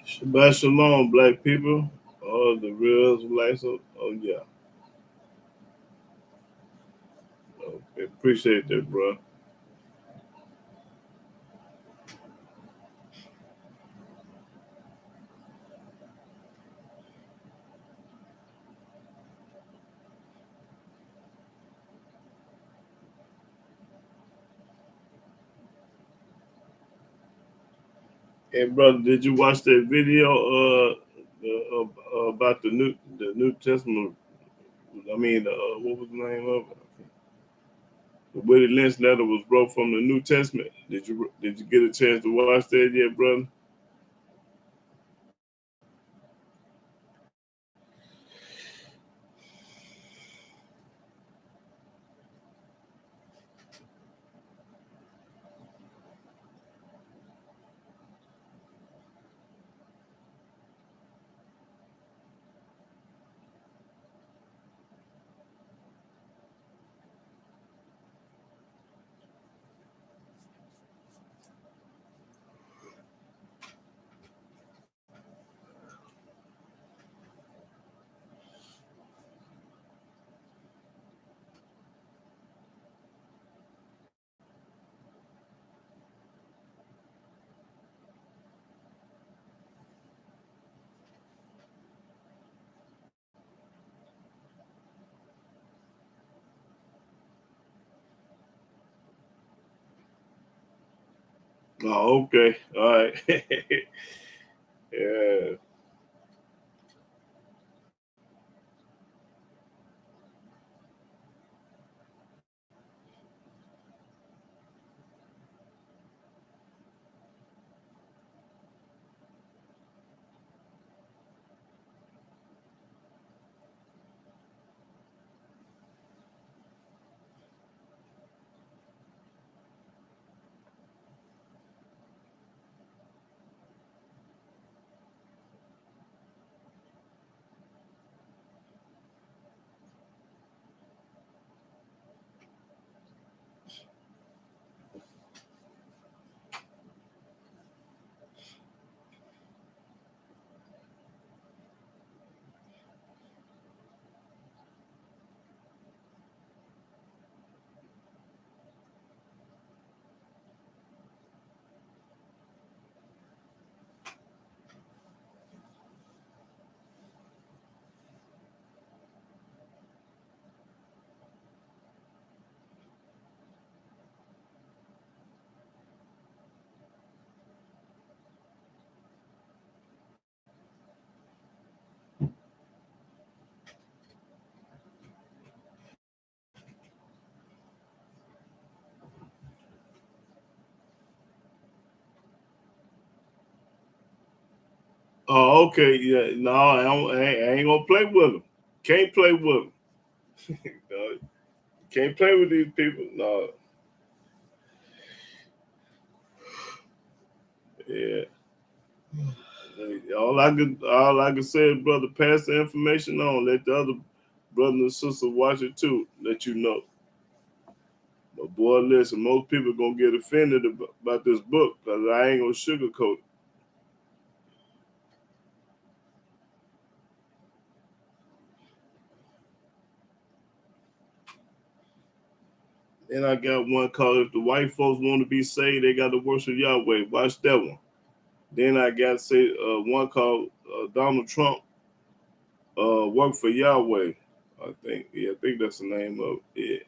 Shabbat shalom, black people. Oh, the real Israelites. Oh, yeah. Okay, appreciate that, bro. Hey, brother, did you watch that video about the New Testament? I mean, what was the name of it? The Willie Lynch letter was wrote from the New Testament. Did you get a chance to watch that yet, brother? Oh, okay. All right. Yeah. Oh, okay. Yeah. No, I ain't gonna play with them. Can't play with them. No, can't play with these people. No. Yeah. All I can say is, brother, pass the information on. Let the other brothers and sisters watch it too. Let you know. But boy, listen, most people gonna get offended about this book because I ain't gonna sugarcoat it. Then I got one called "If the White Folks Want to Be Saved, They Got to Worship Yahweh." Watch that one. Then I got say one called Donald Trump Work for Yahweh. I think, yeah, I think that's the name of it.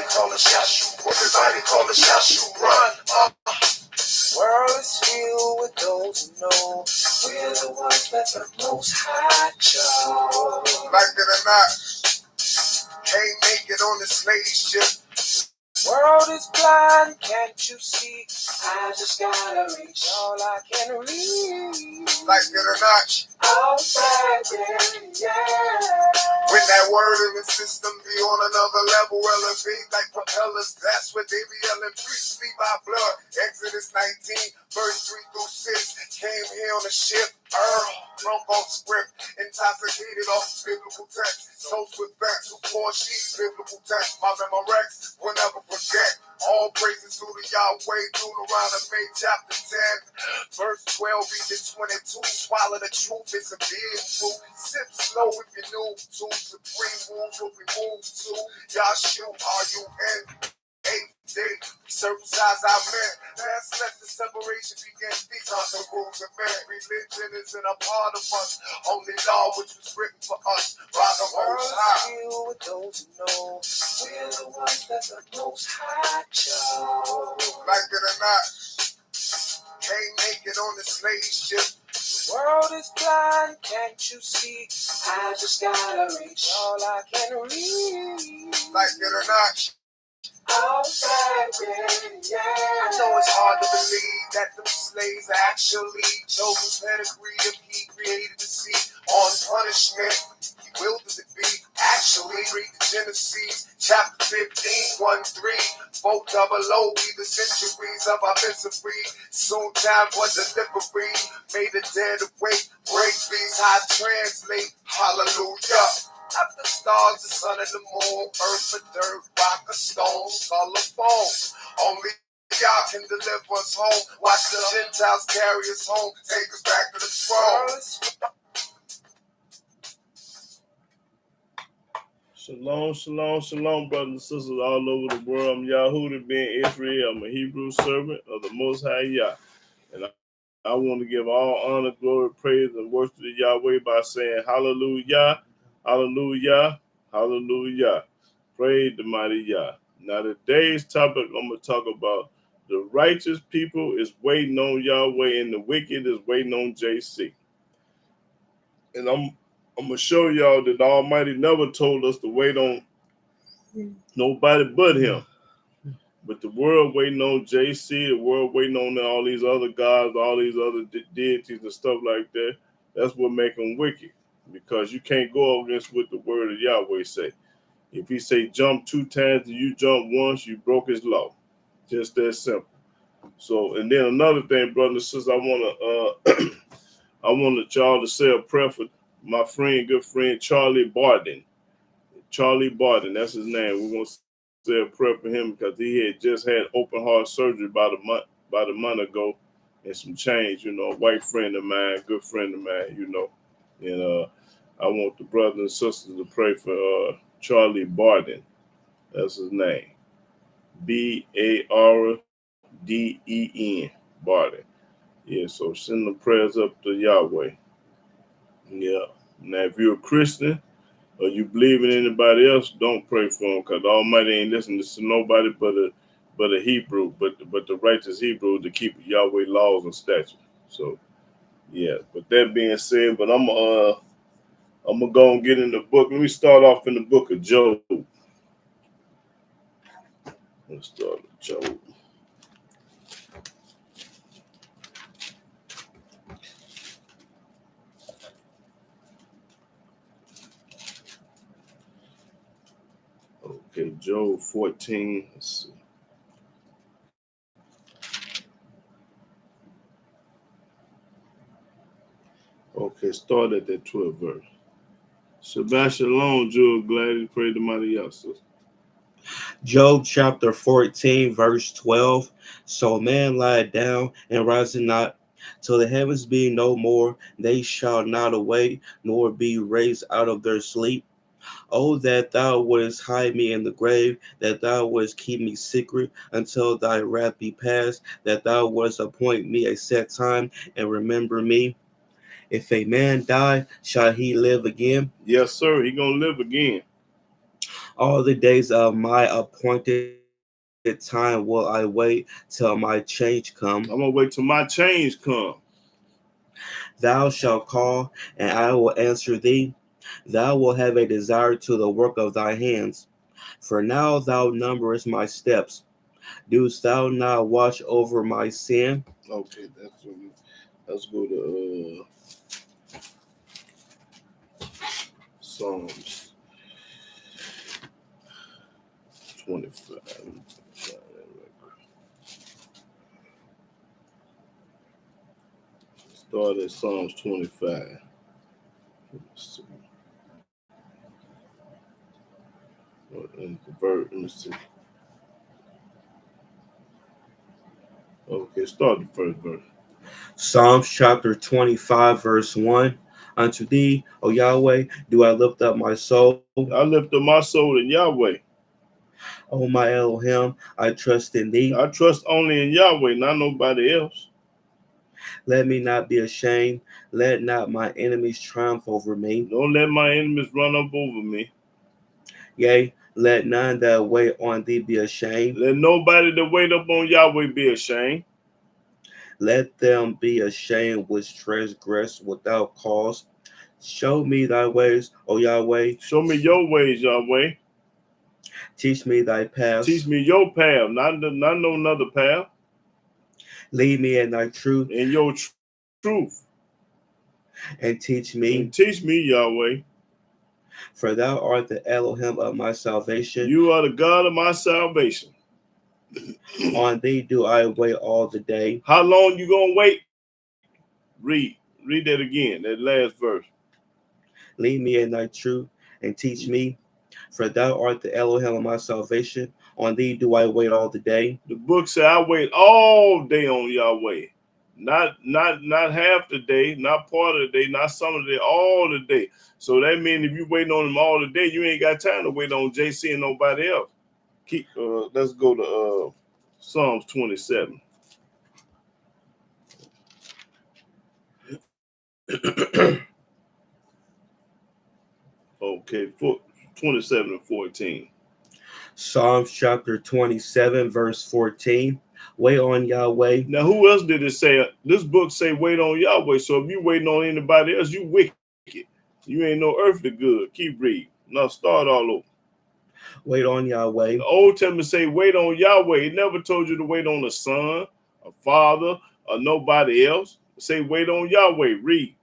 call us Yahshua. Everybody call us Yahshua. Run. World is filled with those who know we're the ones that the Most High chose. Like it or not, can't make it on the slave ship. World is blind, can't you see? I just gotta reach all I can reach. Like it or not, oh baby, yeah. When that word in the system be on another level, elevate like propellers. That's what they be yelling. Preach me by blood. Exodus 19, verse 3 through 6. Came here on a ship, drunk off script, intoxicated off biblical text. Toast with facts, who pour sheets, biblical text. My Memorex will never forget. All praises to the Yahweh, Deuteronomy chapter 10, verse 12, read the 22. Swallow the truth, it's a big truth. Sip slow if you're new to supreme rules, what we move to. Yahshua, R-U-N. 8th day, circumcised our men. Let's let the separation begin. These are the rules of man. Religion isn't a part of us. Only law which was written for us by the Most High. Deal with those who know we're the ones that the Most High chose. Like it or not, can't make it on the slave ship. The world is blind, can't you see? I just gotta reach all I can reach. Like it or not. Oh, baby, yeah. I know it's hard to believe that them slaves actually chose pedigree if he created the sea on punishment. He willed it to be. Actually, read the Genesis, chapter 15, 1-3. 4 double O, be the centuries of our misery. Soon time was delivery. Made the dead awake. Break these high translate. Hallelujah. Up the stars, the sun and the moon, earth, a dirt, rock, a stone, skull, a bone. Only y'all can deliver us home. Watch the Gentiles carry us home. Take us back to the throne. Shalom, shalom, shalom, brothers and sisters all over the world. I'm YAHWEH, being Israel. I'm a Hebrew servant of the Most High Yah. And I want to give all honor, glory, praise, and worship to Yahweh by saying hallelujah, hallelujah, hallelujah. Praise the mighty Yah. Now, today's topic I'm going to talk about the righteous people is waiting on Yahweh and the wicked is waiting on JC. And I'm going to show y'all that the Almighty never told us to wait on nobody but him. But the world waiting on JC, the world waiting on all these other gods, all these other deities and stuff like that. That's what make them wicked. Because you can't go against what the word of Yahweh say. If he say jump 2 times and you jump once, you broke his law. Just that simple. So, and then another thing, brothers and sisters, I wanted y'all to say a prayer for my friend, good friend, Charlie Barden. Charlie Barden, that's his name. We're gonna say a prayer for him because he had just had open heart surgery about a month ago, and some change. A white friend of mine, good friend of mine. And I want the brothers and sisters to pray for Charlie Barden. That's his name. Bardeen, Barden. Yeah, so send the prayers up to Yahweh. Yeah. Now, if you're a Christian or you believe in anybody else, don't pray for them because the Almighty ain't listening to nobody but a Hebrew, but the righteous Hebrew to keep Yahweh laws and statutes. So, yeah. With that being said, but I'm gonna go and get in the book. Let me start off in the book of Job. Let's start with Job. Okay, Job 14. Let's see. Okay, start at that 12th verse. Shabbat shalom, Joe. Glad to pray the mighty Yah. Job chapter 14, verse 12. So man lie down and rise not, till the heavens be no more. They shall not awake, nor be raised out of their sleep. Oh, that thou wouldest hide me in the grave, that thou wouldest keep me secret until thy wrath be past, that thou wouldest appoint me a set time and remember me. If a man die, shall he live again? Yes, sir. He gonna live again. All the days of my appointed time will I wait till my change come. I'm gonna wait till my change come. Thou shalt call, and I will answer thee. Thou wilt have a desire to the work of thy hands. For now thou numberest my steps. Dost thou not watch over my sin? Okay, let's go to Psalms 25. Start at Psalms 25. Let's see. And convert. Let me see. Okay, start the first verse. Psalms chapter 25, verse 1. Unto thee, O Yahweh, do I lift up my soul. I lift up my soul in Yahweh. O my Elohim, I trust in thee. I trust only in Yahweh, not nobody else. Let me not be ashamed. Let not my enemies triumph over me. Don't let my enemies run up over me. Yea, let none that wait on thee be ashamed. Let nobody that wait up on Yahweh be ashamed. Let them be ashamed which transgress without cause. Show me thy ways, O Yahweh. Show me your ways, Yahweh. Teach me thy paths. Teach me your path, not no another path. Lead me in thy truth. In your truth. And teach me. And teach me, Yahweh. For thou art the Elohim of my salvation. You are the God of my salvation. On thee do I wait all the day. How long you gonna wait? Read that again, that last verse. Lead me in thy truth and teach me. For thou art the Elohim of my salvation. On thee do I wait all the day. The book said I wait all day on Yahweh. Not half the day, not part of the day, not some of the day, all the day. So that means if you waiting on him all the day, you ain't got time to wait on JC and nobody else. Let's go to Psalms 27. Okay, 27 and 14. Psalms chapter 27, verse 14. Wait on Yahweh. Now, who else did it say? This book say wait on Yahweh. So if you waiting on anybody else, you wicked. You ain't no earthly good. Keep reading. Now start all over. Wait on Yahweh. The Old Testament say wait on Yahweh. It never told you to wait on a son, a father, or nobody else. Say wait on Yahweh. Read.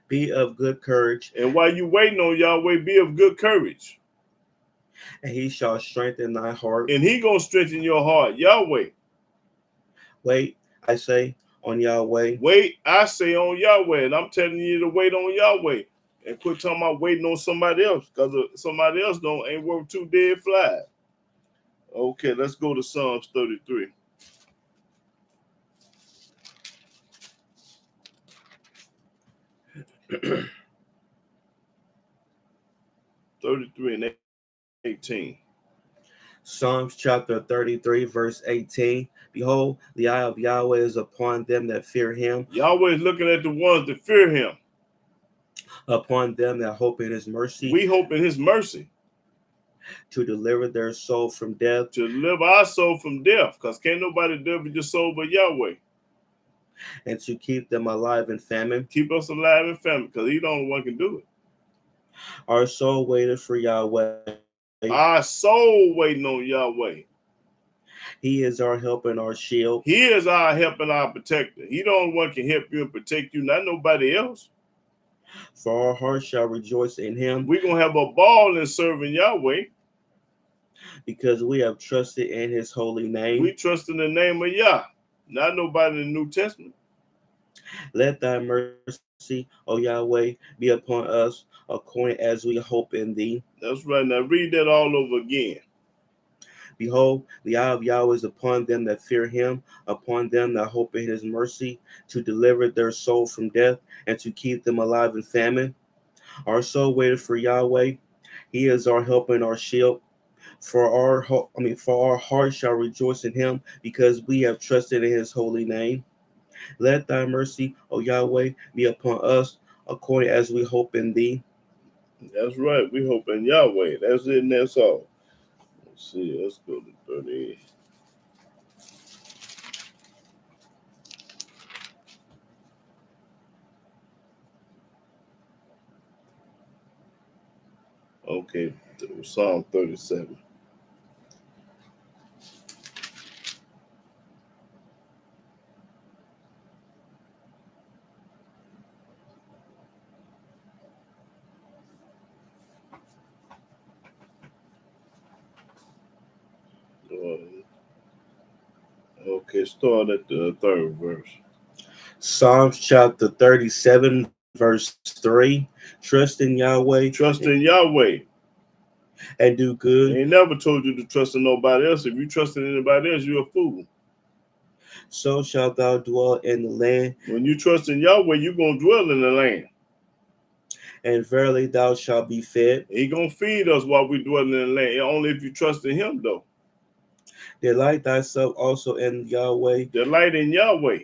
Be of good courage. And while you waiting on Yahweh, be of good courage. And he shall strengthen thy heart. And he gonna strengthen your heart. Yahweh. Wait, I say, on Yahweh. Wait, I say on Yahweh. And I'm telling you to wait on Yahweh. And quit talking about waiting on somebody else. Because somebody else ain't worth two dead flies. Okay, let's go to Psalms 33. 33 and 18. Psalms chapter 33, verse 18. Behold, the eye of Yahweh is upon them that fear him. Yahweh is looking at the ones that fear him. Upon them that hope in his mercy. We hope in his mercy. To deliver their soul from death. To deliver our soul from death. Because can't nobody deliver your soul but Yahweh. And to keep them alive in famine. Keep us alive in famine. Because he the only one can do it. Our soul waited for Yahweh. Our soul waiting on Yahweh. He is our help and our shield. He is our help and our protector. He the only one can help you and protect you, not nobody else. For our heart shall rejoice in him. We're going to have a ball in serving Yahweh. Because we have trusted in his holy name. We trust in the name of Yah, not nobody in the New Testament. Let thy mercy, O Yahweh, be upon us, according as we hope in thee. That's right. Now read that all over again. Behold, the eye of Yahweh is upon them that fear him, upon them that hope in his mercy, to deliver their soul from death, and to keep them alive in famine. Our soul waited for Yahweh. He is our help and our shield. For our heart shall rejoice in him, because we have trusted in his holy name. Let thy mercy, O Yahweh, be upon us, according as we hope in thee. That's right. We hope in Yahweh. That's it and that's all. Let's see. Let's go to 30. Okay. Psalm 37. Okay, start at the third verse. Psalms chapter 37, verse 3. Trust in Yahweh. Trust in Yahweh. And do good. They ain't never told you to trust in nobody else. If you trust in anybody else, you're a fool. So shalt thou dwell in the land. When you trust in Yahweh, you're going to dwell in the land. And verily thou shalt be fed. He going to feed us while we dwell in the land. Only if you trust in him, though. Delight thyself also in Yahweh. Delight in Yahweh.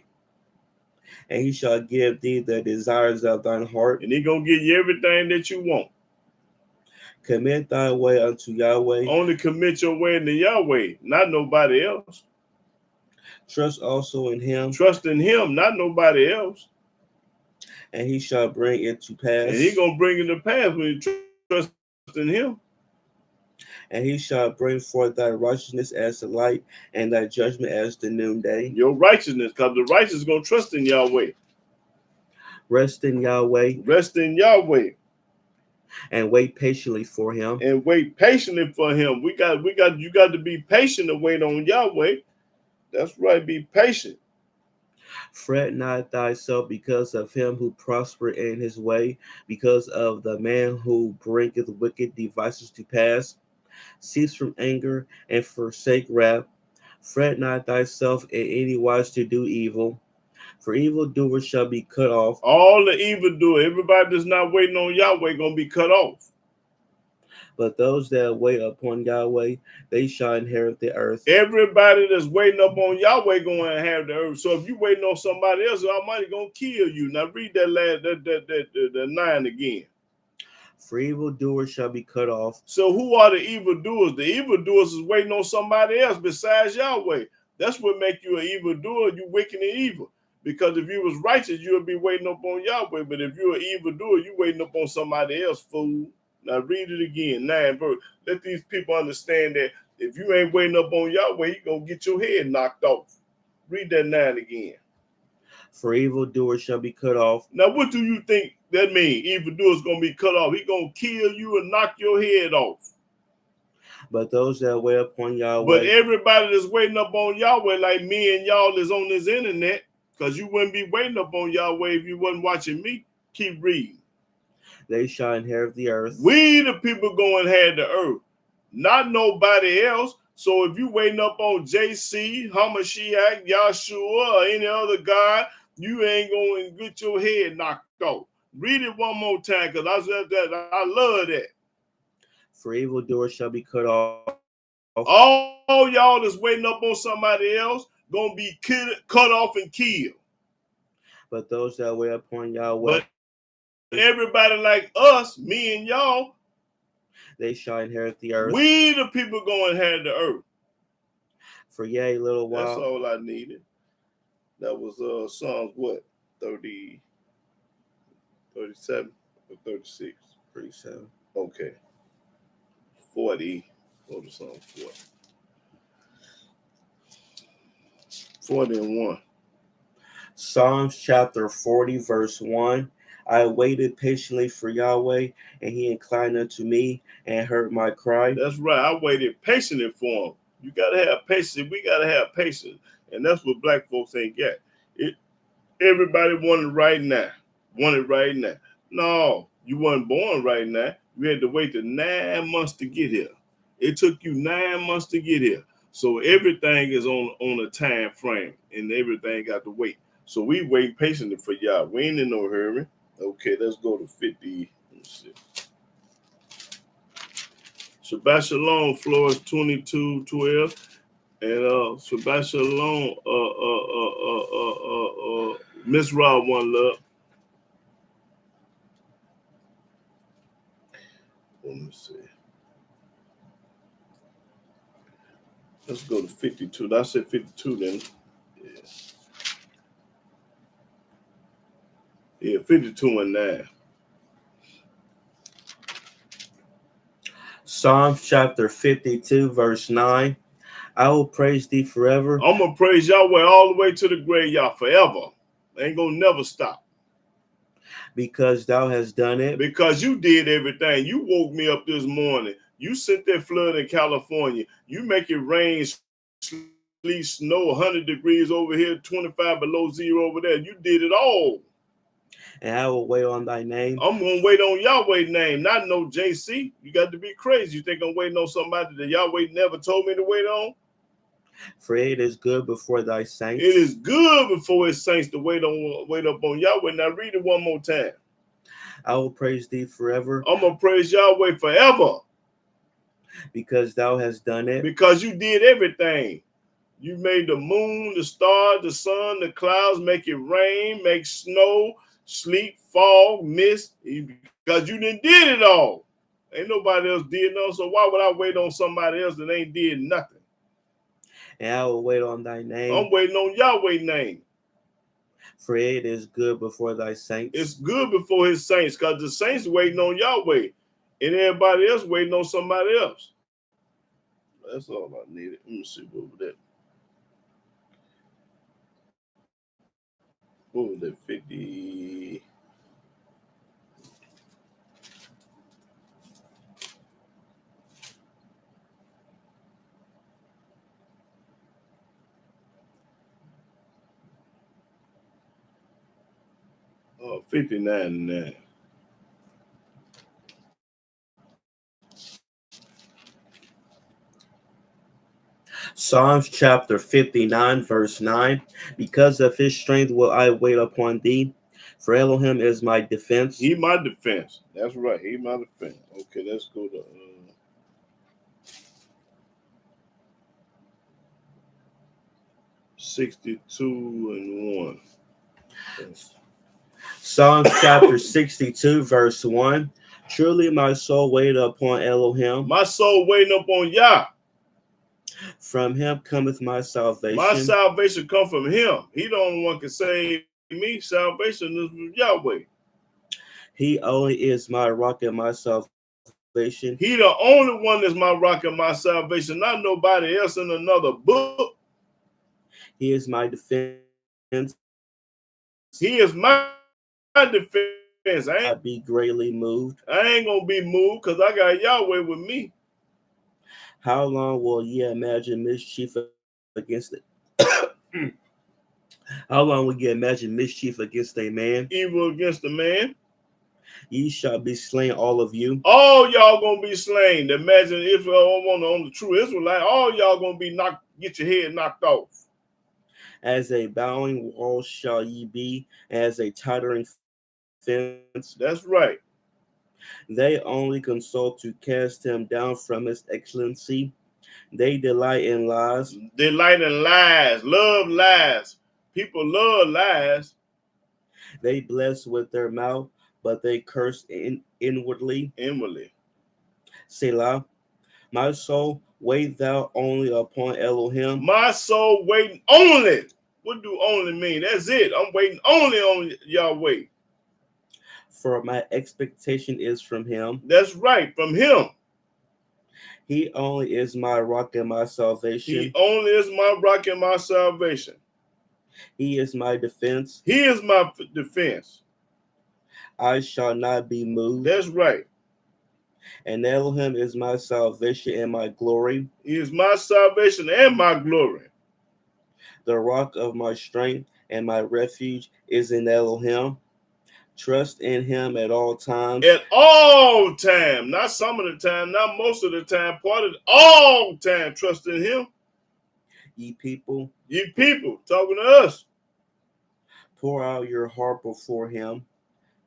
And he shall give thee the desires of thine heart. And he going to give you everything that you want. Commit thy way unto Yahweh. Only commit your way into Yahweh, not nobody else. Trust also in him. Trust in him, not nobody else. And he shall bring it to pass. And he going to bring it to pass when you trust in him. And he shall bring forth thy righteousness as the light, and thy judgment as the noonday. Your righteousness, because the righteous is going to trust in Yahweh. Rest in Yahweh. Rest in Yahweh. And wait patiently for him. And wait patiently for him. You got to be patient and wait on Yahweh. That's right, be patient. Fret not thyself because of him who prosper in his way, because of the man who bringeth wicked devices to pass. Cease from anger and forsake wrath. Fret not thyself in any wise to do evil, for evildoers shall be cut off. All the evildoers, everybody that's not waiting on Yahweh, gonna be cut off. But those that wait upon Yahweh, they shall inherit the earth. Everybody that's waiting up on Yahweh gonna inherit the earth. So if you waiting on somebody else, Almighty gonna kill you. Now read that last that 9 again. For evildoers shall be cut off. So who are the evildoers? The evildoers is waiting on somebody else besides Yahweh. That's what make you an evildoer. You wicked and evil. Because if you was righteous, you would be waiting up on Yahweh. But if you're an evildoer, you waiting up on somebody else, fool. Now read it again, 9 verse. Let these people understand that if you ain't waiting up on Yahweh, you're going to get your head knocked off. Read that 9 again. For evildoers shall be cut off. Now what do you think that means? Evildoers going to be cut off. He going to kill you and knock your head off. But those that wait upon Yahweh. But everybody that's waiting up on Yahweh, like me and y'all is on this internet, because you wouldn't be waiting up on Yahweh if you wasn't watching me. Keep reading. They shall inherit the earth. We the people go and inherit the earth, not nobody else. So if you waiting up on JC, Hamashiach, Yahshua, or any other God, you ain't going to get your head knocked off. Read it one more time, because I love that. For evildoers shall be cut off. All y'all that's waiting up on somebody else gonna be cut off and killed. But those that wait upon Yahweh. But everybody like us, me and y'all, they shall inherit the earth. We the people going to inherit the earth. For yea, a little while. That's all I needed. That was Psalms what? 30, 37 or 36? 37. Okay. 40. Go to Psalm 40. 40 and 1. Psalms chapter 40, verse 1. I waited patiently for Yahweh, and he inclined unto me and heard my cry. That's right. I waited patiently for him. You got to have patience. We got to have patience. And that's what black folks ain't got. Everybody want it right now. Want it right now. No, you weren't born right now. You had to wait till 9 months to get here. It took you 9 months to get here. So everything is on a time frame, and everything got to wait. So we wait patiently for y'all. We ain't in no hurry. Okay, let's go to 50. Let's see. Shabbat Shalom, Flores 22:12. And Shabbat Shalom, Miss Rob, one love. see. Let's go to 52. I said 52 then. Yeah. Yeah, 52 and 9. Psalms chapter 52, verse 9. I will praise thee forever. I'm going to praise Yahweh all the way to the grave, y'all, forever. Ain't going to never stop. Because thou hast done it. Because you did everything. You woke me up this morning. You sent that flood in California. You make it rain, sleet, snow, 100 degrees over here, 25 below zero over there. You did it all. And I will wait on thy name. I'm going to wait on Yahweh's name, not no JC. You got to be crazy. You think I'm waiting on somebody that Yahweh never told me to wait on? For it is good before thy saints. It is good before his saints to wait up on Yahweh. Now read it one more time. I will praise thee forever. I'm going to praise Yahweh forever. Because thou hast done it. Because you did everything. You made the moon, the stars, the sun, the clouds, make it rain, make snow, sleet, fog, mist, because you done did it all. Ain't nobody else did nothing, so why would I wait on somebody else that ain't did nothing? And I will wait on thy name. I'm waiting on Yahweh's name. For it is good before thy saints. It's good before his saints, because the saints waiting on Yahweh, and everybody else waiting on somebody else. That's all I needed. Let me see what was that. What was that? 50. Oh, 59 and 9. Psalms chapter 59, verse 9. Because of his strength will I wait upon thee, for Elohim is my defense. He my defense. That's right. He my defense. Okay, let's go to 62 and 1. Yes. Psalms chapter 62, verse 1. Truly my soul waited upon Elohim. My soul waiting up on Yah. From him cometh my salvation. My salvation come from him. He the only one can save me. Salvation is from Yahweh. He only is my rock and my salvation. He the only one that's my rock and my salvation, not nobody else in another book. He is my defense. He is my defense. I be greatly moved. I ain't gonna be moved because I got Yahweh with me. How long will ye imagine mischief against it? How long will ye imagine mischief against a man? Evil against a man. Ye shall be slain, all of you. All y'all gonna be slain. Imagine if on the true Israelite, all y'all gonna be get your head knocked off. As a bowing wall shall ye be, as a tottering fence. That's right. They only consult to cast him down from his excellency. They delight in lies. Delight in lies. Love lies. People love lies. They bless with their mouth, but they curse inwardly. Selah. My soul, wait thou only upon Elohim. My soul waiting only. What do only mean? That's it. I'm waiting only on Yahweh. For my expectation is from him. That's right, from him. He only is my rock and my salvation. He only is my rock and my salvation. He is my defense. He is my defense. I shall not be moved. That's right. And Elohim is my salvation and my glory. He is my salvation and my glory. The rock of my strength and my refuge is in Elohim. Trust in him at all times. At all time. Not some of the time, not most of the time. Part of all time. Trust in him. Ye people. Ye people. Talking to us. Pour out your heart before him.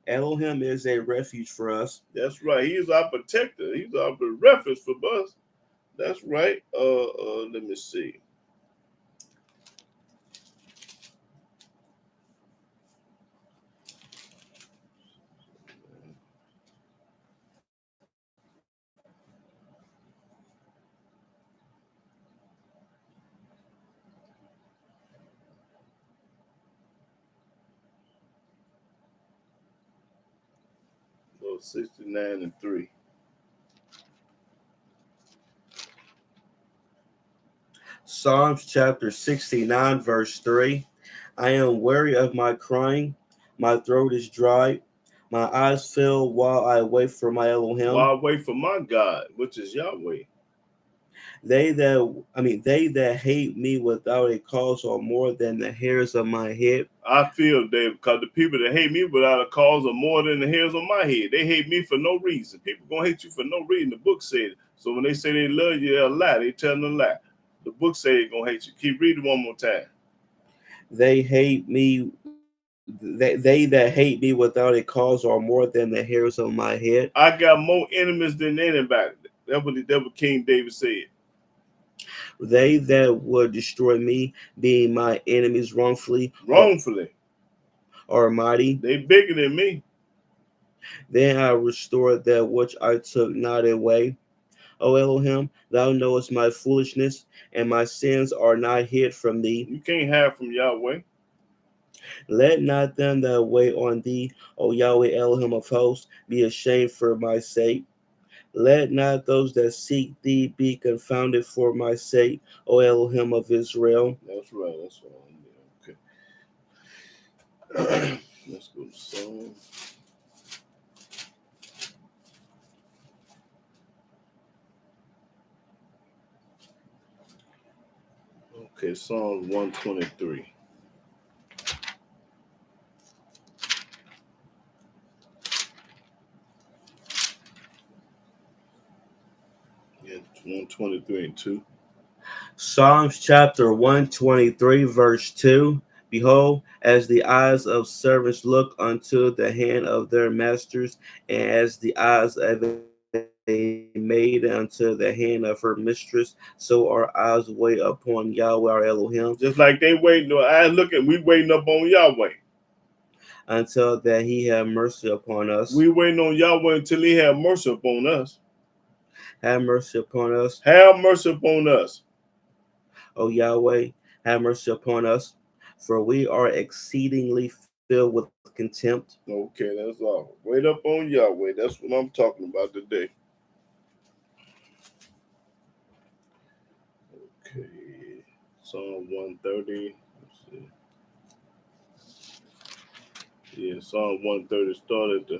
Elohim is a refuge for us. That's right. He is our protector. He's our refuge for us. That's right. Let me see. 69 and 3. Psalms chapter 69, verse 3. I am weary of my crying, my throat is dry, my eyes fill while I wait for my Elohim. While I wait for my God, which is Yahweh. They that hate me without a cause are more than the hairs of my head. I feel, David, because the people that hate me without a cause are more than the hairs on my head. They hate me for no reason. People gonna hate you for no reason. The book said it. So when they say they love you, they're a lie. They telling a lie. The book say they're gonna hate you. Keep reading one more time. They hate me. They that hate me without a cause are more than the hairs of my head. I got more enemies than anybody. That's what King David said. They that would destroy me, being my enemies wrongfully, Wrongfully. are mighty. They bigger than me. Then I restored that which I took not away. O Elohim, thou knowest my foolishness, and my sins are not hid from thee. You can't hide from Yahweh. Let not them that wait on thee, O Yahweh Elohim of hosts, be ashamed for my sake. Let not those that seek thee be confounded for my sake, O Elohim of Israel. That's right. That's right. Okay. Let's go to Psalm. Okay, Psalm 123. Yeah, 123 and 2. Psalms chapter 123, verse 2. Behold, as the eyes of servants look unto the hand of their masters, and as the eyes of a maid unto the hand of her mistress, so our eyes wait upon Yahweh our Elohim, Just like they waiting, we waiting up on Yahweh. until that he have mercy upon us. We waiting on Yahweh until he have mercy upon us. Have mercy upon us. Have mercy upon us. O Yahweh, have mercy upon us, for we are exceedingly filled with contempt. Okay, that's all. Wait up on Yahweh. That's what I'm talking about today. Okay. Psalm 130. Let's see. Yeah, Psalm 130 started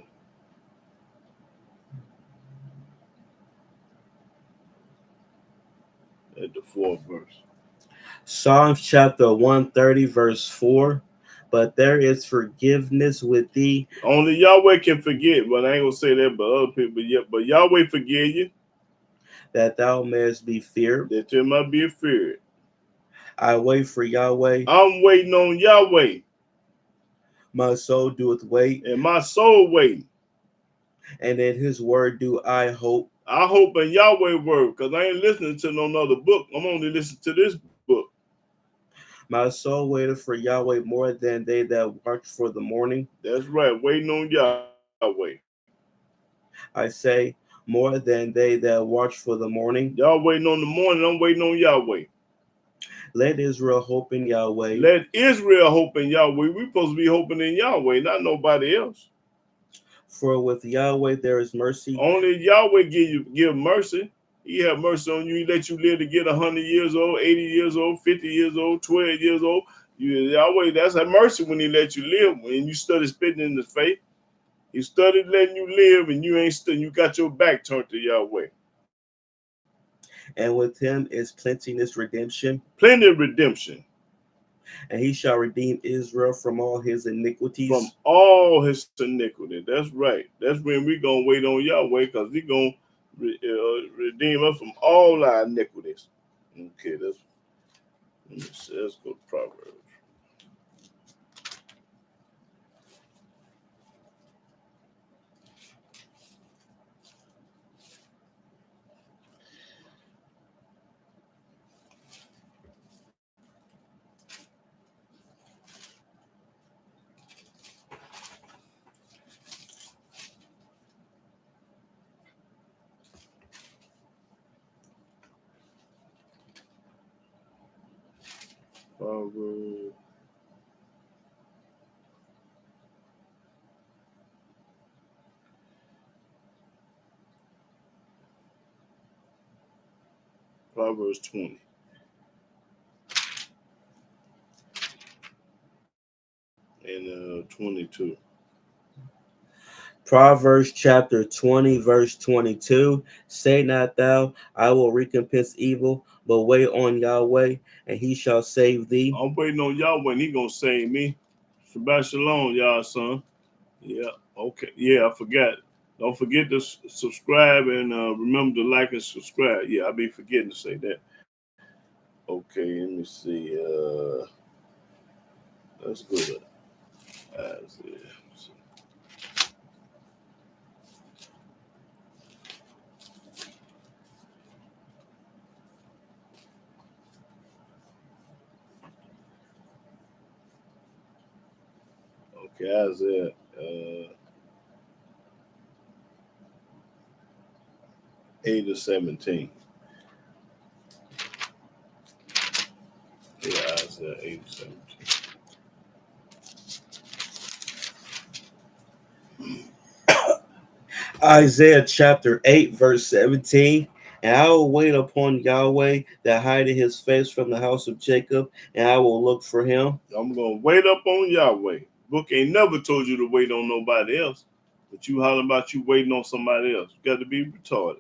at the 4th verse. Psalms chapter 130, verse 4. But there is forgiveness with thee. Only Yahweh can forget, but I ain't gonna say that but other people. Yeah, but Yahweh forgive you, That thou mayest be feared. that you might be feared. I wait for Yahweh. I'm waiting on Yahweh. My soul doeth wait, And my soul waiting. and in his word do I hope. I hope in Yahweh word, because I ain't listening to no other book. I'm only listening to this book. My soul waiteth for Yahweh more than they that watch for the morning. That's right, waiting on Yahweh. I say, more than they that watch for the morning. Y'all waiting on the morning, I'm waiting on Yahweh. Let Israel hope in Yahweh. Let Israel hope in Yahweh. We supposed to be hoping in Yahweh, not nobody else. For with Yahweh there is mercy. Only Yahweh give mercy. He have mercy on you. He let you live to get 100 years old, 80 years old, 50 years old, 12 years old. Yahweh, that's a mercy when he let you live. When you study spitting in the faith, he studied letting you live, and you got your back turned to Yahweh. And with him is plenteous redemption. Plenty of redemption. And he shall redeem Israel from all his iniquities. From all his iniquity. That's right. That's when we're going to wait on Yahweh, because he's going to redeem us from all our iniquities. Okay, let me see. Let's go to Proverbs. Proverbs. Proverbs 20. And 22. Proverbs chapter 20, verse 22. Say not thou, I will recompense evil, but wait on Yahweh, and he shall save thee. I'm waiting on Yahweh, and he gonna save me. Shabbat shalom, y'all, son. Yeah, okay. Yeah, I forgot. Don't forget to subscribe and remember to like and subscribe. Yeah, I be forgetting to say that. Okay, let me see. Let's go to Isaiah. Okay, Isaiah 8 to 17. Yeah, Isaiah 8 to 17. Isaiah chapter 8, verse 17. And I will wait upon Yahweh that hideth his face from the house of Jacob, and I will look for him. I'm gonna wait up on Yahweh. Book ain't never told you to wait on nobody else, but you holler about you waiting on somebody else. You got to be retarded.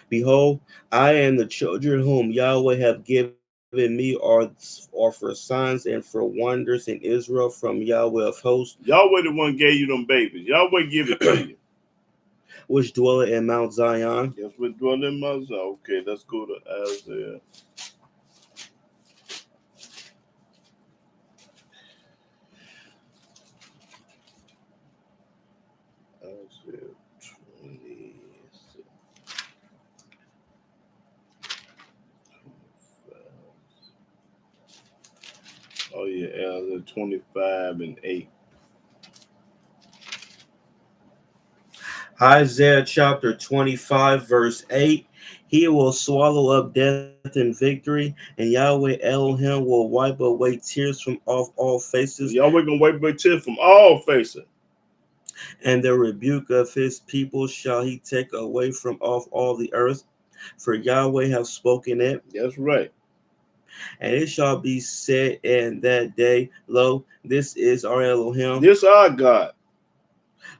Behold, I and the children whom Yahweh have given me are for signs and for wonders in Israel from Yahweh of hosts, Yahweh the one gave you them babies. Yahweh give it to you. which dwelleth in Mount Zion. Yes, we're doing them. Okay, let's go to Isaiah. Isaiah 20. Oh yeah, Isaiah 25 and 8. Isaiah chapter 25, verse 8. He will swallow up death in victory, and Yahweh Elohim will wipe away tears from off all faces, Yahweh gonna wipe away tears from all faces. and the rebuke of his people shall he take away from off all the earth. For Yahweh have spoken it. That's right. And it shall be said in that day, lo, this is our Elohim. This our God.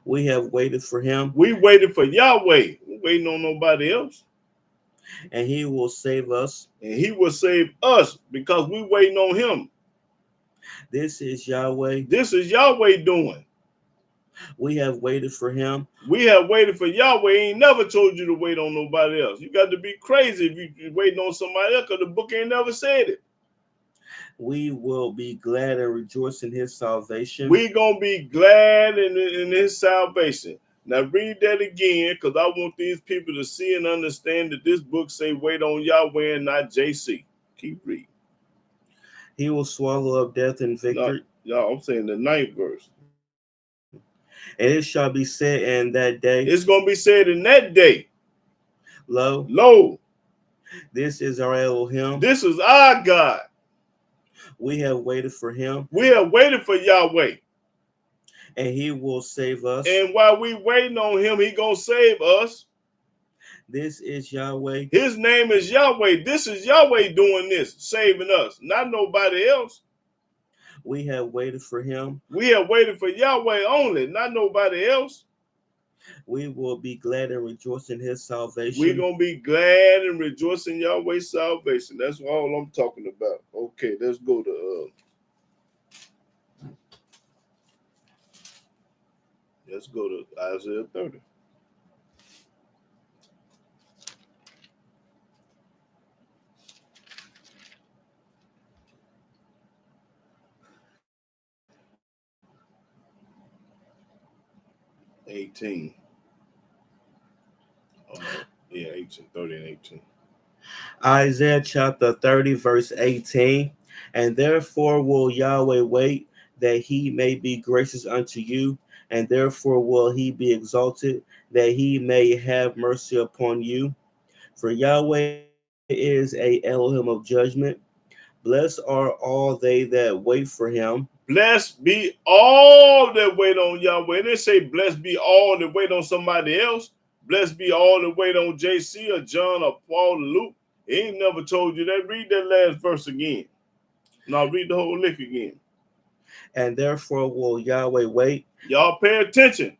We have waited for him, We waited for Yahweh. We waiting on nobody else. and he will save us. And he will save us because we waiting on him. This is Yahweh. This is Yahweh doing. We have waited for him. We have waited for Yahweh. He ain't never told you to wait on nobody else. You got to be crazy if you're waiting on somebody else because the book ain't never said it. We will be glad and rejoice in his salvation. We gonna be glad in his salvation. Now read that again, because I want these people to see and understand that this book say wait on Yahweh and not JC. Keep reading. He will swallow up death in victory. No, I'm saying the 9th verse. And it shall be said in that day, It's gonna be said in that day, lo, this is our Elohim. This is our God. We have waited for him, We have waited for Yahweh. and he will save us. And while we waiting on him, he gonna save us. This is Yahweh. His name is Yahweh. This is Yahweh doing this, saving us, not nobody else. We have waited for him. We have waited for Yahweh only, not nobody else. We will be glad and rejoice in his salvation. We're going to be glad and rejoice in Yahweh's salvation. That's all I'm talking about. Okay, let's go to Isaiah 30. $18. Yeah, 18, 30 and 18. Isaiah chapter 30, verse 18. And therefore will Yahweh wait, that he may be gracious unto you, and therefore will he be exalted, that he may have mercy upon you. For Yahweh is a Elohim of judgment. Blessed are all they that wait for him. Blessed be all that wait on Yahweh. They say blessed be all that wait on somebody else. Blessed be all that wait on JC or John or Paul or Luke. He ain't never told you that. Read that last verse again. Now read the whole lick again. And therefore will Yahweh wait Y'all pay attention.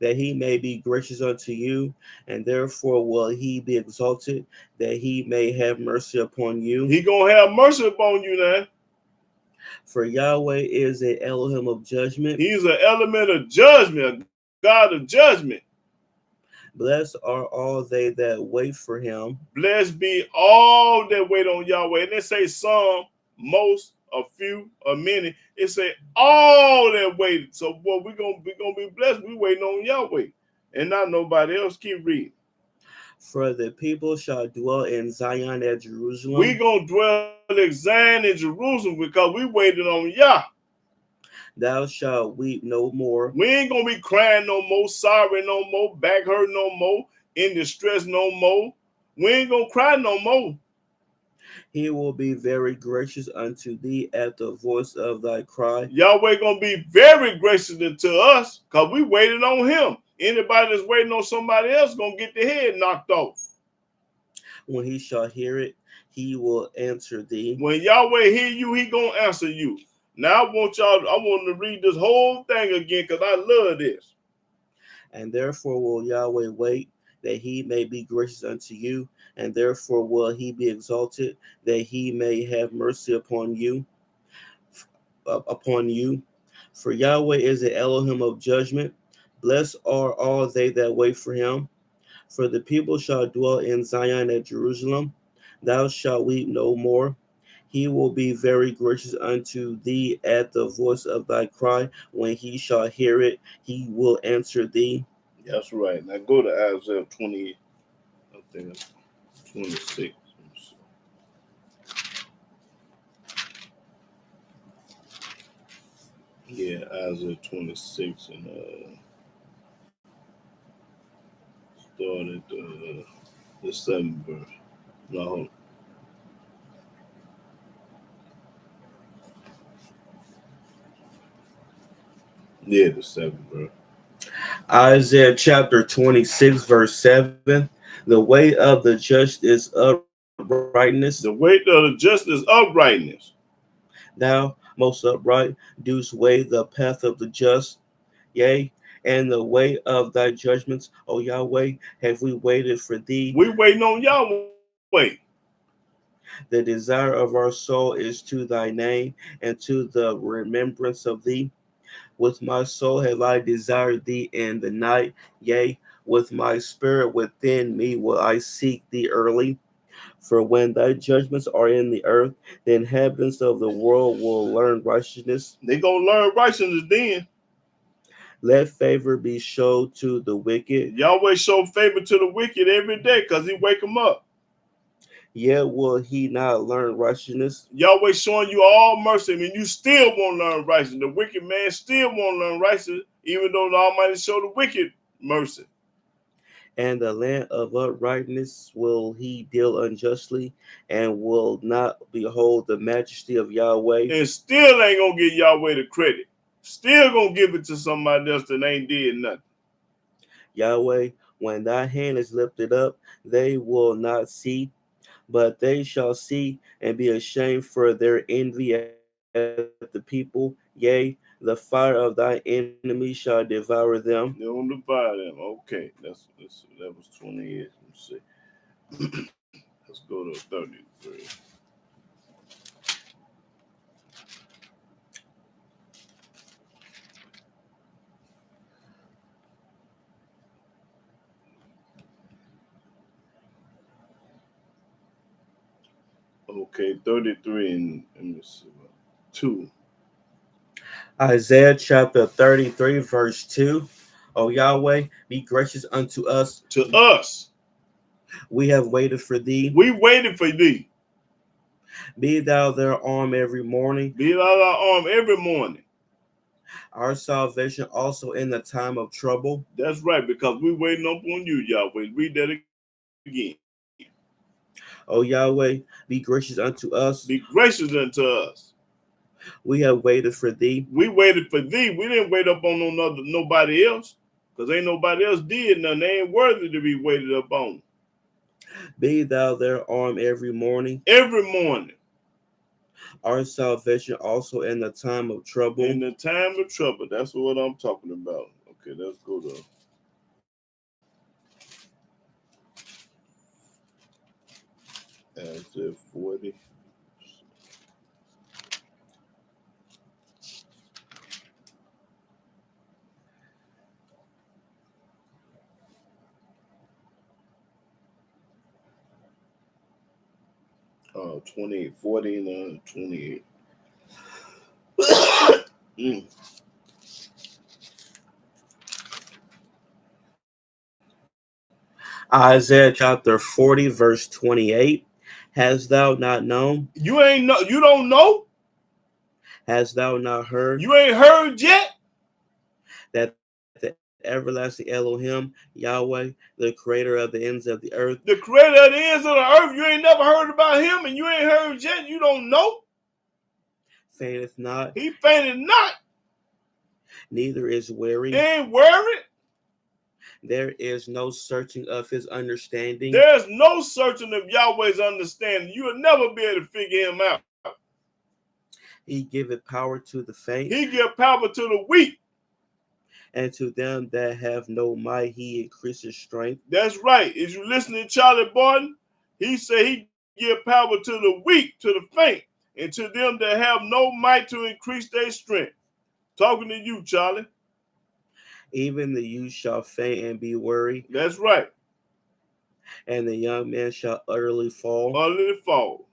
that he may be gracious unto you, and therefore will he be exalted, that he may have mercy upon you. He gonna have mercy upon you now. For Yahweh is an Elohim of judgment. He's an element of judgment, a God of judgment. Blessed are all they that wait for him. Blessed be all that wait on Yahweh. And they say some, most, a few, a many. It say all that wait. So what we gonna be blessed. We waiting on Yahweh and not nobody else. Keep reading. For the people shall dwell in Zion at Jerusalem. We gonna dwell in Zion in Jerusalem because we waited on Yah. Thou shalt weep no more. We ain't gonna be crying no more, sorry no more, back hurt no more, in distress no more. We ain't gonna cry no more. He will be very gracious unto thee at the voice of thy cry. Yahweh gonna be very gracious to us because we waited on him. Anybody that's waiting on somebody else gonna get their head knocked off. When he shall hear it, he will answer thee. When Yahweh hear you, he gonna answer you. Now I want to read this whole thing again because I love this. And therefore will Yahweh wait that he may be gracious unto you, and therefore will he be exalted, that he may have mercy upon you. For Yahweh is the Elohim of judgment. Blessed are all they that wait for him. For the people shall dwell in Zion at Jerusalem. Thou shalt weep no more. He will be very gracious unto thee at the voice of thy cry. When he shall hear it, he will answer thee. That's right. Now go to Isaiah 20, I think it's 26. Yeah, Isaiah 26 and start at the 7th verse. No, hold on. Yeah, the 7th verse. Isaiah chapter 26, verse 7. The way of the just is uprightness. The way of the just is uprightness. Thou, most upright, dost weigh the path of the just. Yea, and the way of thy judgments, O Yahweh, have we waited for thee. We waiting on Yahweh. The desire of our soul is to thy name and to the remembrance of thee. With my soul have I desired thee in the night. Yea, with my spirit within me will I seek thee early. For when thy judgments are in the earth, the inhabitants of the world will learn righteousness. They gonna learn righteousness then. Let favor be showed to the wicked. Yahweh show favor to the wicked every day because he wake them up. Yet will he not learn righteousness. Yahweh showing you all mercy. I mean, you still won't learn righteousness. The wicked man still won't learn righteousness, even though the Almighty show the wicked mercy. And the land of uprightness will he deal unjustly, and will not behold the majesty of Yahweh. And still ain't gonna give Yahweh the credit. Still gonna give it to somebody else that ain't did nothing. Yahweh, when thy hand is lifted up, they will not see, but they shall see and be ashamed for their envy at the people. Yea, the fire of thy enemies shall devour them. They don't devour them. Okay, that was 28. Let's see. Let's go to 33. Okay, 33 and let me see, 2. Isaiah chapter 33, verse 2. O Yahweh, be gracious unto us. To us. We have waited for thee. We waited for thee. Be thou their arm every morning. Be thou our arm every morning. Our salvation also in the time of trouble. That's right, because we waiting up on you, Yahweh. Read that again. O Yahweh, be gracious unto us. Be gracious unto us. We have waited for thee. We waited for thee. We didn't wait up on nobody else, because ain't nobody else did nothing. They ain't worthy to be waited up on. Be thou their arm every morning, Every morning. our salvation also in the time of trouble. In the time of trouble. That's what I'm talking about. Okay, let's go to Isaiah 40. 28, 49, 28. Isaiah chapter 40, verse 28. Hast thou not known? You ain't know. You don't know. Hast thou not heard? You ain't heard yet. That the everlasting Elohim, Yahweh, the creator of the ends of the earth, The creator of the ends of the earth. You ain't never heard about him, and you ain't heard yet. You don't know. fainteth not, He fainted not. neither is weary. He ain't worried. There is no searching of his understanding. There's no searching of Yahweh's understanding. You will never be able to figure him out. He giveth power to the faint, He give power to the weak. and to them that have no might he increases strength. That's right. Is you listening to Charlie Barton? He said he give power to the weak, to the faint, and to them that have no might to increase their strength. Talking to you, Charlie. Even the youth shall faint and be weary, That's right. and the young man shall utterly fall. Utterly fall.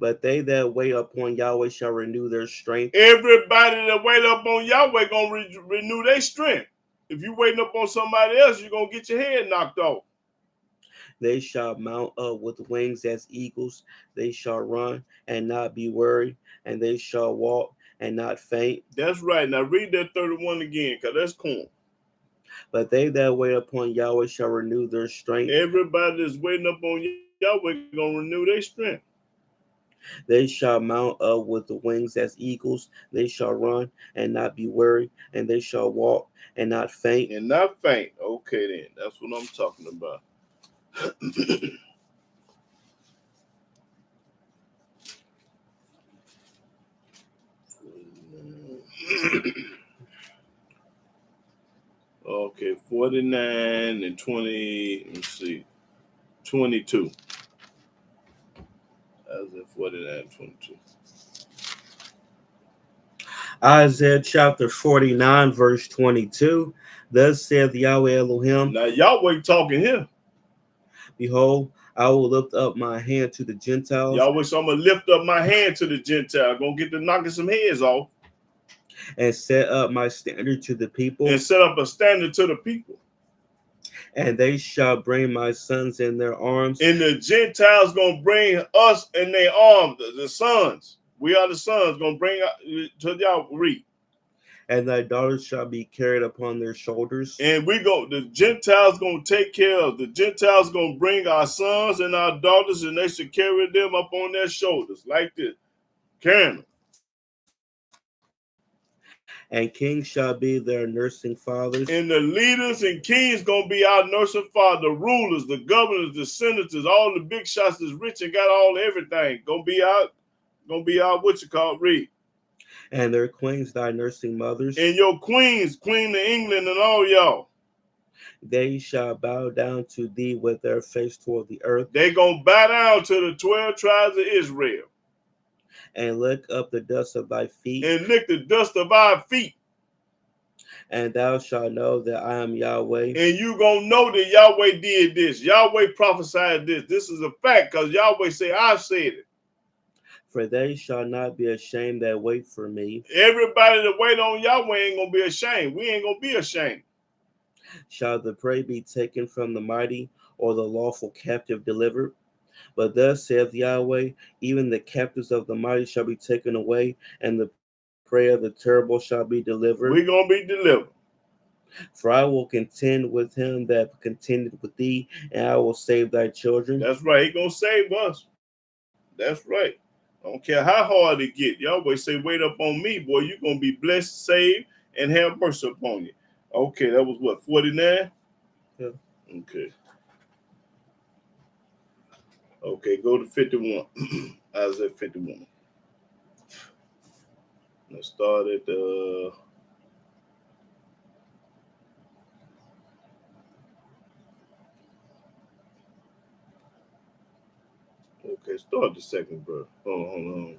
But they that wait upon Yahweh shall renew their strength. Everybody that wait up on Yahweh gonna renew their strength. If you waiting up on somebody else, you're gonna get your head knocked off. They shall mount up with wings as eagles. They shall run and not be weary, and they shall walk and not faint. That's right. Now read that 31 again, because that's cool. But they that wait upon Yahweh shall renew their strength. Everybody that's waiting up on Yahweh gonna renew their strength. They shall mount up with the wings as eagles. They shall run and not be weary, and they shall walk and not faint. And not faint. Okay, then. That's what I'm talking about. Okay, 49 and 20. Let's see. 22. That was at 49 and 22. Isaiah chapter 49, verse 22. Thus saith Yahweh Elohim, Now, Yahweh talking here. behold, I will lift up my hand to the Gentiles, Yahweh, so I'm going to lift up my hand to the Gentile. Going to get to knocking some heads off. and set up my standard to the people. And set up a standard to the people. And they shall bring my sons in their arms. And the Gentiles going to bring us in their arms, the sons. We are the sons going to bring to y'all read. And thy daughters shall be carried upon their shoulders. And the Gentiles going to take care of. The Gentiles going to bring our sons and our daughters, and they should carry them up on their shoulders like this. Carrying them. And kings shall be their nursing fathers. And the leaders and kings going to be our nursing father, the rulers, the governors, the senators, all the big shots that's rich and got all everything. Going to be our what you call read. And their queens thy nursing mothers. And your queens, Queen of England and all y'all. They shall bow down to thee with their face toward the earth. They going to bow down to the 12 tribes of Israel. And lick up the dust of thy feet. And lick the dust of our feet. And thou shalt know that I am Yahweh. And you going to know that Yahweh did this. Yahweh prophesied this. This is a fact because Yahweh said, I said it. For they shall not be ashamed that wait for me. Everybody that wait on Yahweh ain't going to be ashamed. We ain't going to be ashamed. Shall the prey be taken from the mighty, or the lawful captive delivered? But thus saith Yahweh, even the captives of the mighty shall be taken away, and the prey of the terrible shall be delivered. We're going to be delivered. For I will contend with him that contended with thee, and I will save thy children. That's right. He going to save us. That's right. I don't care how hard it get. Yahweh say, wait up on me, boy. You're going to be blessed, saved, and have mercy upon you. Okay, that was what, 49? Yeah. Okay. Okay, go to 51. Isaiah 51. Let's start at okay, start the second verse. Hold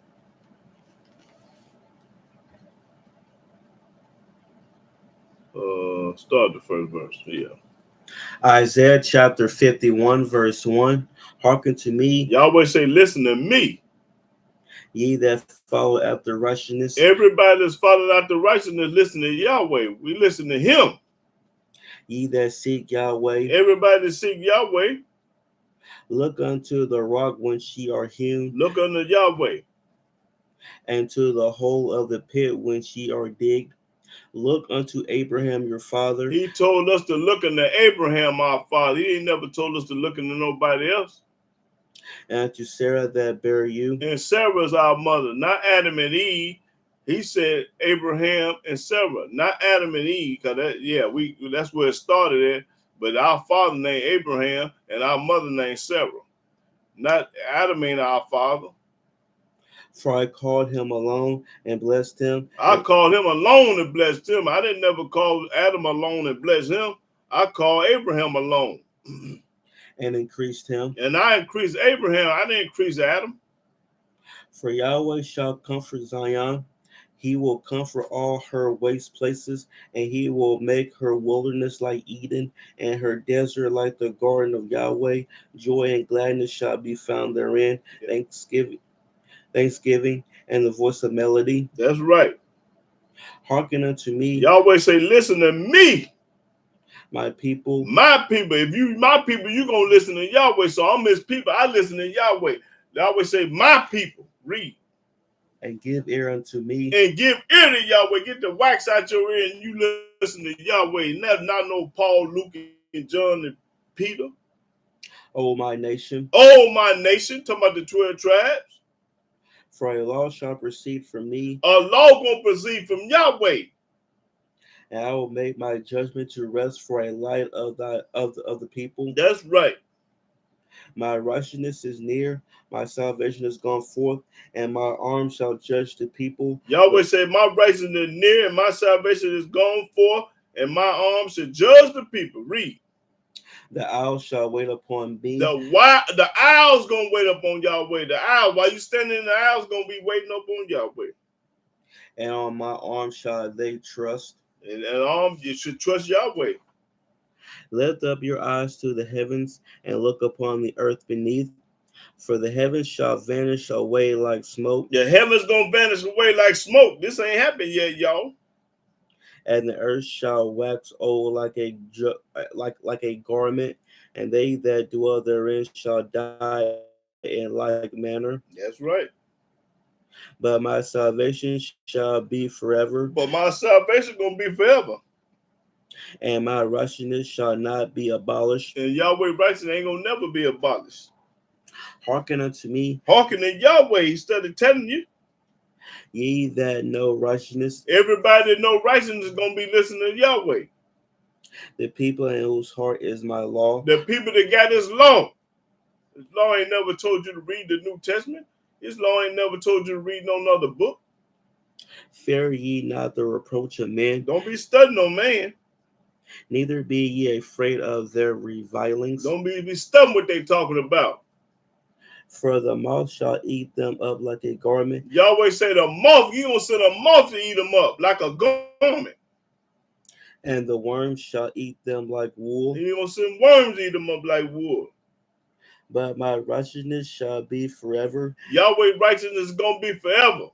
on. Start the first verse. Yeah. Isaiah chapter 51, verse 1. Hearken to me, Yahweh say, listen to me. ye that follow after righteousness. Everybody that's following after righteousness, listen to Yahweh. We listen to him. Ye that seek Yahweh. Everybody that seek Yahweh. Look unto the rock whence ye are hewn. Look unto Yahweh. And to the hole of the pit whence ye are digged. Look unto Abraham your father. He told us to look unto Abraham our father. He ain't never told us to look unto nobody else. And to Sarah that bare you. And Sarah's our mother, not Adam and Eve. He said Abraham and Sarah, not Adam and Eve, because that's where it started at. But our father named Abraham and our mother named Sarah. Not Adam ain't our father. For I called him alone and blessed him. I called him alone and blessed him. I didn't never call Adam alone and bless him. I called Abraham alone. And increased him. And I increased Abraham. I didn't increase Adam. For Yahweh shall comfort Zion. He will comfort all her waste places, and he will make her wilderness like Eden, and her desert like the garden of Yahweh. Joy and gladness shall be found therein. Yeah. Thanksgiving, and the voice of melody. That's right. Hearken unto me. Yahweh say, listen to me. My people. My people. If you my people, you're going to listen to Yahweh. So I'm his people. I listen to Yahweh. Yahweh say, my people. Read. And give ear unto me. And give ear to Yahweh. Get the wax out your ear and you listen to Yahweh. Not no Paul, Luke, and John, and Peter. Oh, my nation. Oh, my nation. Talking about the 12 tribes. For a law shall proceed from me. A law going to proceed from Yahweh. And I will make my judgment to rest for a light of the people. That's right. My righteousness is near, my salvation is gone forth, and my arm shall judge the people. Yahweh said, my righteousness is near, and my salvation is gone forth, and my arm shall judge the people. Read. The owl shall wait upon me. The owl's going to wait upon Yahweh. The owl, while you standing in the owl's going to be waiting upon Yahweh. And on my arm shall they trust. And arm, you should trust Yahweh. Lift up your eyes to the heavens and look upon the earth beneath. For the heavens shall vanish away like smoke. The heavens going to vanish away like smoke. This ain't happened yet, y'all. And the earth shall wax old like a garment, and they that dwell therein shall die in like manner. That's right. But my salvation shall be forever. But my salvation gonna be forever. And my righteousness shall not be abolished. And Yahweh righteousness ain't gonna never be abolished. Hearken unto me. Hearken to Yahweh. He started telling you. Ye that know righteousness. Everybody that know righteousness is going to be listening to Yahweh. The people in whose heart is my law. The people that got this law. His law ain't never told you to read the New Testament. His law ain't never told you to read no other book. Fear ye not the reproach of men. Don't be studying on man. Neither be ye afraid of their revilings. Don't be studying what they talking about. For the moth shall eat them up like a garment. Yahweh say the moth, you gonna send a moth to eat them up like a garment. And the worms shall eat them like wool. You gonna send worms to eat them up like wool. But my righteousness shall be forever. Yahweh righteousness is gonna be forever.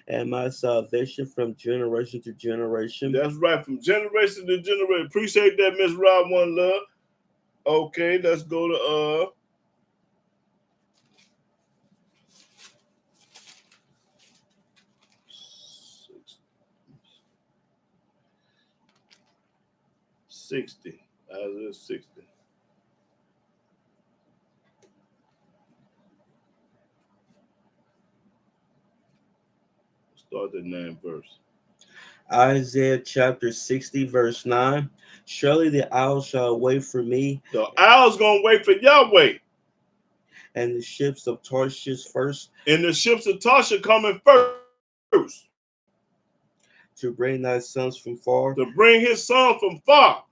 And my salvation from generation to generation. That's right, from generation to generation. Appreciate that, Miss Rob. One love. Okay, let's go to 60. Isaiah 60. Start the 9th verse. Isaiah chapter 60, verse 9. Surely the owl shall wait for me. The owl's going to wait for Yahweh. And the ships of Tarshish first, And the ships of Tarshish coming first to bring thy sons from far, to bring his son from far.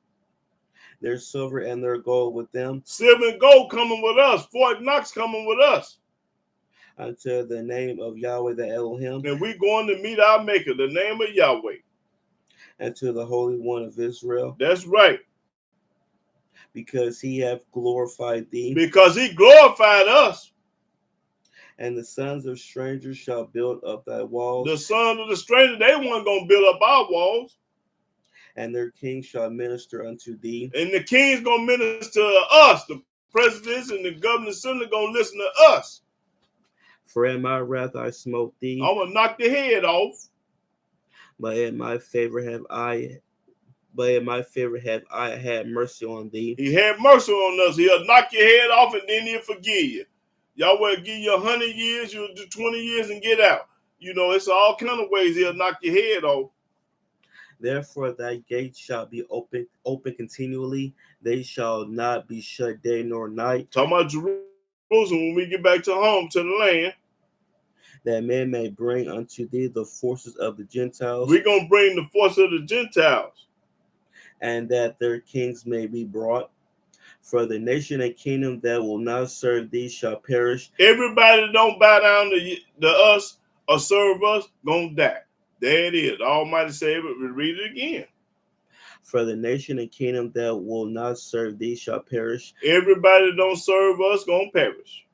their silver and their gold with them, Silver and gold coming with us. Fort Knox coming with us. unto the name of Yahweh the Elohim, And we going to meet our maker, the name of Yahweh. and to the Holy One of Israel, That's right. because he hath glorified thee. Because he glorified us. And the sons of strangers shall build up thy walls, The sons of the stranger, they weren't going to build up our walls. and their king shall minister unto thee. And the king's going to minister to us. The presidents and the governors are going to listen to us. For in my wrath I smote thee, I'm going to knock the head off. but in my favor have I had mercy on thee. He had mercy on us. He'll knock your head off and then he'll forgive you. Yahweh give you 100 years, you'll do 20 years and get out. You know, it's all kind of ways he'll knock your head off. Therefore thy gates shall be open continually, they shall not be shut day nor night, Talking about Jerusalem when we get back to home, to the land. that men may bring unto thee the forces of the Gentiles, We're going to bring the force of the Gentiles. and that their kings may be brought. For the nation and kingdom that will not serve thee shall perish. Everybody that don't bow down to us or serve us, going to die. There it is. The Almighty said it. We read it again. For the nation and kingdom that will not serve thee shall perish. Everybody that don't serve us, going to perish.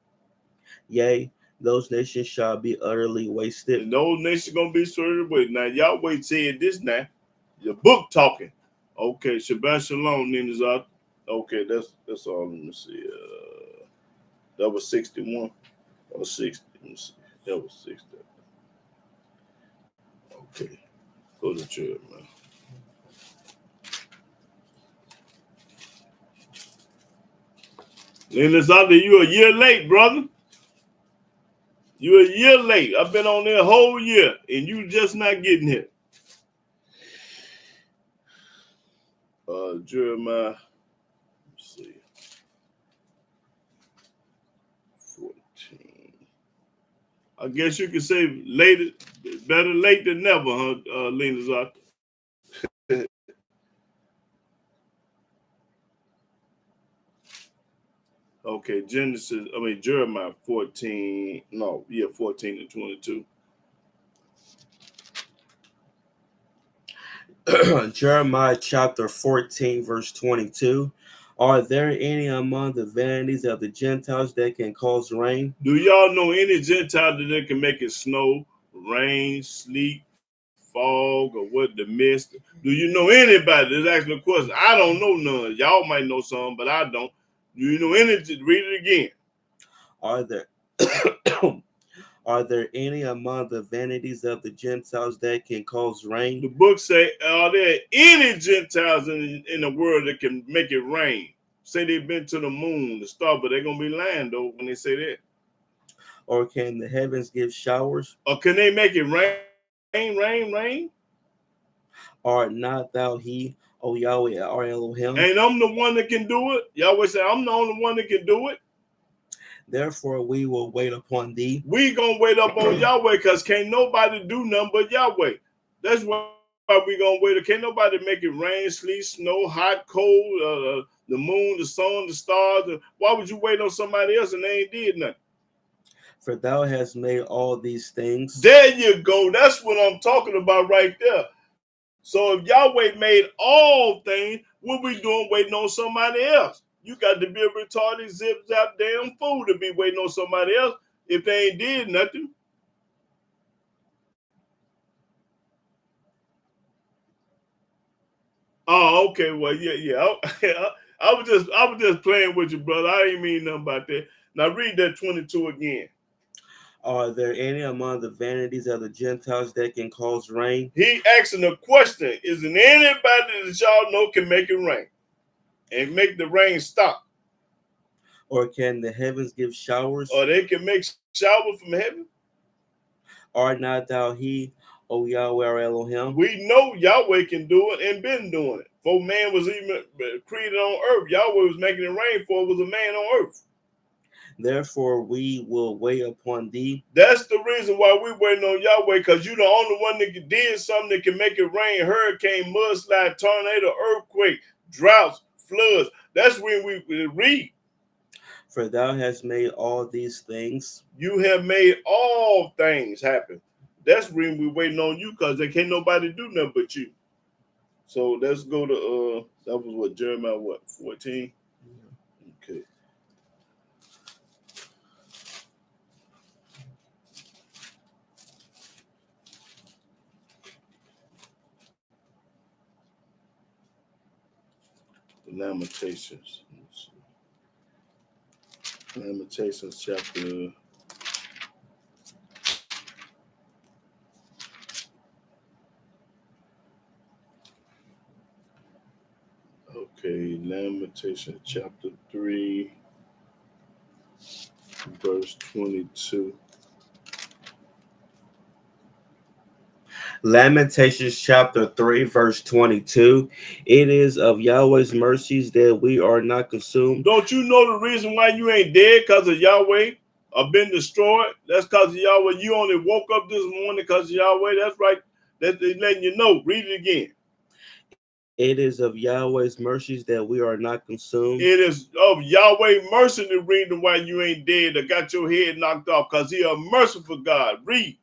Yea, those nations shall be utterly wasted. And those nations going to be served away. Now, Yahweh said this now. The book talking. Okay, Shabbat Shalom, Ninjas. Okay, that's all. Let me see. That was 61 or 60. Let me see. That was 60. Okay, go to church, man. Ninjas, you a year late, brother. You a year late. I've been on there a whole year, and you just not getting here. Jeremiah. Let's see. 14. I guess you could say later, better late than never, huh, Lena? Okay, Jeremiah 14, 14 and 22. Jeremiah chapter 14, verse 22. Are there any among the vanities of the Gentiles that can cause rain? Do y'all know any Gentile that can make it snow, rain, sleet, fog, or what, the mist? Do you know anybody that's asking a question? I don't know none. Y'all might know some, but I don't. Do you know any? Read it again. Are there are there any among the vanities of the Gentiles that can cause The rain? book say, are there any Gentiles in the world that can make it rain? Say they've been to the moon, the star, but they're going to be lying, though, when they say that. Or can the heavens give showers? Or can they make it rain? Art not thou he, O Yahweh, our Elohim? And I'm the one that can do it. Yahweh say, I'm the only one that can do it. Therefore we will wait upon thee. We going to wait up on Yahweh, because can't nobody do nothing but Yahweh. That's why we going to wait. Can't nobody make it rain, sleet, snow, hot, cold, the moon, the sun, the stars. Why would you wait on somebody else and they ain't did nothing? For thou hast made all these things. There you go. That's what I'm talking about right there. So if Yahweh made all things, what we doing waiting on somebody else? You got to be a retarded, zip-zap damn fool to be waiting on somebody else if they ain't did nothing. Oh, okay. Well, yeah. I was just playing with you, brother. I ain't mean nothing about that. Now read that 22 again. Are there any among the vanities of the Gentiles that can cause rain? He asking a question. Isn't anybody that y'all know can make it rain and make the rain stop? Or can the heavens give showers? Or they can make shower from heaven? Art not thou he, O Yahweh, our Elohim? We know Yahweh can do it and been doing it. Before man was even created on earth, Yahweh was making it rain for it was a man on earth. Therefore, we will wait upon thee. That's the reason why we waiting on Yahweh, because you're the only one that did something that can make it rain, hurricane, mudslide, tornado, earthquake, droughts, floods. That's when we read. For thou hast made all these things. You have made all things happen. That's when we waiting on you, because there can't nobody do nothing but you. So let's go to that was what, Jeremiah 14? Okay. Lamentations. Lamentations chapter. Okay, Lamentations chapter 3, verse 22. Lamentations chapter 3, verse 22. It is of Yahweh's mercies that we are not consumed. Don't you know the reason why you ain't dead? Because of Yahweh or been destroyed? That's because of Yahweh. You only woke up this morning because of Yahweh. That's right. That's letting you know. Read it again. It is of Yahweh's mercies that we are not consumed. It is of Yahweh mercy the reason why you ain't dead or got your head knocked off, because he a merciful God. Read.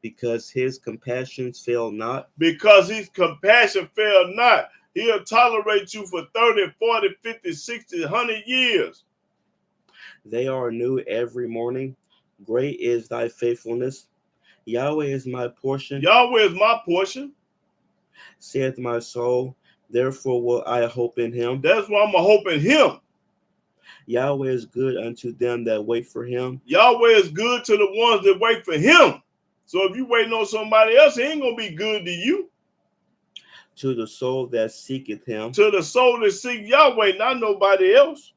Because his compassions fail not. Because his compassion fail not. He'll tolerate you for 30, 40, 50, 60, 100 years. They are new every morning. Great is thy faithfulness. Yahweh is my portion. Yahweh is my portion. Saith my soul, therefore will I hope in him. That's why I'm going to hope in him. Yahweh is good unto them that wait for him. Yahweh is good to the ones that wait for him. So if you waiting on somebody else, he ain't going to be good to you. To the soul that seeketh him. To the soul that seek Yahweh, not nobody else.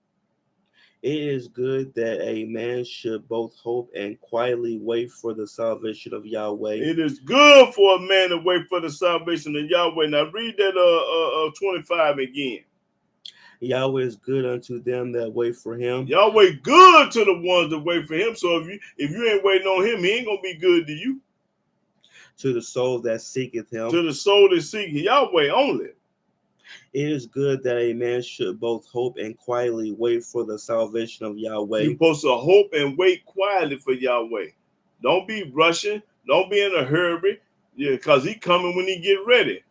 It is good that a man should both hope and quietly wait for the salvation of Yahweh. It is good for a man to wait for the salvation of Yahweh. Now read that 25 again. Yahweh is good unto them that wait for him. Yahweh good to the ones that wait for him. So if you ain't waiting on him, he ain't gonna be good to you. To the soul that seeketh him. To the soul that seek Yahweh only. It is good that a man should both hope and quietly wait for the salvation of Yahweh. You're supposed to hope and wait quietly for Yahweh. Don't be rushing. Don't be in a hurry. Yeah, because he coming when he get ready.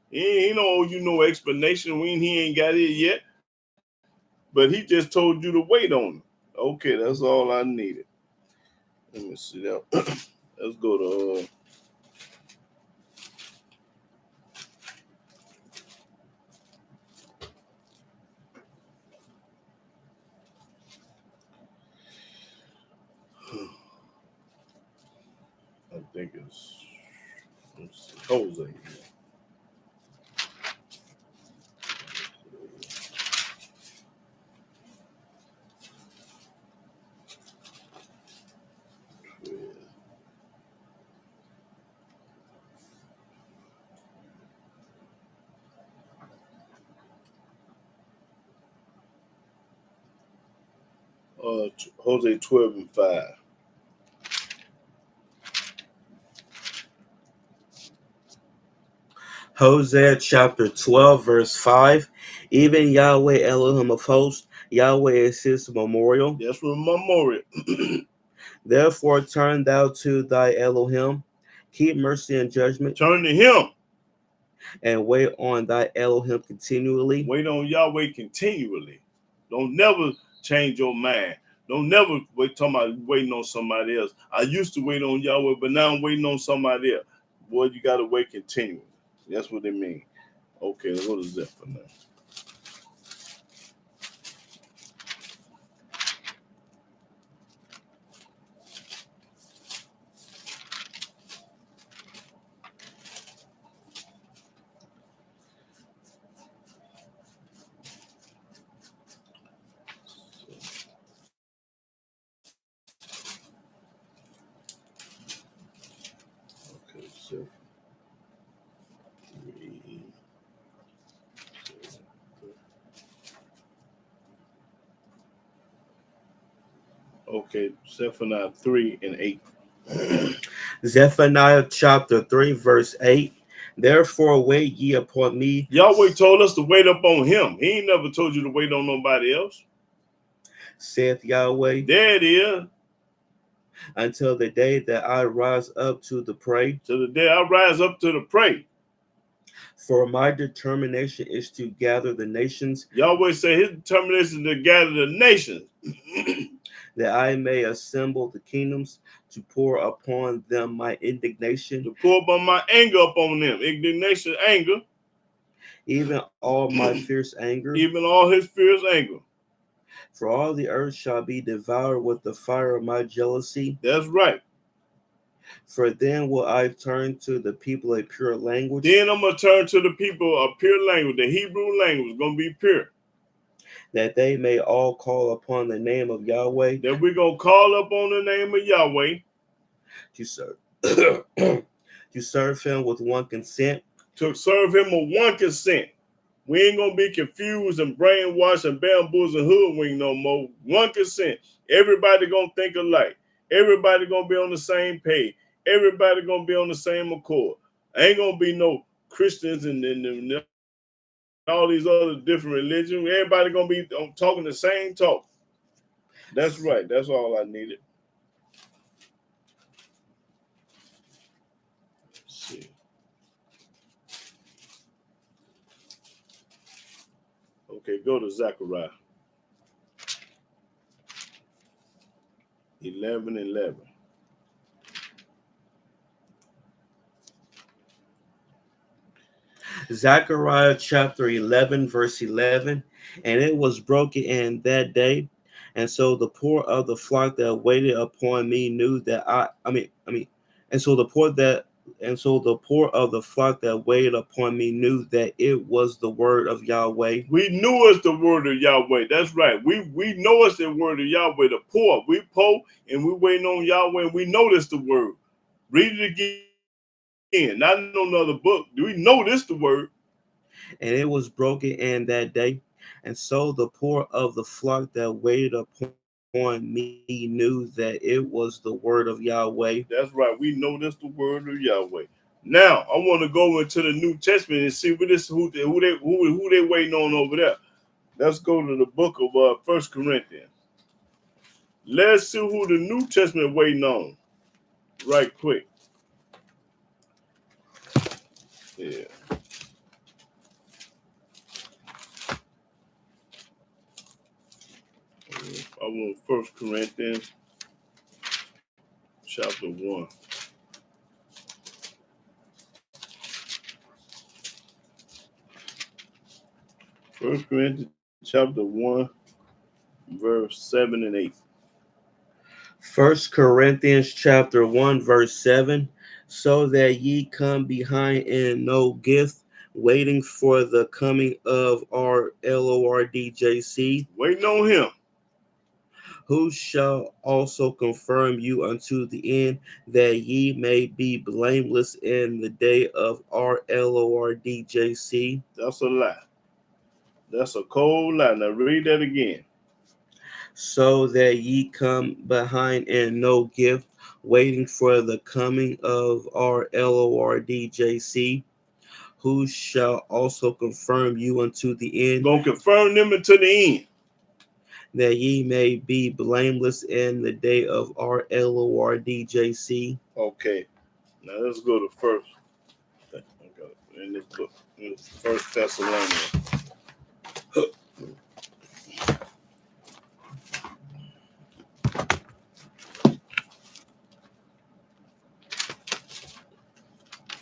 He don't owe you no explanation when he ain't got it yet. But he just told you to wait on him. Okay, that's all I needed. Let me see that. Let's go to I think it's Jose. Jose 12 and 5. Hosea chapter 12, verse 5. Even Yahweh Elohim of hosts, Yahweh is his memorial. That's from memorial. Therefore turn thou to thy Elohim, keep mercy and judgment. Turn to him. And wait on thy Elohim continually. Wait on Yahweh continually. Don't never change your mind. Don't never talking about waiting on somebody else. I used to wait on Yahweh, but now I'm waiting on somebody else. Boy, you got to wait continually. That's what they mean. Okay, what is that for now? Okay, so Okay, Zephaniah 3 and 8. Zephaniah chapter 3, verse 8. Therefore wait ye upon me, Yahweh told us to wait up on him. He ain't never told you to wait on nobody else. saith Yahweh, There it is. until the day that I rise up to the prey. To the day I rise up to the prey. For my determination is to gather the nations, Yahweh said his determination to gather the nations. that I may assemble the kingdoms, to pour upon them my indignation, To pour upon my anger upon them. Indignation, anger. even all my fierce anger. Even all his fierce anger. For all the earth shall be devoured with the fire of my jealousy. That's right. For then will I turn to the people a pure language, Then I'm going to turn to the people a pure language. The Hebrew language is going to be pure. that they may all call upon the name of Yahweh, That we're going to call upon the name of Yahweh. to serve, to serve him with one consent. To serve him with one consent. We ain't going to be confused and brainwashed and bamboozled and hoodwinked no more. One consent. Everybody going to think alike. Everybody going to be on the same page. Everybody going to be on the same accord. Ain't going to be no Christians and all these other different religions. Everybody going to be talking the same talk. That's right. That's all I needed. Let's see. Okay, go to Zechariah 11:11. Zechariah chapter 11, verse 11. And it was broken in that day. And so the poor of the flock that waited upon me knew that and so the poor of the flock that waited upon me knew that it was the word of Yahweh. We knew it's the word of Yahweh. That's right. We know it's the word of Yahweh. The poor. We poor and we waiting on Yahweh and we know this the word. Read it again. Not in no other book. Do we know this the word? And it was broken in that day. And so the poor of the flock that waited upon me knew that it was the word of Yahweh. That's right. We know this the word of Yahweh. Now I want to go into the New Testament and see what this who they waiting on over there. Let's go to the book of 1 Corinthians. Let's see who the New Testament waiting on. Right quick. Yeah. I want 1 Corinthians chapter 1. First Corinthians chapter 1, verse 7 and 8. 1 Corinthians chapter 1, verse 7. So that ye come behind in no gift, waiting for the coming of our LORDJC, Waiting on him. who shall also confirm you unto the end, that ye may be blameless in the day of our LORDJC. That's a lie. That's a cold lie. Now read that again. So that ye come behind in no gift, waiting for the coming of our LORDJC, who shall also confirm you unto the end, Gonna confirm them until the end. that ye may be blameless in the day of our LORDJC. Okay. Now let's go to first. In this book, in First Thessalonians.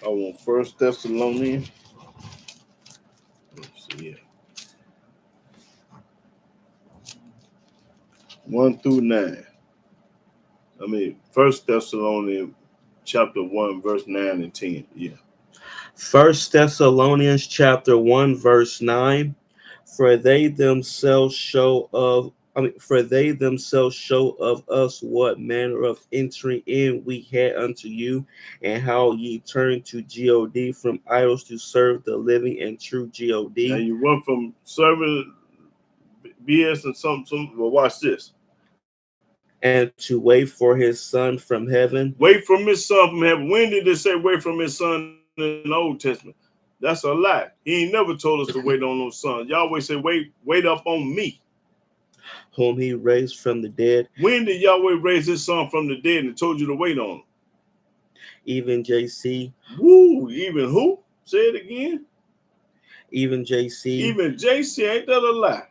I want First Thessalonians. Let's see here. 1 through 9. First Thessalonians chapter 1, verse 9 and 10. Yeah. 1 Thessalonians chapter 1, verse 9. For they themselves show of us what manner of entering in we had unto you, and how ye turned to God from idols to serve the living and true God. Now you went from serving BS and some. Well, watch this. and to wait for his son from heaven. Wait from his son from heaven. When did it say wait from his son in the Old Testament? That's a lie. He ain't never told us to wait on no son. Yahweh say wait up on me. Whom he raised from the dead. When did Yahweh raise his son from the dead and told you to wait on him? Even JC. Woo, even who? Say it again. Even JC. Even JC, ain't that a lie?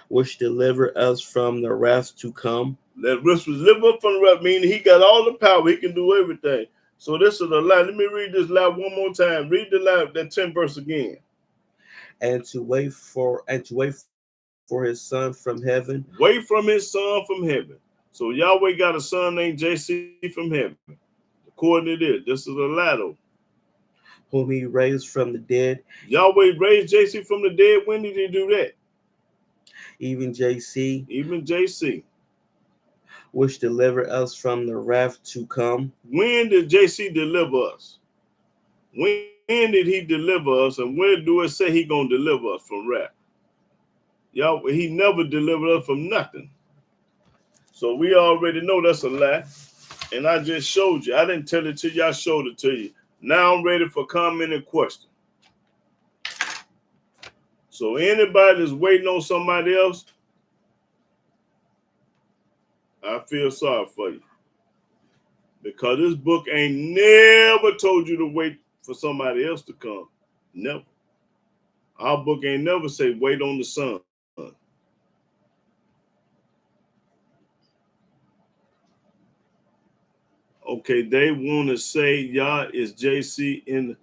Which delivered us from the wrath to come. That which was live up from the wrath, meaning he got all the power, he can do everything. So this is a lie. Let me read this lie one more time. Read the lie, that 10th verse again. And to wait for his son from heaven. Wait from his son from heaven. So Yahweh got a son named JC from heaven. According to this is a lie though. Whom he raised from the dead. Yahweh raised JC from the dead. When did he do that? Even JC. Even JC. Which delivered us from the wrath to come. When did JC deliver us? When did he deliver us? And where do it say he gonna deliver us from wrath? Yahweh, he never delivered us from nothing. So we already know that's a lie. And I just showed you. I didn't tell it to you. I showed it to you. Now I'm ready for comment and question. So anybody that's waiting on somebody else, I feel sorry for you. Because this book ain't never told you to wait for somebody else to come. Never. Our book ain't never say wait on the son. Okay, they want to say Yah is JC in.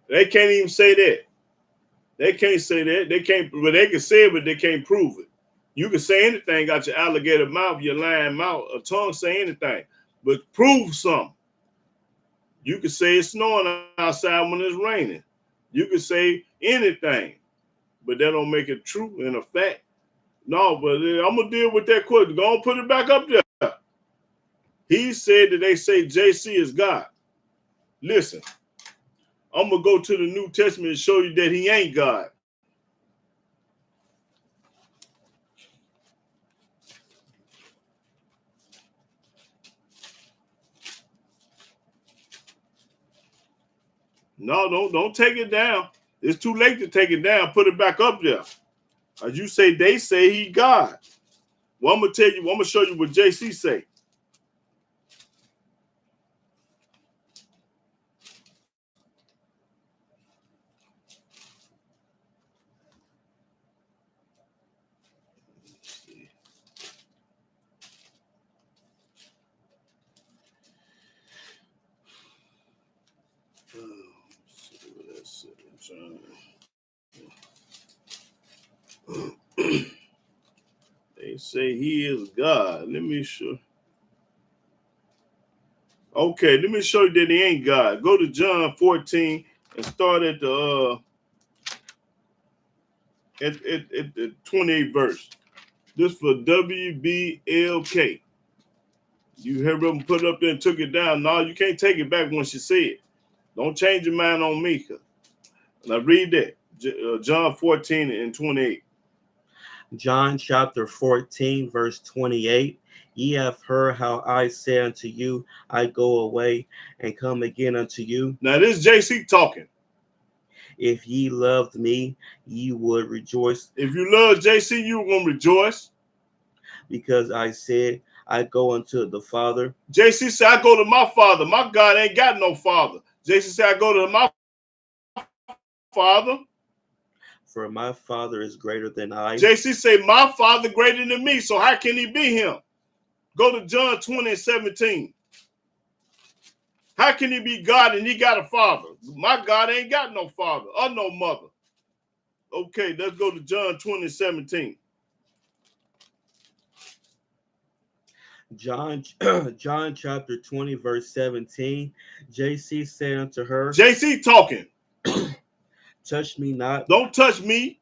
They can't even say that. They can't say that. They can't. Well, they can say it, but they can't prove it. You can say anything. Got your alligator mouth, your lying mouth, a tongue. Say anything, but prove something. You can say it's snowing outside when it's raining. You can say anything, but that don't make it true and a fact. No, but I'm gonna deal with that question. Go on, put it back up there. He said that they say JC is God. Listen, I'm going to go to the New Testament and show you that he ain't God. No, don't take it down. It's too late to take it down. Put it back up there. As you say, they say he God. Well, I'm going to tell you, I'm going to show you what JC say. They say he is God. Let me show. Okay, let me show you that he ain't God. Go to John 14 and start at the at the 28th verse. This for WBLK. You heard them put it up there and took it down. No, you can't take it back once you see it. Don't change your mind on me. Now read that. John 14 and 28. John chapter 14, verse 28. Ye have heard how I say unto you, I go away and come again unto you. Now this JC talking. If ye loved me, ye would rejoice. If you love JC, you are going to rejoice. Because I said, I go unto the Father. JC said, I go to my Father. My God ain't got no Father. JC said, I go to my Father. For my Father is greater than I. JC say, my Father greater than me. So how can he be him? Go to John 20 and 17. How can he be God and he got a father? My God ain't got no father or no mother. Okay, let's go to John 20 and 17. John chapter 20, verse 17. JC said unto her, JC talking. touch me not. Don't touch me.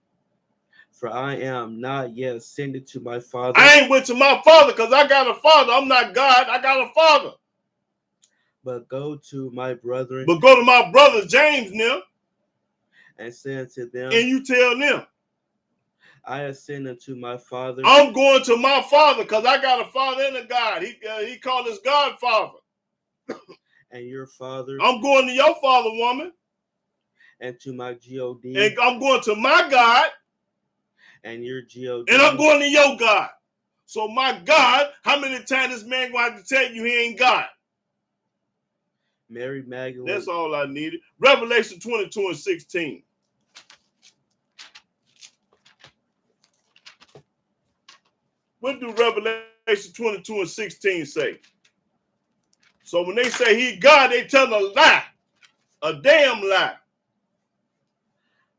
For I am not yet ascended to my Father. I ain't went to my Father because I got a Father. I'm not God. I got a Father. But go to my brethren. But go to my brother James now. And say unto them. And you tell them. I ascend unto my Father. I'm going to my Father because I got a Father and a God. He called his God Father. And your Father. I'm going to your Father, woman. And to my G-O-D. And I'm going to my God. And your G-O-D. And I'm going to your God. So my God, how many times this man going to have to tell you he ain't God? Mary Magdalene. That's all I needed. Revelation 22:16. What do Revelation 22:16 say? So when they say he God, they tell a lie. A damn lie.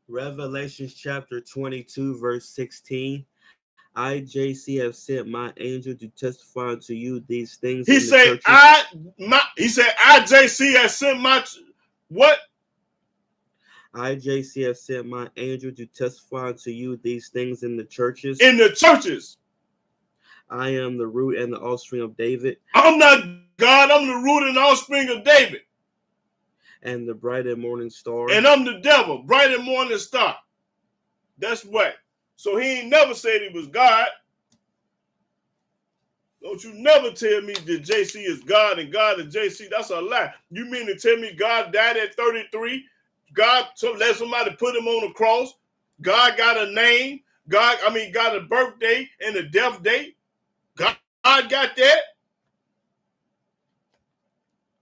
Revelation chapter 22, verse 16. I, JC, have sent my angel to testify unto you these things. He said, I, JC, have sent my, what? I, JC, have sent my angel to testify unto you these things in the churches. In the churches. I am the root and the offspring of David. I'm not God. I'm the root and the offspring of David. And the bright and morning star. And I'm the devil, bright and morning star. That's what. So he ain't never said he was God. Don't you never tell me that JC is God and God is JC. That's a lie. You mean to tell me God died at 33? God let somebody put him on the cross? God got a name? Got a birthday and a death date? God got that?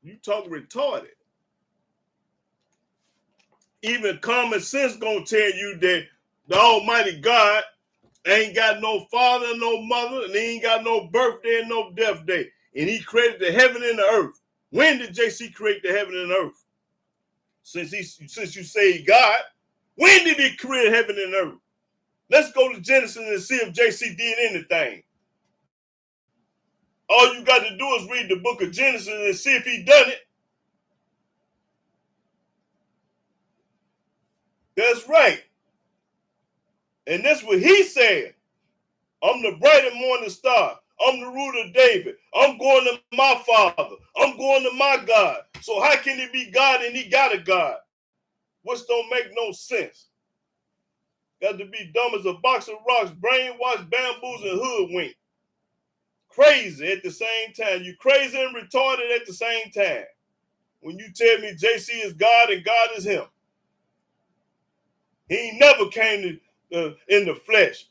You talk retarded. Even common sense gonna tell you that the Almighty God ain't got no father, no mother, and he ain't got no birthday and no death day. And he created the heaven and the earth. When did JC create the heaven and the earth? Since you say God, when did he create heaven and earth? Let's go to Genesis and see if JC did anything. All you got to do is read the book of Genesis and see if he done it. That's right. And that's what he said. I'm the bright and morning star. I'm the root of David. I'm going to my Father. I'm going to my God. So how can he be God and he got a God? Which don't make no sense. Got to be dumb as a box of rocks, brainwashed, bamboos, and hoodwinked. Crazy at the same time. You crazy and retarded at the same time. When you tell me JC is God and God is him. He ain't never came in the flesh.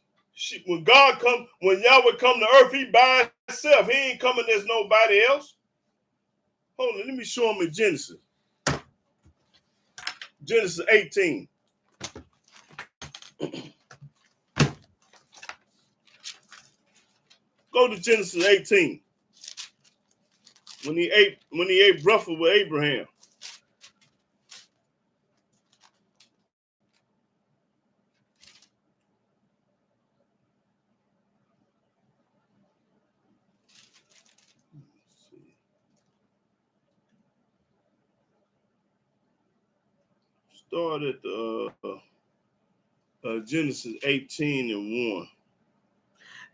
When Yahweh come to earth, he by himself. He ain't coming as nobody else. Hold on, let me show him in Genesis. Genesis 18. Go to Genesis 18. When he ate breakfast with Abraham. Start at Genesis 18 and 1.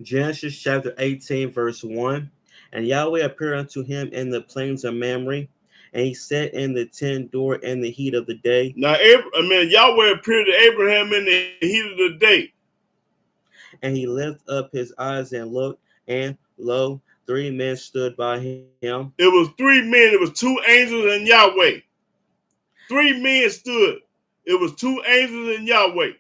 Genesis chapter 18, verse 1. And Yahweh appeared unto him in the plains of Mamre, and he sat in the tent door in the heat of the day. Now, Yahweh appeared to Abraham in the heat of the day. And he lifted up his eyes and looked, and lo, 3 men stood by him. It was 3 men. It was 2 angels and Yahweh. 3 men stood. It was 2 angels and Yahweh.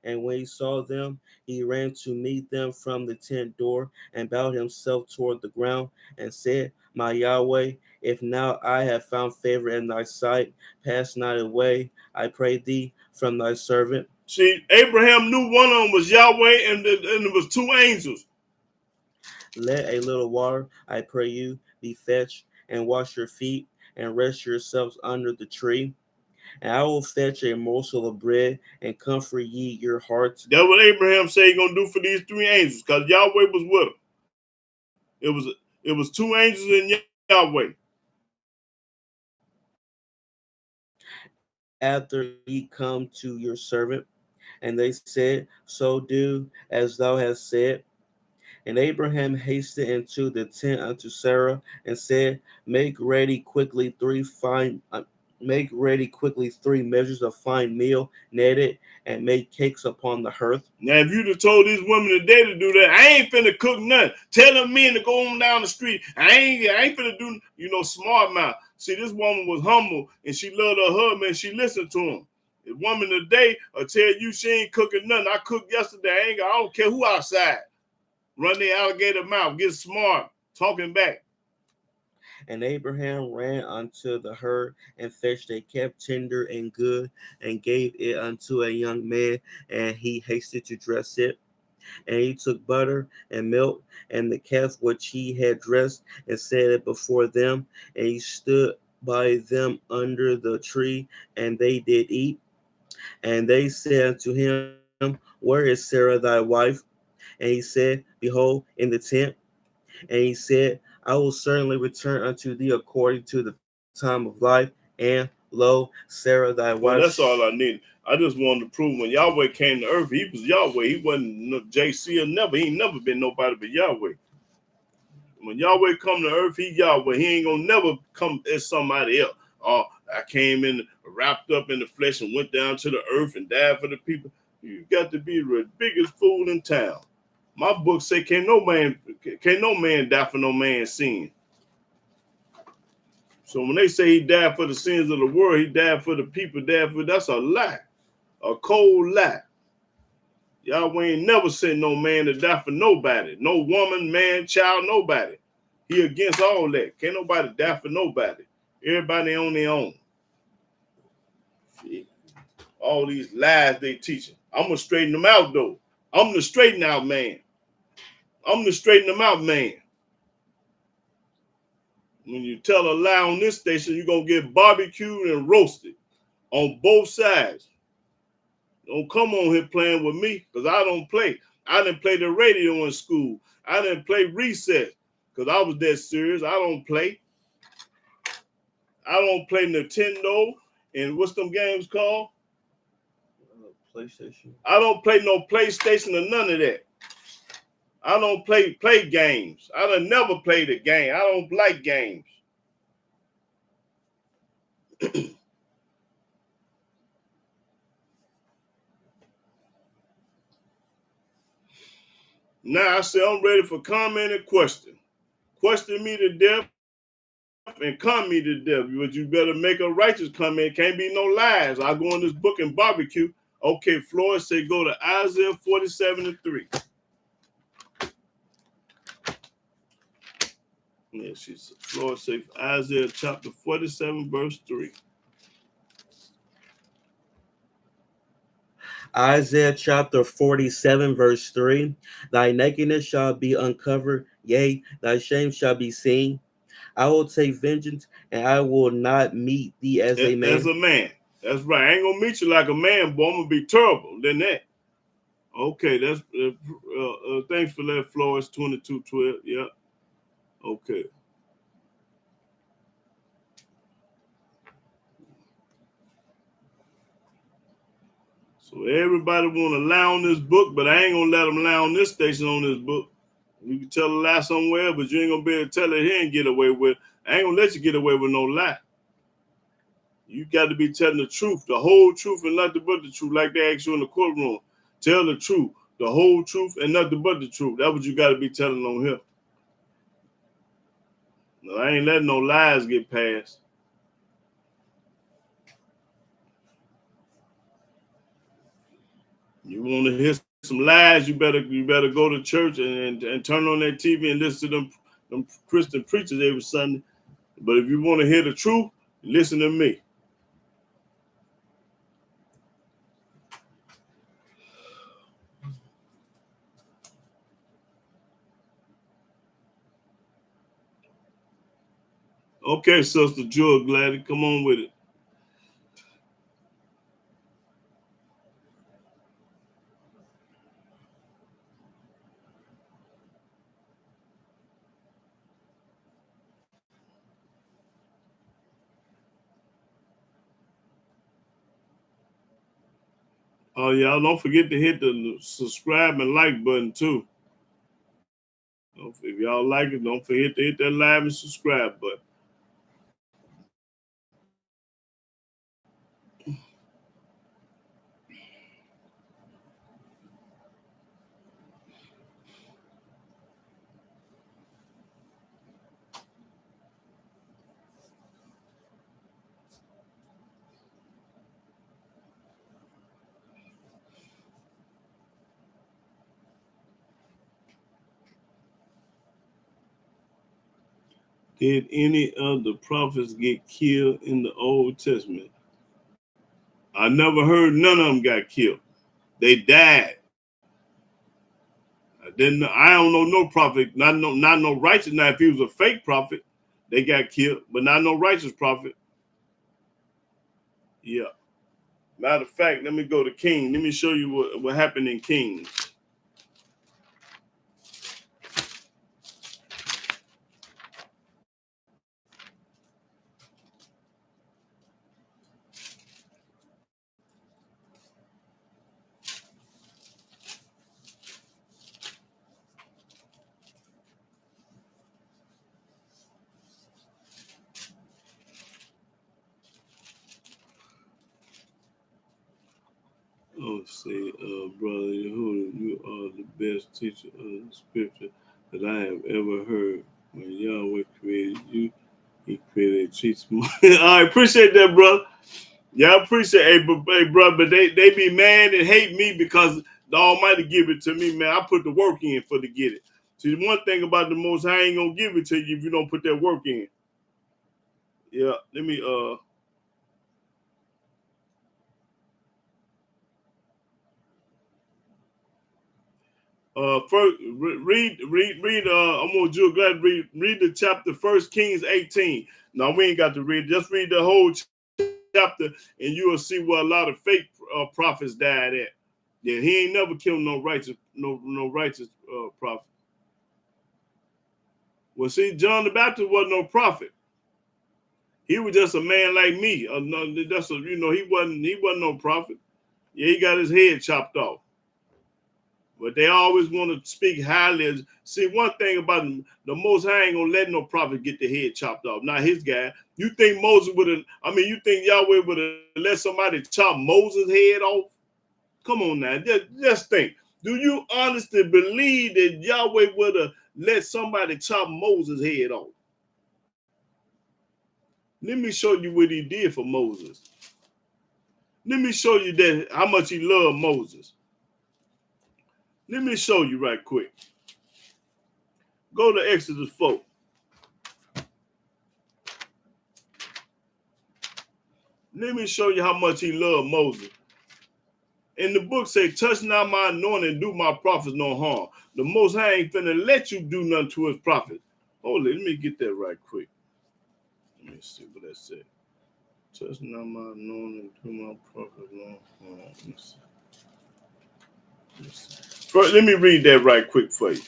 And when he saw them, he ran to meet them from the tent door and bowed himself toward the ground and said, My Yahweh, if now I have found favor in thy sight, pass not away, I pray thee, from thy servant. See, Abraham knew one of them was Yahweh and it was 2 angels. Let a little water, I pray you, be fetched, and wash your feet, and rest yourselves under the tree. And I will fetch a morsel of bread and comfort ye your hearts. That's what Abraham said he's going to do for these 3 angels, because Yahweh was with him. It was 2 angels and Yahweh. After ye come to your servant, and they said, So do as thou hast said. And Abraham hasted into the tent unto Sarah, and said, Make ready quickly 3 fine Make ready quickly 3 measures of fine meal, knead it, and make cakes upon the hearth. Now, if you'd have told these women today to do that, I ain't finna cook nothing. Tell them men to go on down the street. I ain't finna do, smart mouth. See, this woman was humble and she loved her husband and she listened to him. The woman today will tell you she ain't cooking nothing. I cooked yesterday. I don't care who outside. Run their alligator mouth. Get smart. Talking back. And Abraham ran unto the herd and fetched a calf tender and good, and gave it unto a young man, and he hasted to dress it. And he took butter and milk and the calf which he had dressed, and set it before them. And he stood by them under the tree, and they did eat. And they said unto him, Where is Sarah thy wife? And he said, Behold, in the tent. And he said, I will certainly return unto thee according to the time of life. And lo, Sarah thy wife. Well, that's all I need. I just wanted to prove when Yahweh came to earth, he was Yahweh. He wasn't no JC or never. He ain't never been nobody but Yahweh. When Yahweh come to earth, he Yahweh. He ain't gonna never come as somebody else. Oh, I came in wrapped up in the flesh and went down to the earth and died for the people. You got to be the biggest fool in town. My book say can't no man die for no man's sin. So when they say he died for the sins of the world, he died for the people, that's a lie. A cold lie. Yahweh ain't never sent no man to die for nobody. No woman, man, child, nobody. He against all that. Can't nobody die for nobody. Everybody on their own. See? All these lies they teaching. I'm going to straighten them out, though. I'm the straighten out man. I'm the straighten them out man. When you tell a lie on this station, you're going to get barbecued and roasted on both sides. Don't come on here playing with me, because I don't play. I didn't play the radio in school. I didn't play recess, because I was that serious. I don't play. I don't play Nintendo and what's them games called? PlayStation. I don't play no PlayStation or none of that. I don't play games. I done never played a game. I don't like games. Now I say I'm ready for comment and question. Question me to death and come me to death. But you better make a righteous comment. Can't be no lies. I go in this book and barbecue. Okay, Floyd say go to Isaiah 47:3. Yeah, Floyd say Isaiah chapter 47, verse 3. Isaiah chapter 47, verse 3. Thy nakedness shall be uncovered, yea, thy shame shall be seen. I will take vengeance, and I will not meet thee as a man. As a man. That's right. I ain't gonna meet you like a man, boy. I'm gonna be terrible than that. Okay, that's thanks for that, Flores 22:12. Yeah. Okay. So everybody want to lie on this book, but I ain't gonna let them lie on this station on this book. You can tell a lie somewhere, but you ain't gonna be able to tell it here and get away with it. I ain't gonna let you get away with no lie. You got to be telling the truth, the whole truth, and nothing but the truth, like they ask you in the courtroom. Tell the truth, the whole truth, and nothing but the truth. That's what you got to be telling on here. No, I ain't letting no lies get past. You want to hear some lies, you better go to church and turn on that TV and listen to them Christian preachers every Sunday. But if you want to hear the truth, listen to me. Okay, Sister Jewel, Gladys, come on with it. Oh, y'all don't forget to hit the subscribe and like button too. If y'all like it, don't forget to hit that like and subscribe button. Did any of the prophets get killed in the Old Testament? I never heard none of them got killed. They died. I don't know no prophet, not no righteous. Now, if he was a fake prophet, they got killed, but not no righteous prophet. Yeah. Matter of fact, let me go to King. Let me show you what happened in Kings. Oh, say, brother, you are the best teacher of the scripture that I have ever heard. When Yahweh created you, he created teach. I appreciate that, brother. Yeah, I appreciate it, hey, brother, but they be mad and hate me because the Almighty give it to me, man. I put the work in for to get it. See, the one thing about the Most High, I ain't gonna give it to you if you don't put that work in. Yeah, let me first read I'm gonna do glad read the chapter 1 Kings 18. Now we ain't got to read, just read the whole chapter and you will see where a lot of fake prophets died at. Yeah, he ain't never killed no righteous righteous prophet. Well, see, John the Baptist wasn't no prophet. He was just a man like me. That's he wasn't no prophet. Yeah, he got his head chopped off. But they always want to speak highly. See, one thing about him, the Most High ain't gonna let no prophet get the head chopped off. Not his guy. You think Moses would have? I mean, you think Yahweh would have let somebody chop Moses' head off? Come on now, just think. Do you honestly believe that Yahweh would have let somebody chop Moses' head off? Let me show you what he did for Moses. Let me show you that how much he loved Moses. Let me show you right quick. Go to Exodus 4. Let me show you how much he loved Moses. In the book say, touch not my anointing and do my prophets no harm. The Most High ain't finna let you do nothing to his prophets. Hold it, let me get that right quick. Let me see what that said. Touch not my anointing and do my prophets no harm. Let me see. First, let me read that right quick for you.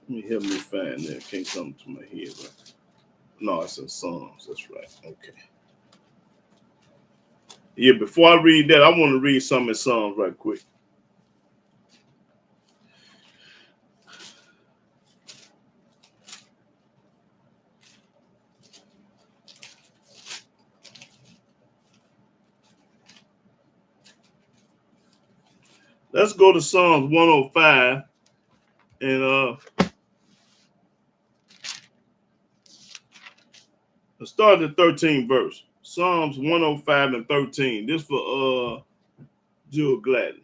Let me help me find that. Can't come to my head right. No, it's in Psalms. That's right. Okay. Yeah, before I read that, I want to read some in Psalms right quick. Let's go to Psalms 105 and let's start at the 13th verse. Psalms 105 and 13. This for Jewel Gladden.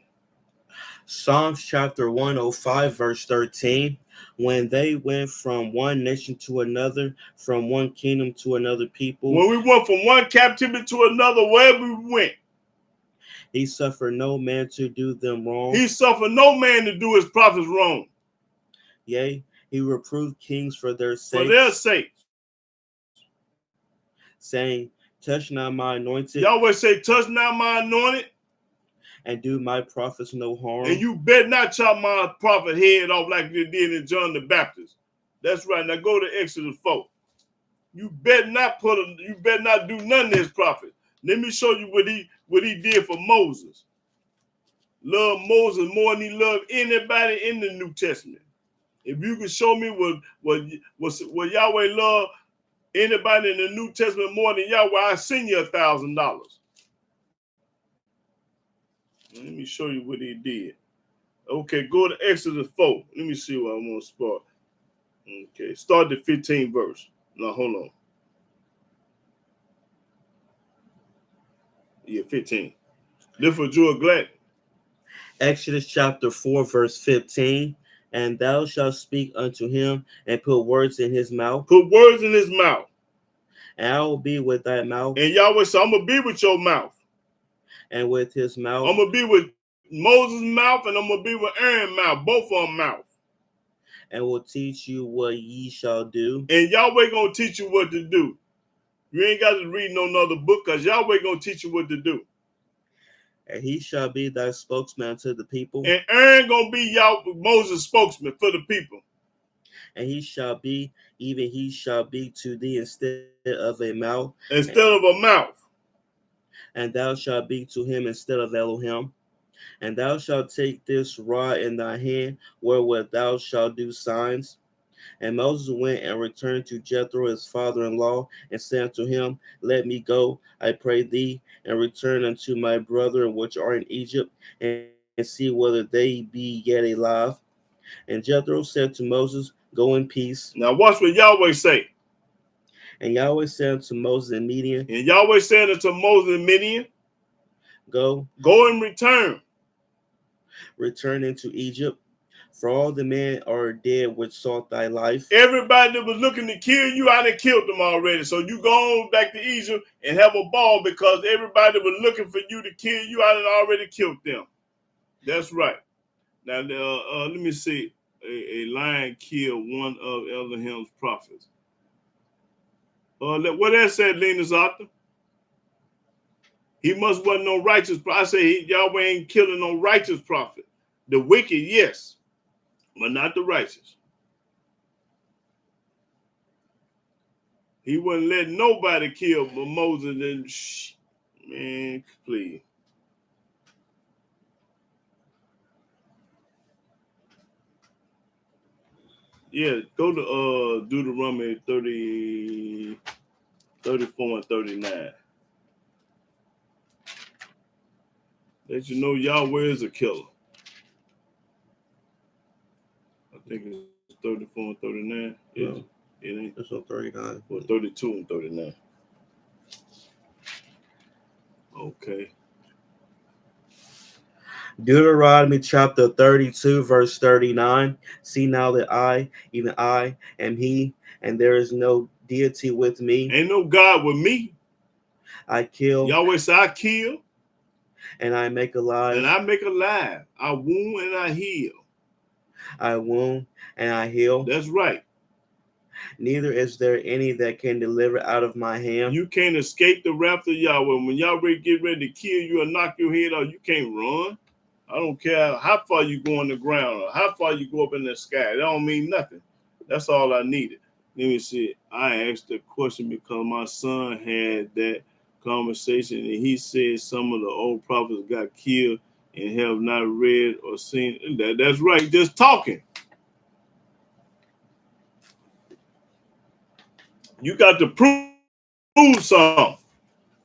Psalms chapter 105, verse 13. When they went from one nation to another, from one kingdom to another people, when we went from one captivity to another, wherever we went, he suffered no man to do them wrong. He suffered no man to do his prophets wrong. Yea, he reproved kings for their sake. For their sake. Saying, touch not my anointed. Yahweh say, touch not my anointed. And do my prophets no harm. And you better not chop my prophet head off like they did in John the Baptist. That's right. Now go to Exodus 4. You better not do none of this prophet. Let me show you what he did for Moses. Love Moses more than he loved anybody in the New Testament. If you can show me what Yahweh loved anybody in the New Testament more than Yahweh, I'll send you $1,000. Let me show you what he did. Okay, go to Exodus 4. Let me see what I want to start. Okay, start the 15th verse. Now, hold on. Yeah, 15. This for Jewel Gladden. Exodus chapter 4, verse 15. And thou shalt speak unto him, and put words in his mouth. Put words in his mouth. And I will be with thy mouth. And Yahweh said, I'm going to be with your mouth. And with his mouth. I'm going to be with Moses' mouth, and I'm going to be with Aaron's mouth, both of them mouth. And will teach you what ye shall do. And Yahweh going to teach you what to do. You ain't got to read no other book, because Yahweh going to teach you what to do. And he shall be thy spokesman to the people. And Aaron going to be Moses' spokesman for the people. And he shall be, even he shall be to thee instead of a mouth. Instead of a mouth. And thou shalt be to him instead of Elohim. And thou shalt take this rod in thy hand, wherewith thou shalt do signs. And Moses went and returned to Jethro his father-in-law, and said unto him, Let me go, I pray thee, and return unto my brethren which are in Egypt, and see whether they be yet alive. And Jethro said to Moses, Go in peace. Now watch what Yahweh say. And Yahweh said unto Moses in Midian, And Yahweh said unto Moses in Midian, Go and return into Egypt, for all the men are dead which sought thy life. Everybody that was looking to kill you, I done killed them already. So you go on back to Egypt and have a ball, because everybody that was looking for you to kill you, I done already killed them. That's right. Now, let me see. A lion killed one of Elohim's prophets. What that said, Lena Zata? He must wasn't no righteous prophet. I say Yahweh ain't killing no righteous prophet. The wicked, yes, but not the righteous. He wouldn't let nobody kill but Moses. And man, please. Yeah, go to Deuteronomy 30, 34 and 39. Let you know Yahweh is a killer. I think it's 34 and 39. No, it ain't. It's on 39. Well, 32 and 39. Okay. Deuteronomy chapter 32, verse 39. See now that I, even I, am he, and there is no deity with me. Ain't no God with me. I kill. Yahweh said, I kill. And I make alive. And I make alive. I wound and I heal. I wound and I heal. That's right. Neither is there any that can deliver out of my hand. You can't escape the wrath of Yahweh. When Yahweh get ready to kill you or knock your head off, you can't run. I don't care how far you go on the ground or how far you go up in the sky. That don't mean nothing. That's all I needed. Let me see. I asked the question because my son had that conversation, and he said some of the old prophets got killed and have not read or seen. That's right. Just talking. You got to prove something.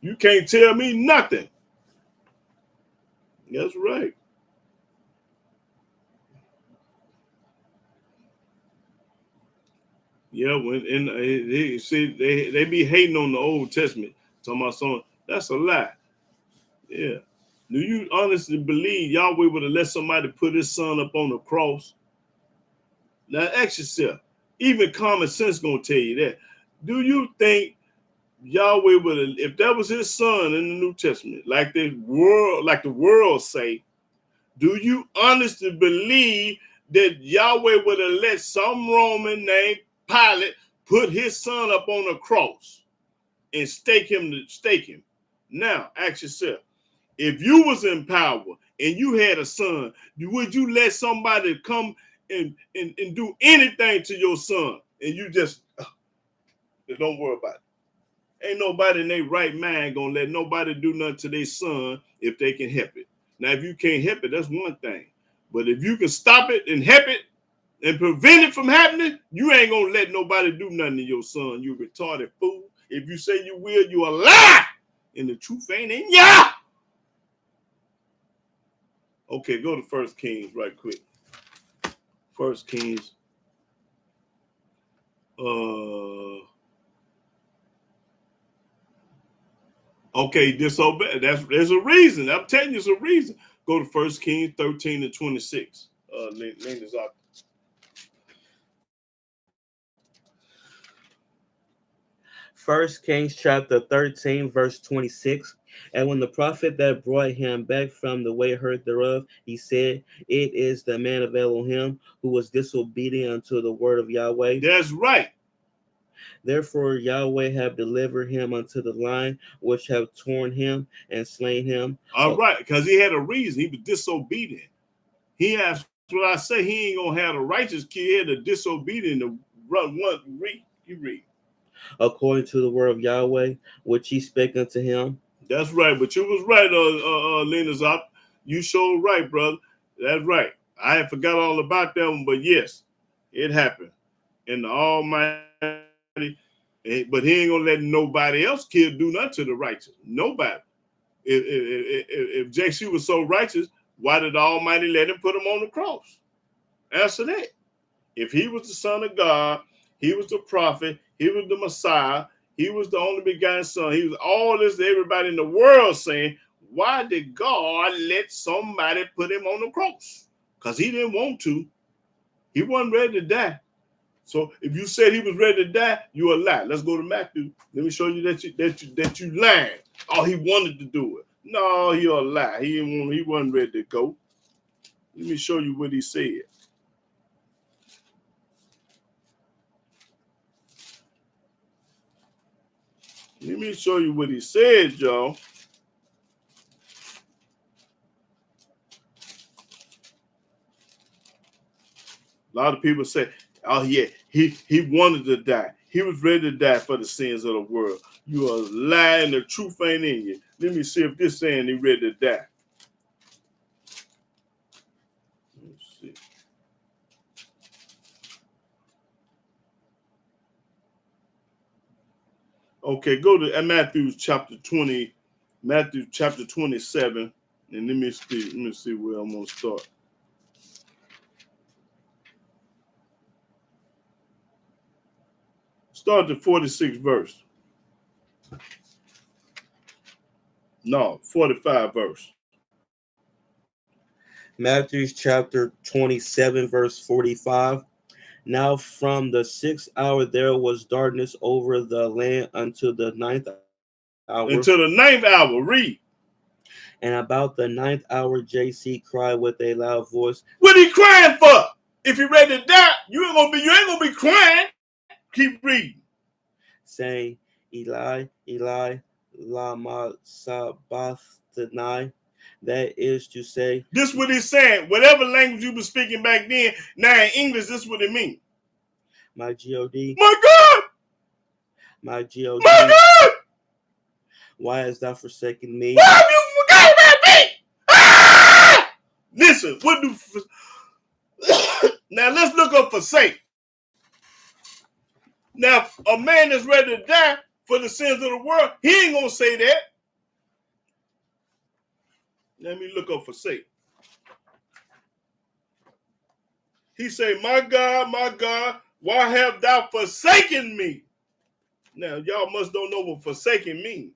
You can't tell me nothing. That's right. Yeah, when they see they be hating on the Old Testament, talking about something. That's a lie. Yeah. Do you honestly believe Yahweh would have let somebody put his son up on the cross? Now ask yourself. Even common sense gonna tell you that. Do you think Yahweh would have, if that was his son in the New Testament, like the world say, do you honestly believe that Yahweh would have let some Roman named Pilate put his son up on a cross and stake him? Now, ask yourself, if you was in power and you had a son, would you let somebody come and do anything to your son? And you just, don't worry about it. Ain't nobody in their right mind gonna let nobody do nothing to their son if they can help it. Now, if you can't help it, that's one thing. But if you can stop it and help it and prevent it from happening, you ain't gonna let nobody do nothing to your son. You retarded fool. If you say you will, you a lie. And the truth ain't in ya. Okay, go to 1 Kings right quick. 1 Kings. Okay, disobey. There's a reason. I'm telling you, it's a reason. Go to 1 Kings 13 and 26. First Kings chapter 13, verse 26. And when the prophet that brought him back from the way heard thereof, he said, it is the man of Elohim who was disobedient unto the word of Yahweh. That's right. Therefore Yahweh have delivered him unto the lion, which have torn him and slain him. All right, because he had a reason. He was disobedient. He has what I say. He ain't gonna have a righteous kid. He had a disobedient to run one. You read. According to the word of Yahweh, which he spake unto him. That's right. But you was right, Linus up. You showed right, brother. That's right. I had forgot all about that one, but yes, it happened. And the Almighty, but he ain't gonna let nobody else kid do nothing to the righteous. Nobody. If JC was so righteous, why did the Almighty let him put him on the cross? Answer that. If he was the Son of God, he was the prophet, he was the Messiah, he was the only begotten Son, he was all this to everybody in the world saying, why did God let somebody put him on the cross? Because he didn't want to. He wasn't ready to die. So if you said he was ready to die, you're a lie. Let's go to Matthew. Let me show you that you lying. Oh, he wanted to do it. No, you're a lie. He wasn't ready to go. Let me show you what he said. Let me show you what he said, y'all. A lot of people say, oh yeah, he wanted to die. He was ready to die for the sins of the world. You are lying. The truth ain't in you. Let me see if this saying he ready to die. Let's see. Okay, go to Matthew chapter 20, Matthew chapter 27, and let me see where I'm gonna start. Start the 46th verse. No, 45 verse. Matthew chapter 27, verse 45. Now from the 6th hour there was darkness over the land until the 9th hour. Until the 9th hour, read. And about the 9th hour, JC cried with a loud voice. What he crying for? If he ready to die, you ain't gonna be crying. Keep reading. Saying, Eli, Eli, lama sabachthani. That is to say, this is what he's saying. Whatever language you were speaking back then, now in English, this is what it means. My G-O-D. My God. My G-O-D. My God. Why hast thou forsaken me? Why have you forgot about me? Ah! Listen, what do... Now, let's look up forsake. Now, a man that's ready to die for the sins of the world, he ain't going to say that. Let me look up forsake. He say, my God, why have thou forsaken me? Now, y'all must don't know what forsaken means.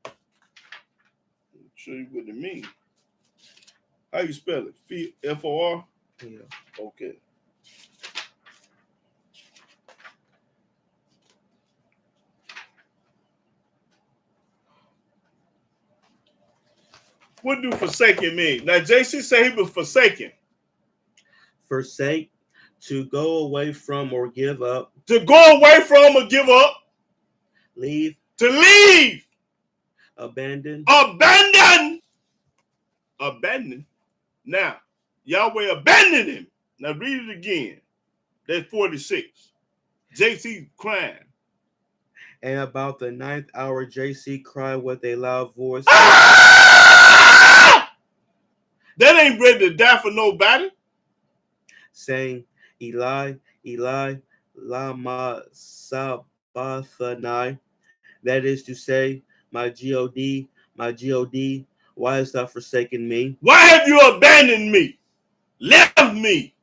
I'll show you what it means. How you spell it? F-O-R? Yeah. Okay. What do forsaken mean? Now, JC say he was forsaken. Forsake, to go away from or give up. To go away from or give up. Leave. To leave. Abandon. Abandon. Abandon. Now, Yahweh abandoned him. Now, read it again. That's 46. JC crying. And about the 9th hour, JC cried with a loud voice. Ah! That ain't ready to die for nobody. Saying, Eli, Eli, lama sabachthani. That is to say, my G-O-D, why hast thou forsaken me? Why have you abandoned me? Left me?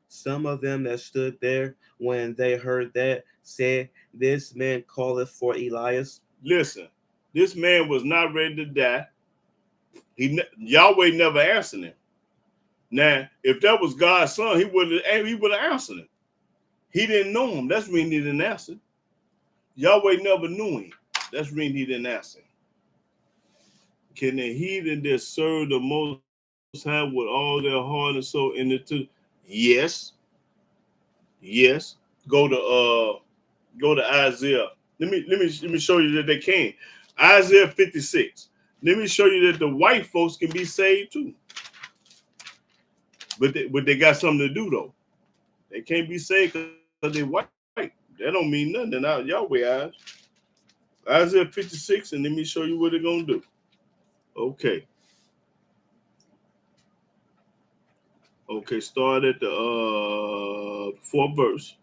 Some of them that stood there when they heard that said, this man calleth for Elias. Listen, this man was not ready to die. Yahweh never answered him. Now, if that was God's son, he would have answered him. He didn't know him. That's the reason he didn't answer. Yahweh never knew him. That's the reason he didn't answer. Can the heathen that serve the Most High with all their heart and soul in the truth? Yes. Yes. Go to Isaiah. Let me show you that they can. Isaiah 56. Let me show you that the white folks can be saved too. But they got something to do though. They can't be saved because they're white. That don't mean nothing in Yahweh eyes. Isaiah 56, and let me show you what they're gonna do. Okay. Okay, start at the 4th verse.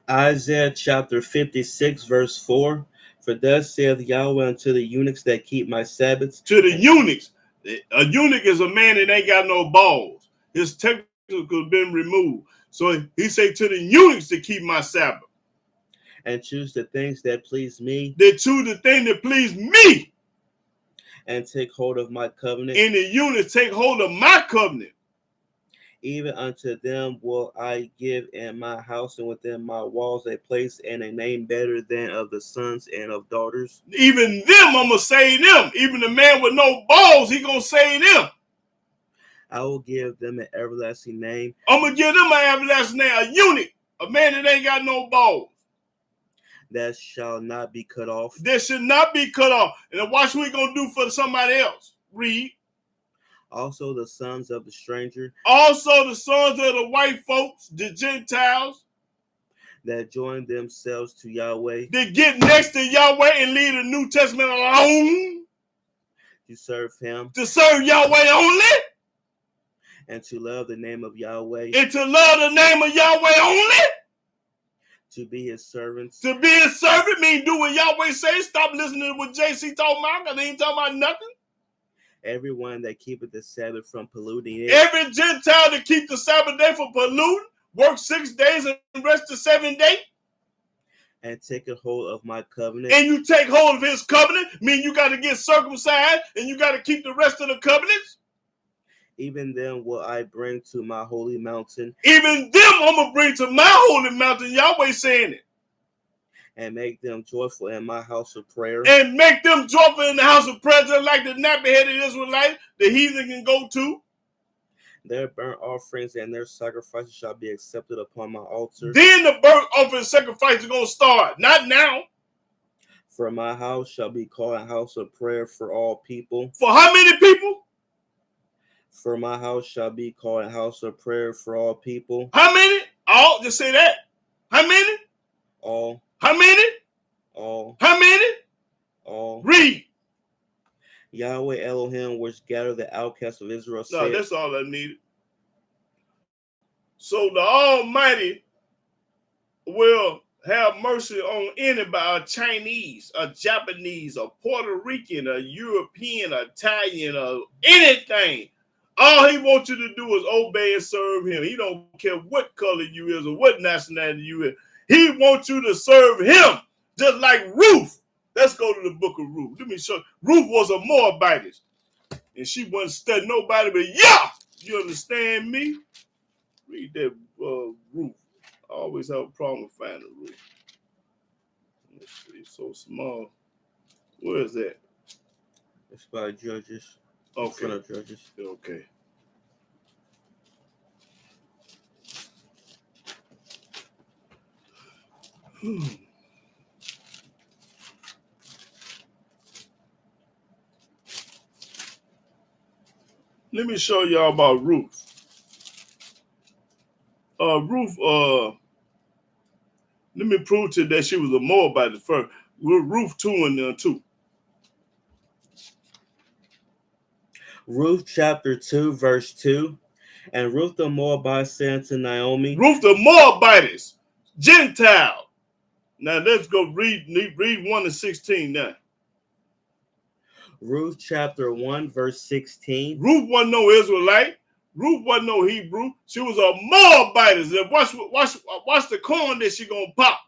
Isaiah chapter 56, verse 4. For thus saith Yahweh unto the eunuchs that keep my Sabbaths. To the eunuchs. A eunuch is a man that ain't got no balls. His testicles been removed. So he say to the eunuchs to keep my Sabbath. And choose the things that please me. They choose the thing that please me. And take hold of my covenant. And the eunuchs take hold of my covenant. Even unto them will I give in my house and within my walls a place and a name better than of the sons and of daughters. Even them, I'm going to save them. Even the man with no balls, he going to save them. I will give them an everlasting name. I'm going to give them an everlasting name, a eunuch, a man that ain't got no balls. That shall not be cut off. That should not be cut off. And then watch what we're going to do for somebody else. Read. Also the sons of the stranger. Also the sons of the white folks, the Gentiles. That join themselves to Yahweh. They get next to Yahweh and leave the New Testament alone. To serve him. To serve Yahweh only. And to love the name of Yahweh. And to love the name of Yahweh only. To be his servants. To be his servant means do what Yahweh says. Stop listening to what JC talking about because they ain't talking about nothing. Everyone that keepeth the Sabbath from polluting it. Every Gentile that keep the Sabbath day from polluting, work 6 days and rest the 7th day. And take a hold of my covenant. And you take hold of his covenant, mean you got to get circumcised and you got to keep the rest of the covenants. Even them will I bring to my holy mountain. Even them I'm going to bring to my holy mountain. Yahweh saying it. And make them joyful in my house of prayer. And make them joyful in the house of prayer, just like the nappy-headed Israelite, the heathen can go to. Their burnt offerings and their sacrifices shall be accepted upon my altar. Then the burnt offering sacrifice is going to start. Not now. For my house shall be called a house of prayer for all people. For how many people? For my house shall be called a house of prayer for all people. How many? All. Just say that. How many? All. How many? All. How many? All. Read. Yahweh Elohim, which gathered the outcasts of Israel. No, that's all I needed. So the Almighty will have mercy on anybody, a Chinese, a Japanese, a Puerto Rican, a European, Italian, anything. All he wants you to do is obey and serve him. He don't care what color you is or what nationality you is. He wants you to serve him, just like Ruth. Let's go to the book of Ruth. Let me show you. Ruth was a Moabitess, and she wasn't studying nobody but Yah. You understand me? Read that Ruth. I always have a problem finding Ruth. Let's see, it's so small. Where is that? It's by Judges. Okay. In front of Judges. Okay. Let me show y'all about Ruth. Ruth, let me prove to you that she was a Moabite first. Ruth 2 and 2. Ruth chapter 2, verse 2. And Ruth the Moabite said unto Naomi. Ruth the Moabitess, Gentile. Now let's go read 1 and 16 now. Ruth chapter 1, verse 16. Ruth wasn't no Israelite. Ruth wasn't no Hebrew. She was a Moabitess. And watch the corn that she gonna pop.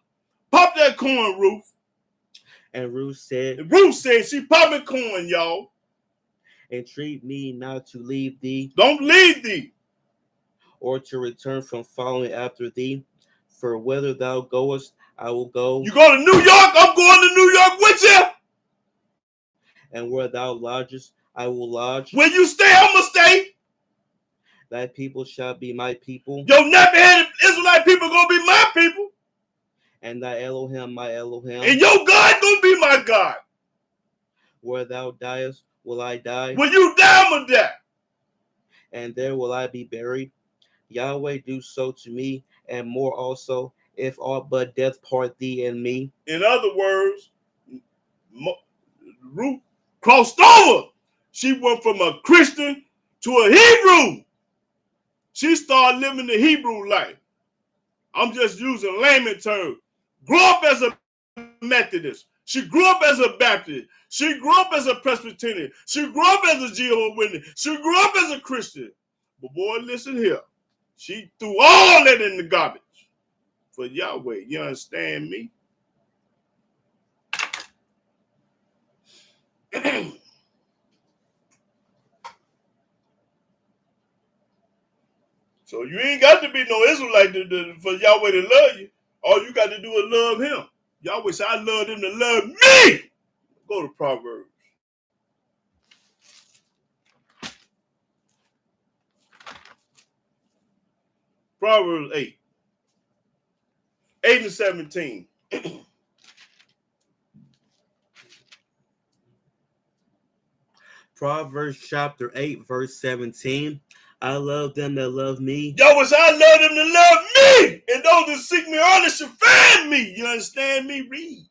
Pop that corn, Ruth. And Ruth said. And Ruth said she popping corn, y'all. Entreat me not to leave thee. Don't leave thee. Or to return from following after thee. For whither thou goest, I will go. You go to New York, I'm going to New York with you. And where thou lodgest, I will lodge. When you stay, I'm going to stay. Thy people shall be my people. Your nappy-headed Israelite people going to be my people. And thy Elohim, my Elohim. And your God going to be my God. Where thou diest, will I die. When you die, I'm going to die. And there will I be buried. Yahweh, do so to me, and more also, if aught but death part thee and me. In other words, Ruth crossed over. She went from a Christian to a Hebrew. She started living the Hebrew life. I'm just using layman terms. Grew up as a Methodist. She grew up as a Baptist. She grew up as a Presbyterian. She grew up as a Jehovah's Witness. She grew up as a Christian. But boy, listen here. She threw all that in the garbage for Yahweh. You understand me? So you ain't got to be no Israelite for Yahweh to love you. All you got to do is love him. Yahweh said, I love him to love me. Go to Proverbs. Proverbs 8. 8 and 17. Proverbs chapter 8, verse 17. I love them that love me. Yahweh said, I love them to love me. And those that seek me early shall find me. You understand me? Read.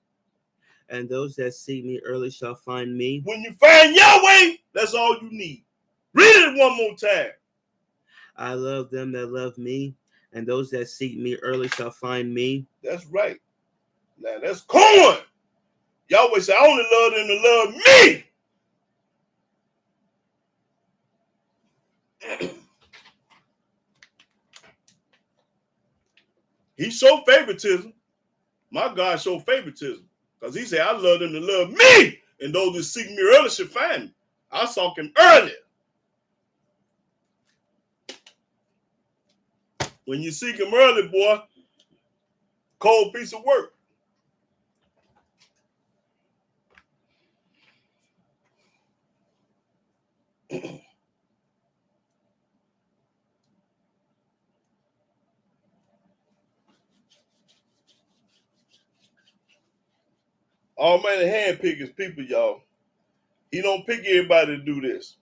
And those that seek me early shall find me. When you find Yahweh, that's all you need. Read it one more time. I love them that love me, and those that seek me early shall find me. That's right. Now that's corn. Yahweh said, I only love them to love me. He showed favoritism. My God showed favoritism. Because he said, I love them to love me. And those that seek me early should find me. I sought him earlier. When you seek him early, boy, cold piece of work. Almighty handpick his people, y'all. He don't pick everybody to do this.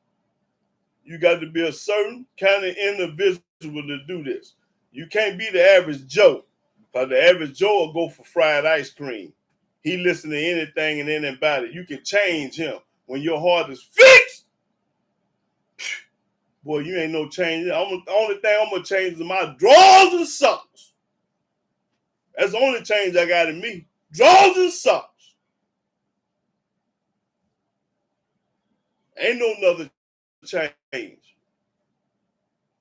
You got to be a certain kind of individual to do this. You can't be the average Joe. Because the average Joe will go for fried ice cream. He listen to anything and anybody. You can change him. When your heart is fixed, boy, you ain't no change. The only thing I'm going to change is my drawers and socks. That's the only change I got in me. Drawers and socks. Ain't no other change.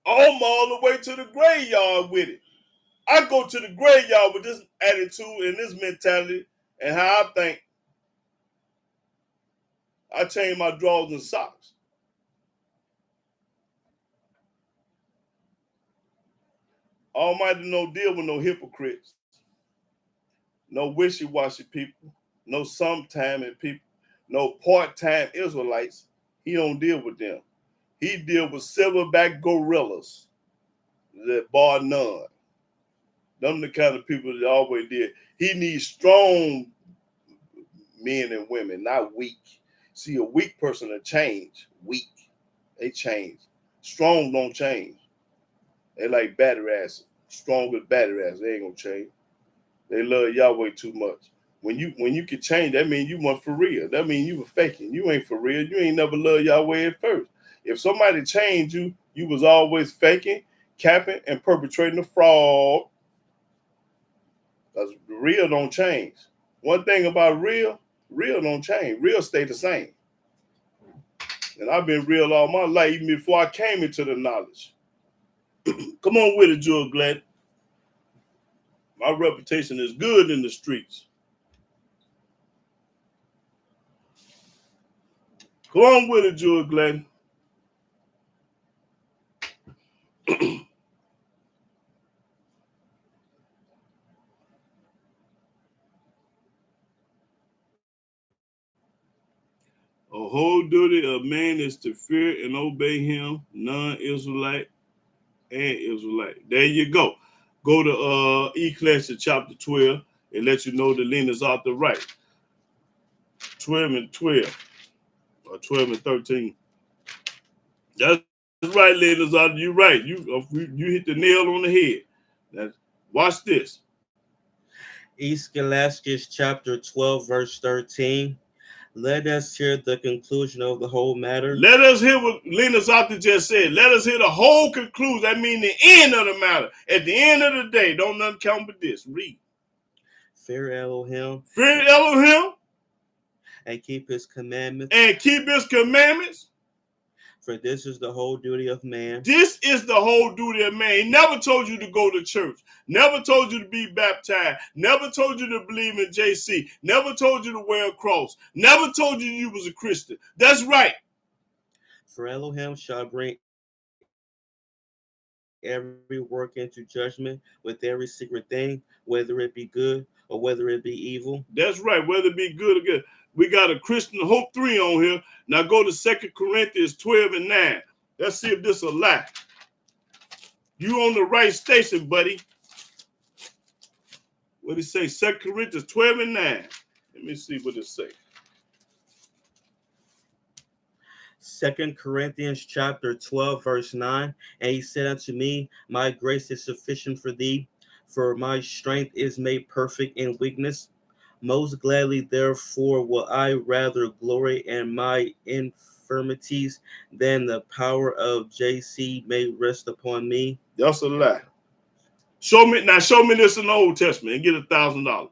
I'm all the way to the graveyard with it. I go to the graveyard with this attitude and this mentality and how I think. I change my drawers and socks. Almighty no deal with no hypocrites. No wishy-washy people. No sometime people. No part-time Israelites. He don't deal with them. He deal with silverback gorillas that bar none. Them the kind of people that always did. He needs strong men and women, not weak. See, a weak person will change. Weak. They change. Strong don't change. They like battery acid. Strong with battery acid. They ain't gonna change. They love Yahweh too much. When you can change, that means you weren't for real. That means you were faking. You ain't for real. You ain't never loved Yahweh at first. If somebody changed you, you was always faking, capping, and perpetrating a fraud. Because real don't change. One thing about real don't change. Real stay the same. And I've been real all my life, even before I came into the knowledge. Come on with it, Jewel Glad. My reputation is good in the streets. Come on with it, Jewel Glad. whole duty of man is to fear and obey him, non-Israelite and Israelite. There you go. Go to Ecclesiastes chapter 12 and let you know the leaners out the right. 12 and 12 or 12 and 13. That's right, leaners out. You're right. You hit the nail on the head. Now, watch this. Ecclesiastes chapter 12, verse 13. Let us hear the conclusion of the whole matter. Let us hear what Lena Zata just said. Let us hear the whole conclusion. That means the end of the matter. At the end of the day, don't nothing count but this. Read. Fear Elohim. Fear Elohim. And keep his commandments. And keep his commandments. For this is the whole duty of man. This is the whole duty of man. He never told you to go to church. Never told you to be baptized. Never told you to believe in JC. Never told you to wear a cross. Never told you was a Christian. That's right. For Elohim shall bring every work into judgment with every secret thing, whether it be good or whether it be evil. That's right. Whether it be good or good. We got a Christian Hope 3 on here. Now go to 2 Corinthians 12 and 9. Let's see if this is a lie. You on the right station, buddy. What did it say? 2 Corinthians 12 and 9. Let me see what it say. 2 Corinthians chapter 12, verse 9. And he said unto me, my grace is sufficient for thee, for my strength is made perfect in weakness. Most gladly, therefore, will I rather glory in my infirmities than the power of JC may rest upon me. That's a lie. Show me this in the Old Testament and get $1,000.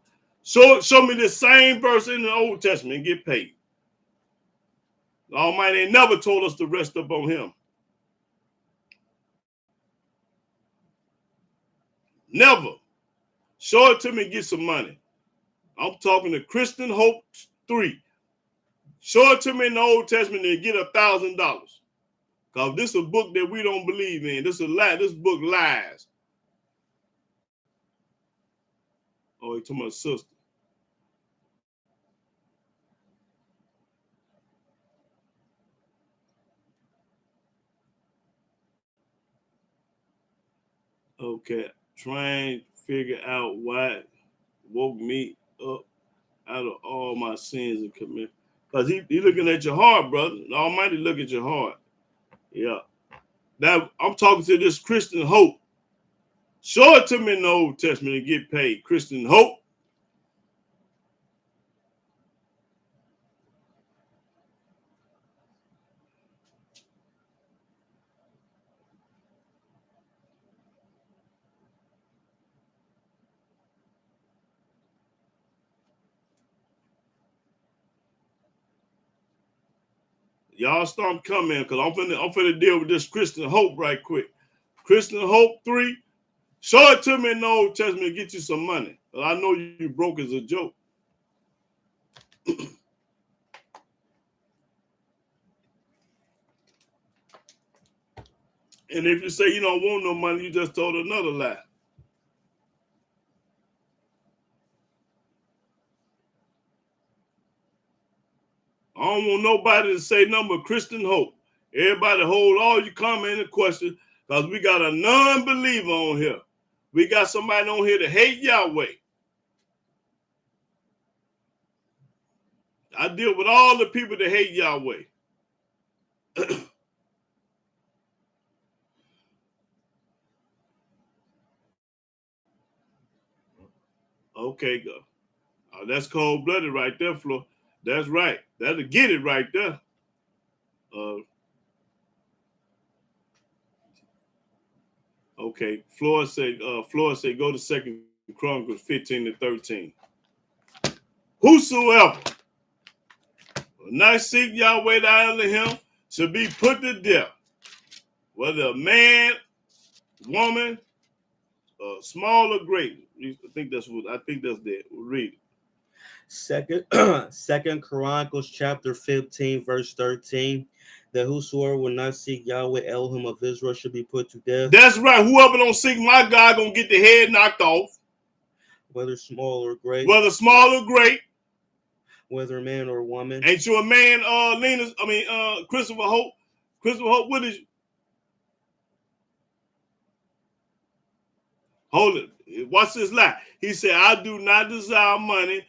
Show me this same verse in the Old Testament and get paid. The Almighty ain't never told us to rest upon him. Never. Show it to me and get some money. I'm talking to Christian Hope 3. Show it to me in the Old Testament and get $1,000. Because this is a book that we don't believe in. This is a lie. This book lies. Oh, he told my sister. Okay. Trying to figure out why woke me up out of all my sins and commit. Because he looking at your heart, brother. The Almighty look at your heart. Yeah. Now, I'm talking to this Christian Hope. Show it to me in the Old Testament and get paid. Christian Hope. Y'all start coming because I'm finna deal with this Christian Hope right quick. Christian Hope 3. Show it to me in the Old Testament and get you some money. I know you broke as a joke. And if you say you don't want no money, you just told another lie. I don't want nobody to say nothing but Christian Hope. Everybody hold all your comment and questions because we got a non-believer on here. We got somebody on here that hate Yahweh. I deal with all the people that hate Yahweh. Okay, go. That's cold-blooded right there, Flo. That's right. That'll get it right there. Okay, Flora said, go to 2 Chronicles 15 to 13. Whosoever will not seek Yahweh thy Elohim shall be put to death, whether a man, woman, small or great. I think that's that. We'll read it. Second Chronicles chapter 15, verse 13. That whosoever will not seek Yahweh Elohim of Israel should be put to death. That's right. Whoever don't seek my God gonna get the head knocked off. Whether small or great. Whether small or great. whether man or woman. Ain't you a man, Lena? I mean, Christopher Hope. Christopher Hope, what is you? Hold it. Watch this lie. He said, I do not desire money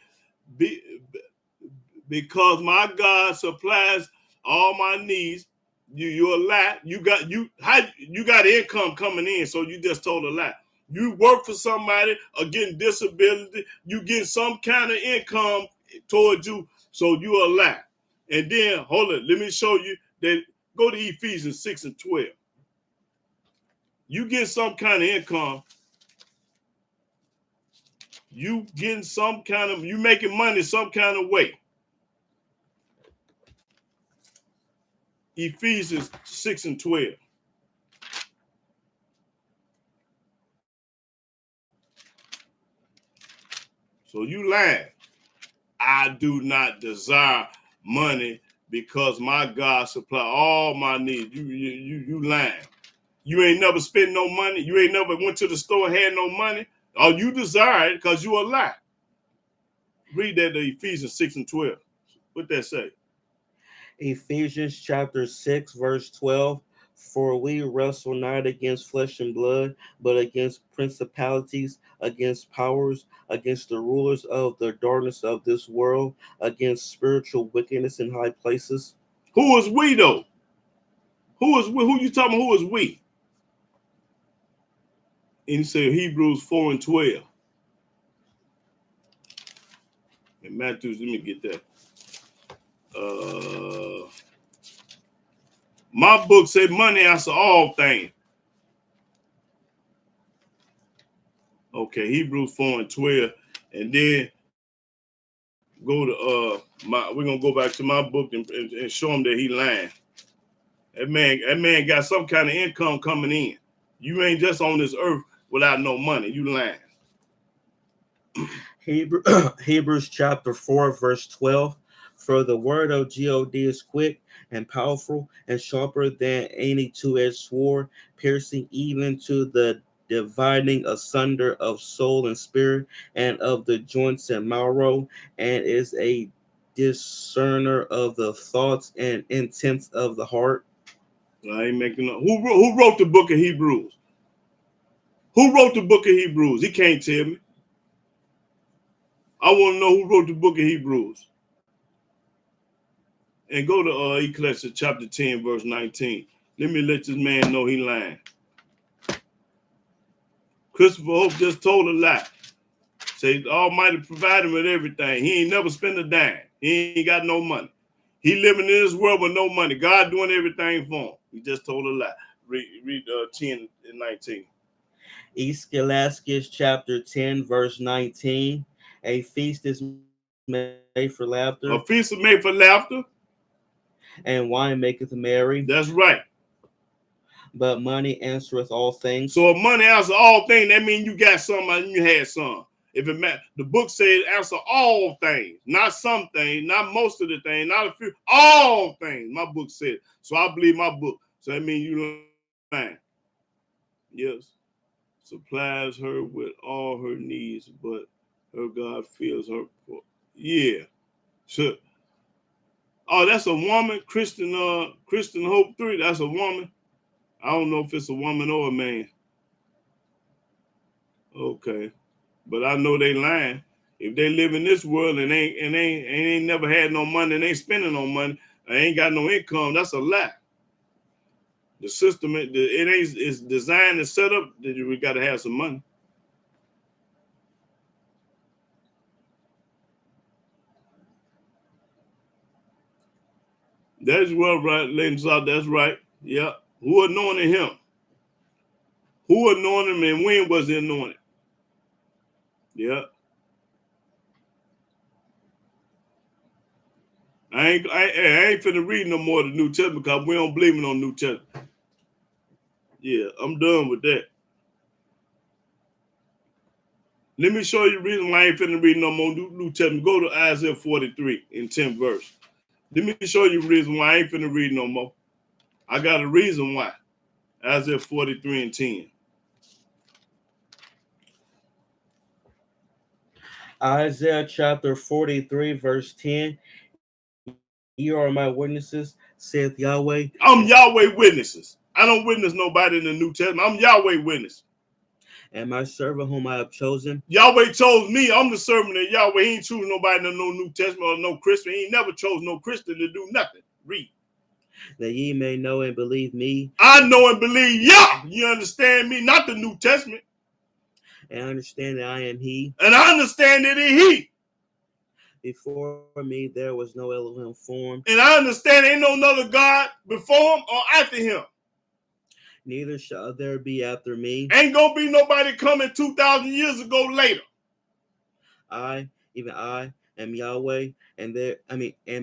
because my God supplies all my needs. You're a lie. You got income coming in, so you just told a lie. You work for somebody or getting disability, you get some kind of income towards you, so you're a lie. And then hold it, let me show you that. Go to Ephesians 6 and 12. You get some kind of income. You getting some kind of, you making money some kind of way. Ephesians 6 and 12. So you lying. I do not desire money because my God supply all my needs. You lying. You ain't never spent no money. You ain't never went to the store and had no money. Or you desire it because you a lie. Read that to Ephesians 6 and 12. What that say? Ephesians chapter 6, verse 12. For we wrestle not against flesh and blood, but against principalities, against powers, against the rulers of the darkness of this world, against spiritual wickedness in high places. Who is we though? Who you talking about? Who is we? And he said Hebrews 4 and 12. And Matthews, let me get that. My book said money answer all things. Okay, Hebrews 4 and 12. And then go to we're gonna go back to my book and show him that he lying. That man got some kind of income coming in. You ain't just on this earth without no money. You lying. Hebrews chapter 4, verse 12. For the word of God is quick and powerful and sharper than any two-edged sword, piercing even to the dividing asunder of soul and spirit and of the joints and marrow, and is a discerner of the thoughts and intents of the heart. I ain't making up. Who wrote the book of Hebrews? Who wrote the book of Hebrews? He can't tell me. I want to know who wrote the book of Hebrews. And go to Ecclesiastes chapter 10, verse 19. Let me let this man know he lying. Christopher Hope just told a lie. Say the Almighty provided him with everything. He ain't never spent a dime. He ain't got no money. He living in this world with no money. God doing everything for him. He just told a lie. Read 10 and 19. Ecclesiastes chapter 10, verse 19. A feast is made for laughter. A feast is made for laughter. And wine maketh merry. That's right. But money answereth all things. So if money answers all things, that means you got some and you had some. If it matters, the book says answer all things, not some things, not most of the things, not a few, all things. My book said. So I believe my book. So that means you lying. Yes. Supplies her with all her needs, but her God fills her. Yeah. So, oh, that's a woman. Christian Hope 3. That's a woman. I don't know if it's a woman or a man. Okay. But I know they lying. If they live in this world and ain't never had no money and ain't spending no money, and ain't got no income, that's a lie. The system it's designed and set up that we got to have some money. That's well right, ladies out. That's right. Yeah. Who anointed him? Who anointed him and when was he anointed? Yeah. I ain't finna read no more of the New Testament because we don't believe in no New Testament. Yeah, I'm done with that. Let me show you the reason why I ain't finna read no more New Testament. Go to Isaiah 43 in 10th verse. Let me show you the reason why I ain't finna read no more. I got a reason why. Isaiah 43 and 10. Isaiah chapter 43, verse 10. Ye are my witnesses, saith Yahweh. I'm Yahweh witnesses. I don't witness nobody in the New Testament. I'm Yahweh witness. And my servant whom I have chosen. Yahweh chose me. I'm the servant of Yahweh. He ain't choose nobody in no New Testament or no Christian. He ain't never chose no Christian to do nothing. Read. That ye may know and believe me. I know and believe Yah. You understand me? Not the New Testament. And understand that I am he. And I understand that he. Before me there was no Elohim formed. And I understand ain't no other God before him or after him. Neither shall there be after me. Ain't gonna be nobody coming 2,000 years ago later. Even I am Yahweh, and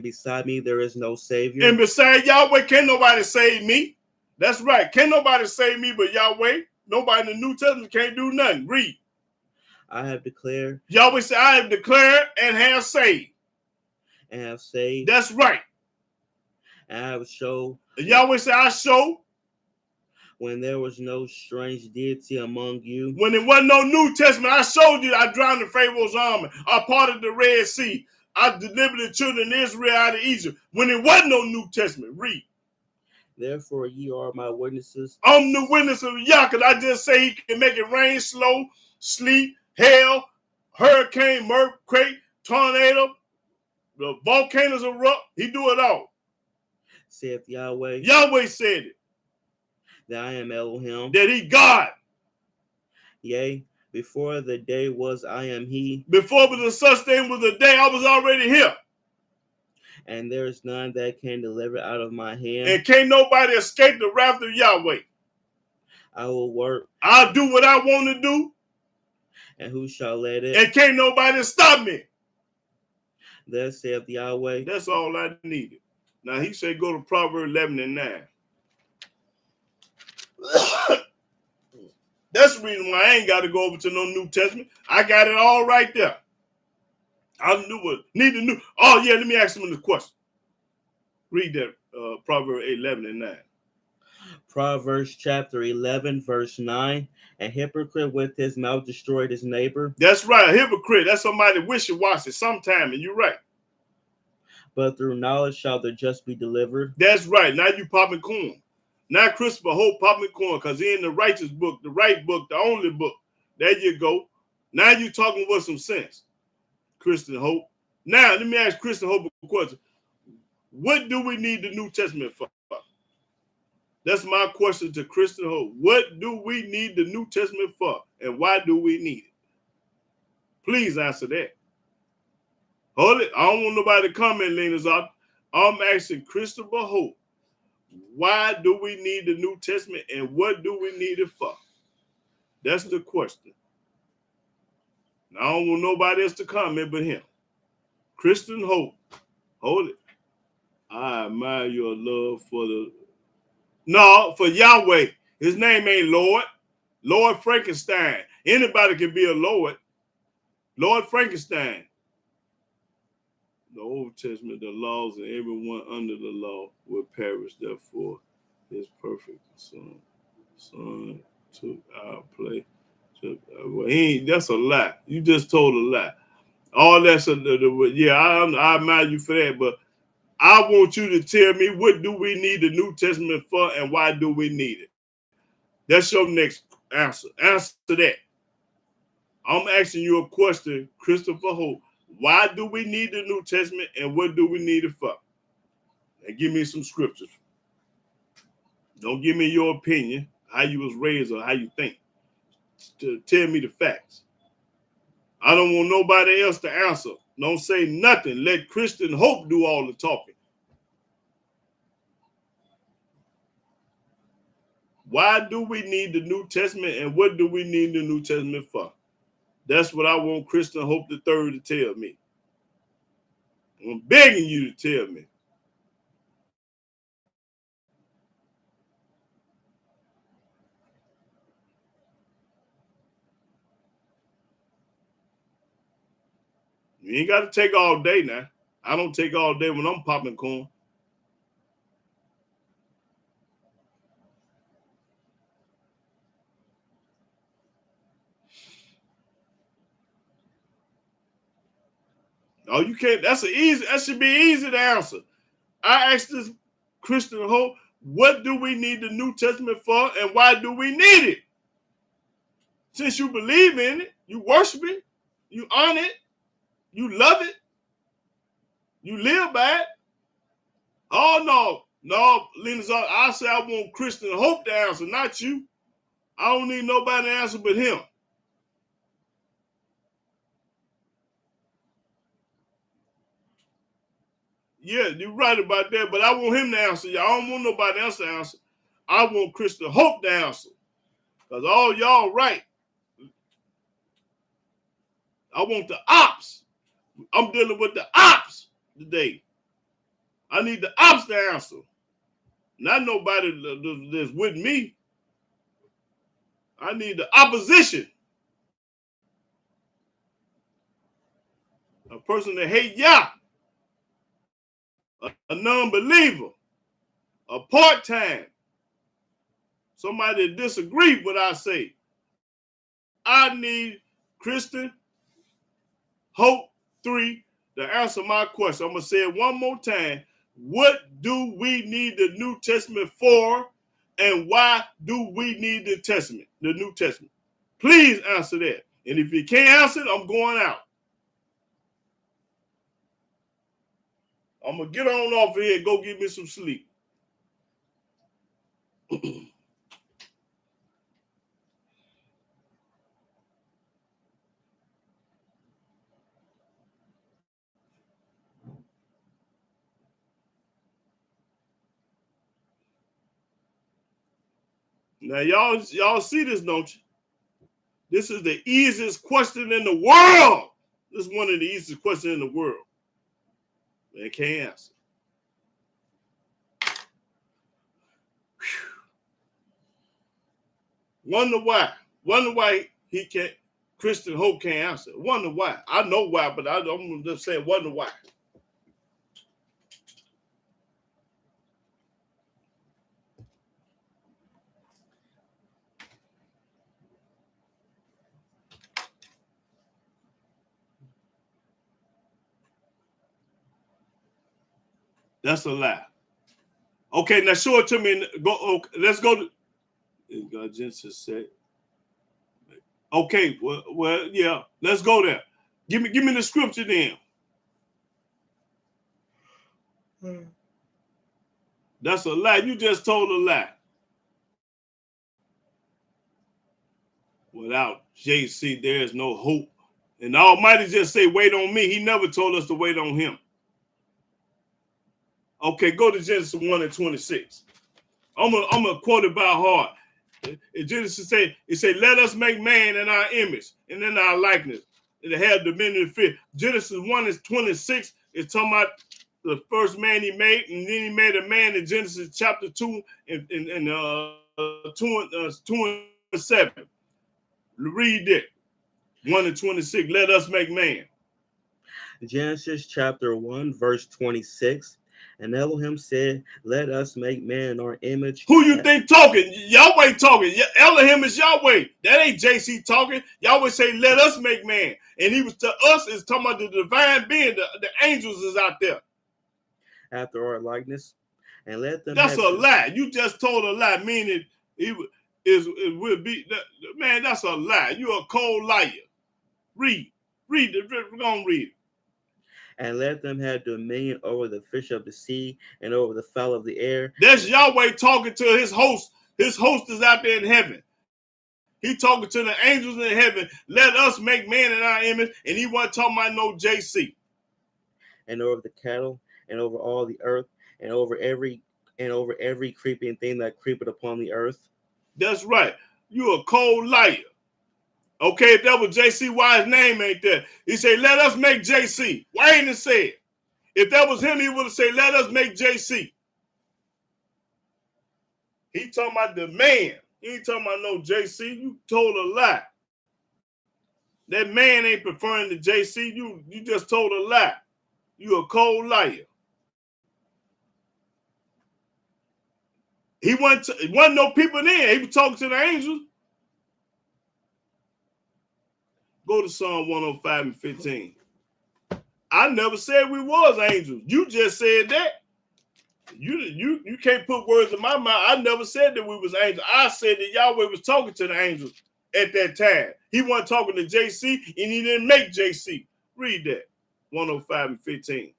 beside me there is no Savior. And beside Yahweh, can't nobody save me. That's right. Can't nobody save me but Yahweh. Nobody in the New Testament can't do nothing. Read. I have declared. Yahweh said, I have declared and have saved. And have saved. That's right. And I have showed. Yahweh said, I show. When there was no strange deity among you. When there wasn't no New Testament, I showed you I drowned the Pharaoh's army. I parted the Red Sea. I delivered the children of Israel out of Egypt. When there wasn't no New Testament. Read. Therefore, ye are my witnesses. I'm the witness of Yah, because I just say he can make it rain, slow, sleet, hail, hurricane, earthquake, tornado, the volcanoes erupt. He do it all. Saith Yahweh. Yahweh said it. That I am Elohim. That he God. Yea, before the day was I am he. Before the such thing was a day, I was already here. And there is none that can deliver out of my hand. And can't nobody escape the wrath of Yahweh. I will work. I'll do what I want to do. And who shall let it? And can't nobody stop me. Thus saith Yahweh. That's all I needed. Now he said go to Proverbs 11 and 9. That's the reason why I ain't got to go over to no New Testament. I got it all right there. I need to know. Oh, yeah, let me ask him the question. Read that, Proverbs 11 and 9. Proverbs chapter 11, verse 9. A hypocrite with his mouth destroyed his neighbor. That's right, a hypocrite. That's somebody wishy-washy sometime, and you're right. But through knowledge shall the just be delivered. That's right. Now you popping corn. Now Christopher Hope popping corn, because he in the righteous book, the right book, the only book. There you go. Now you talking with some sense, Christian Hope. Now, let me ask Christian Hope a question. What do we need the New Testament for? That's my question to Christian Hope. What do we need the New Testament for? And why do we need it? Please answer that. Hold it. I don't want nobody to comment, Lena's up. I'm asking Christopher Hope. Why do we need the New Testament and what do we need it for? That's the question. Now, I don't want nobody else to comment but him. Christian Hope. Hold it. I admire your love for for Yahweh. His name ain't Lord. Lord Frankenstein. Anybody can be a Lord. Lord Frankenstein. The Old Testament, the laws, and everyone under the law will perish. Therefore, his perfect son took our place. That's a lie. You just told a lie. All that's I admire you for that, but I want you to tell me, what do we need the New Testament for and why do we need it? That's your next answer. Answer that. I'm asking you a question, Christopher Hope. Why do we need the New Testament and what do we need it for? And give me some scriptures. Don't give me your opinion, how you was raised or how you think. Tell me the facts. I don't want nobody else to answer. Don't say nothing. Let Christian Hope do all the talking. Why do we need the New Testament and what do we need the New Testament for? That's what I want Christian Hope III to tell me. I'm begging you to tell me. You ain't got to take all day now. I don't take all day when I'm popping corn. Oh, you can't. That should be easy to answer. I asked this Christian Hope, what do we need the New Testament for, and why do we need it? Since you believe in it, you worship it, you honor it, you love it, you live by it. Oh no, Linus, I say I want Christian Hope to answer, not you. I don't need nobody to answer but him. Yeah, you're right about that, but I want him to answer. Y'all don't want nobody else to answer. I want Christian Hope to answer. Because all y'all right. I want the ops. I'm dealing with the ops today. I need the ops to answer. Not nobody that's with me. I need the opposition. A person that hate Yah. A non-believer. A part-time. Somebody that disagree with what I say. I need Christian Hope 3 to answer my question. I'm going to say it one more time. What do we need the New Testament for, and why do we need the New Testament? Please answer that. And if you can't answer it, I'm going out. I'm going to get on off of here and go get me some sleep. Now, y'all see this, don't you? This is the easiest question in the world. This is one of the easiest questions in the world. They can't answer. Wonder why he can't. Christian Hope can't answer. Wonder why. I know why, but I'm just saying wonder why. That's a lie. Okay, now show it to me. Okay, let's go to God. Genesis said. Okay, well, yeah, let's go there. Give me the scripture then. That's a lie. You just told a lie. Without JC, there is no hope. And the Almighty just say, wait on me. He never told us to wait on him. Okay, go to Genesis 1 and 26. I'm gonna quote it by heart. In Genesis it say, let us make man in our image and in our likeness. And to have dominion and fear. Genesis 1 is 26. It's talking about the first man he made, and then he made a man in Genesis chapter 2 and 2 and 7. Read it. 1 and 26. Let us make man. Genesis chapter 1, verse 26. And Elohim said, let us make man in our image. Who you think talking? Yahweh talking. Elohim is Yahweh. That ain't JC talking. Yahweh say, let us make man. And he was to us is talking about the divine being. The angels is out there. After our likeness. And let them. That's a lie. You just told a lie, meaning it will be. Man, that's a lie. You're a cold liar. Read it. We're going to read it. And let them have dominion over the fish of the sea and over the fowl of the air. That's Yahweh talking to his host. His host is out there in heaven. He talking to the angels in heaven. Let us make man in our image. And he wasn't talking about no JC. And over the cattle and over all the earth and over every creeping thing that creepeth upon the earth. That's right. You're a cold liar. Okay, if that was JC, why his name ain't there? He said, let us make JC. Why ain't it said? If that was him, he would have said, let us make JC. He talking about the man. He ain't talking about no JC. You told a lie. That man ain't preferring to JC. You just told a lie. You a cold liar. He wasn't no people there. He was talking to the angels. Go to Psalm 105 and 15. I never said we was angels. You just said that. You can't put words in my mouth. I never said that we was angels. I said that Yahweh was talking to the angels at that time. He wasn't talking to JC, and he didn't make JC. Read that. 105 and 15.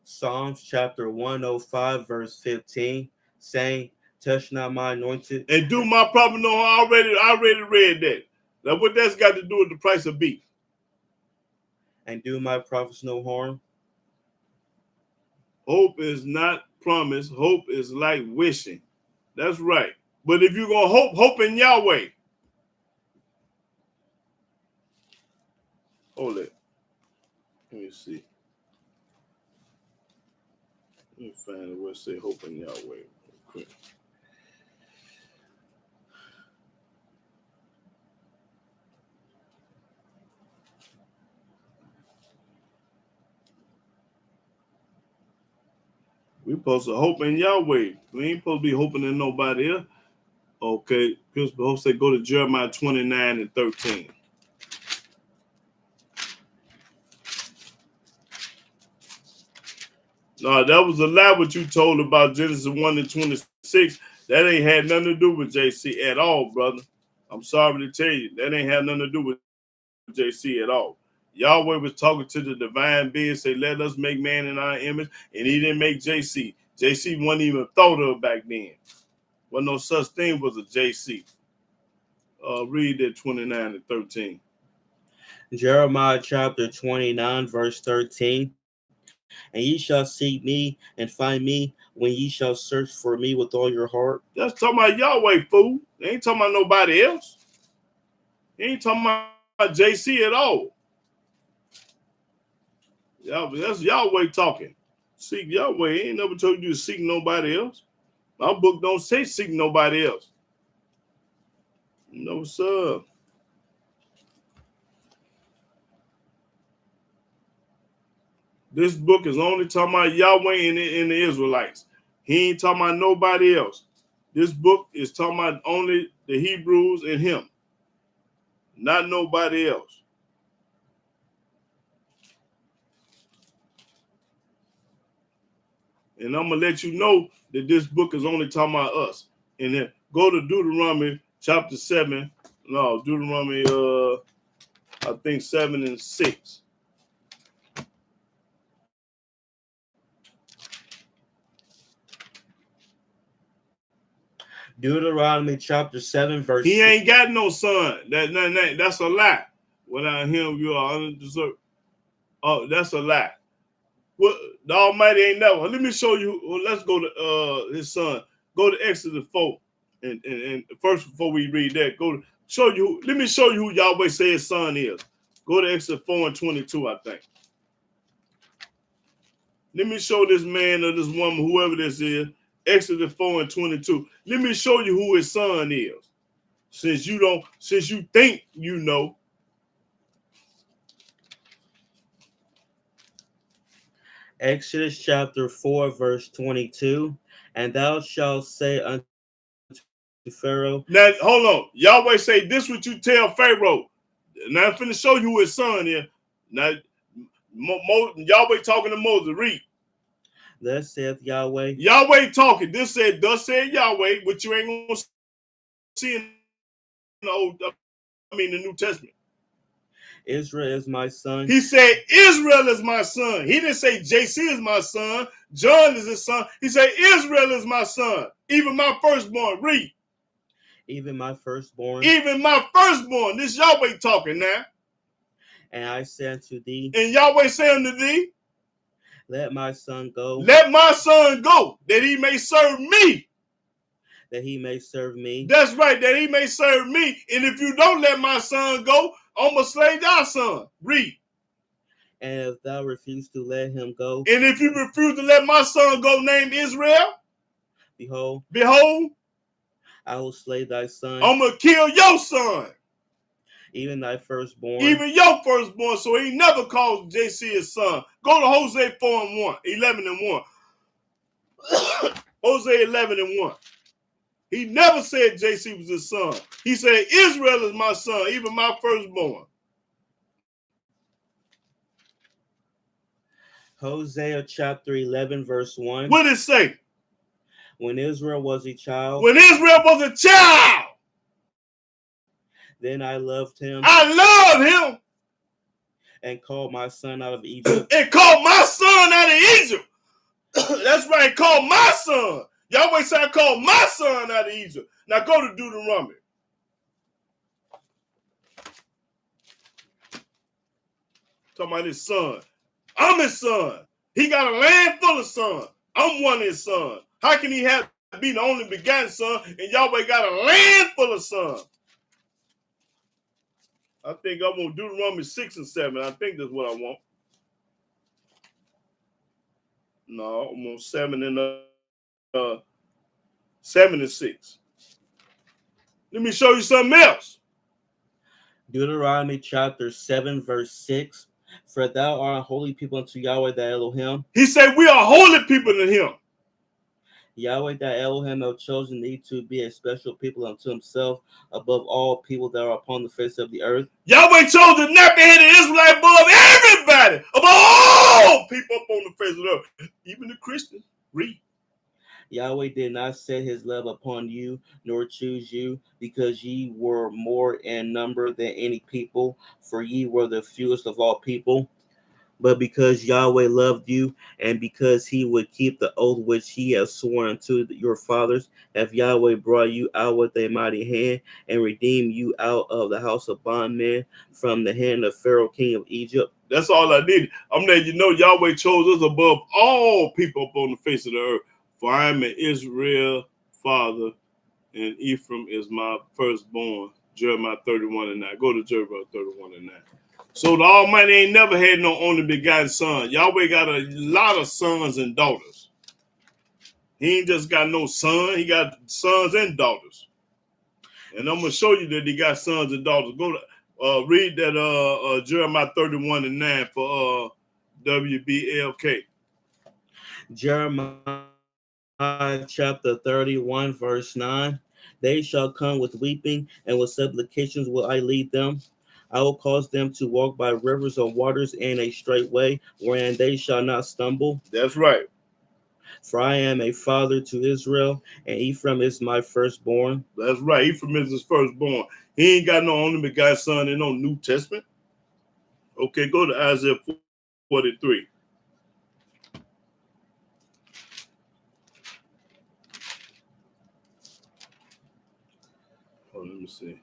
Psalms chapter 105, verse 15, saying, touch not my anointed. And do my prophet no harm. I already read that. Now what that's got to do with the price of beef? And do my prophets no harm. Hope is not promise. Hope is like wishing. That's right. But if you're going to hope in Yahweh. Hold it. Let me see. Let me find it where it say hope in Yahweh. Okay. We supposed to hope in Yahweh. We ain't supposed to be hoping in nobody else. Okay. Because the hope say go to Jeremiah 29 and 13. No, that was a lie what you told about Genesis 1 and 26. That ain't had nothing to do with JC at all, brother. I'm sorry to tell you. That ain't had nothing to do with JC at all. Yahweh was talking to the divine being, say, let us make man in our image, and he didn't make JC. JC wasn't even thought of back then. Well, no such thing was a JC. Read that 29 and 13. Jeremiah chapter 29, verse 13. And ye shall seek me and find me when ye shall search for me with all your heart. That's talking about Yahweh, fool. They ain't talking about nobody else. He ain't talking about JC at all. That's Yahweh talking. Seek Yahweh. He ain't never told you to seek nobody else. My book don't say seek nobody else. No, sir. This book is only talking about Yahweh and the Israelites. He ain't talking about nobody else. This book is talking about only the Hebrews and him, not nobody else. And I'm going to let you know that this book is only talking about us. And then go to Deuteronomy chapter 7. No, Deuteronomy, I think 7 and 6. Deuteronomy chapter 7, verse He ain't got no son. That's a lie. Without him, you are undeserved. Oh, that's a lie. Well, the Almighty ain't never. Let me show you. Well, let's go to his son. Go to Exodus 4. And first, before we read that, go to show you. Let me show you who Yahweh say his son is. Go to Exodus 4 and 22, I think. Let me show this man or this woman, whoever this is, Exodus 4 and 22. Let me show you who his son is. Since you think you know. Exodus chapter 4, verse 22. And thou shalt say unto Pharaoh. Now, hold on. Yahweh say this what you tell Pharaoh. Now I'm finna show you who his son is. Now, Yahweh talking to Moses. Read. Thus saith Yahweh. Yahweh talking. This said, thus said Yahweh, which you ain't gonna see in the New Testament. Israel is my son. He said, Israel is my son. He didn't say JC is my son. John is his son. He said, Israel is my son. Even my firstborn. Read. Even my firstborn. Even my firstborn. This Yahweh talking now. And I say unto thee. And Yahweh say unto thee. Let my son go. Let my son go, that he may serve me. That he may serve me. That's right, that he may serve me. And if you don't let my son go, I'm going to slay thy son. Read. And if thou refuse to let him go. And if you refuse to let my son go named Israel. Behold. I will slay thy son. I'm going to kill your son. Even thy firstborn. Even your firstborn. So he never calls JC his son. Go to Hosea 4 and 1. 11 and 1. Hosea 11 and 1. He never said JC was his son. He said, Israel is my son, even my firstborn. Hosea chapter 11, verse 1. What did it say? When Israel was a child, When Israel was a child, then I loved him I loved him and called my son out of Egypt. and called my son out of Egypt. That's right, called my son. Yahweh said, I called my son out of Egypt. Now go to Deuteronomy. Talking about his son. I'm his son. He got a land full of sons. I'm one of his sons. How can he be the only begotten son and Yahweh got a land full of sons? I think I want Deuteronomy 6 and 7. I think that's what I want. No, I want 7 and 6. Let me show you something else. Deuteronomy chapter 7, verse 6. For thou art a holy people unto Yahweh thy Elohim. He said we are holy people to him. Yahweh thy Elohim hath chosen thee to be a special people unto himself above all people that are upon the face of the earth. Yahweh chose the nappy-headed Israelite above everybody, above all people up on the face of the earth, even the Christians. Read. Yahweh did not set his love upon you, nor choose you, because ye were more in number than any people, for ye were the fewest of all people. But because Yahweh loved you, and because he would keep the oath which he has sworn unto your fathers, have Yahweh brought you out with a mighty hand, and redeemed you out of the house of bondmen, from the hand of Pharaoh king of Egypt. That's all I needed. I'm letting you know Yahweh chose us above all people up on the face of the earth. For I am an Israel father, and Ephraim is my firstborn. Jeremiah 31 and 9. Go to Jeremiah 31 and 9. So the Almighty ain't never had no only begotten son. Yahweh got a lot of sons and daughters. He ain't just got no son. He got sons and daughters. And I'm going to show you that he got sons and daughters. Go to read that Jeremiah 31 and 9 for WBLK. Jeremiah chapter 31, verse 9. They shall come with weeping, and with supplications will I lead them. I will cause them to walk by rivers of waters in a straight way, wherein they shall not stumble. That's right. For I am a father to Israel, and Ephraim is my firstborn. That's right. Ephraim is his firstborn. He ain't got no only begotten son in no New Testament. Okay, go to Isaiah 43. Oh, let me see.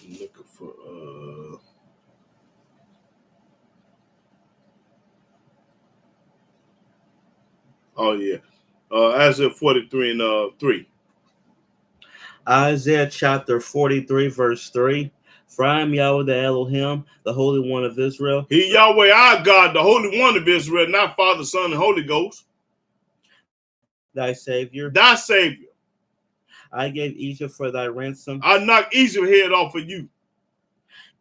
I'm looking for oh yeah. Isaiah 43 and 3. Isaiah chapter 43, verse 3. For I am Yahweh the Elohim, the Holy One of Israel. He Yahweh our God, the Holy One of Israel, not Father, Son, and Holy Ghost. Thy Savior. Thy Savior. I gave Egypt for thy ransom. I knocked Egypt's head off of you.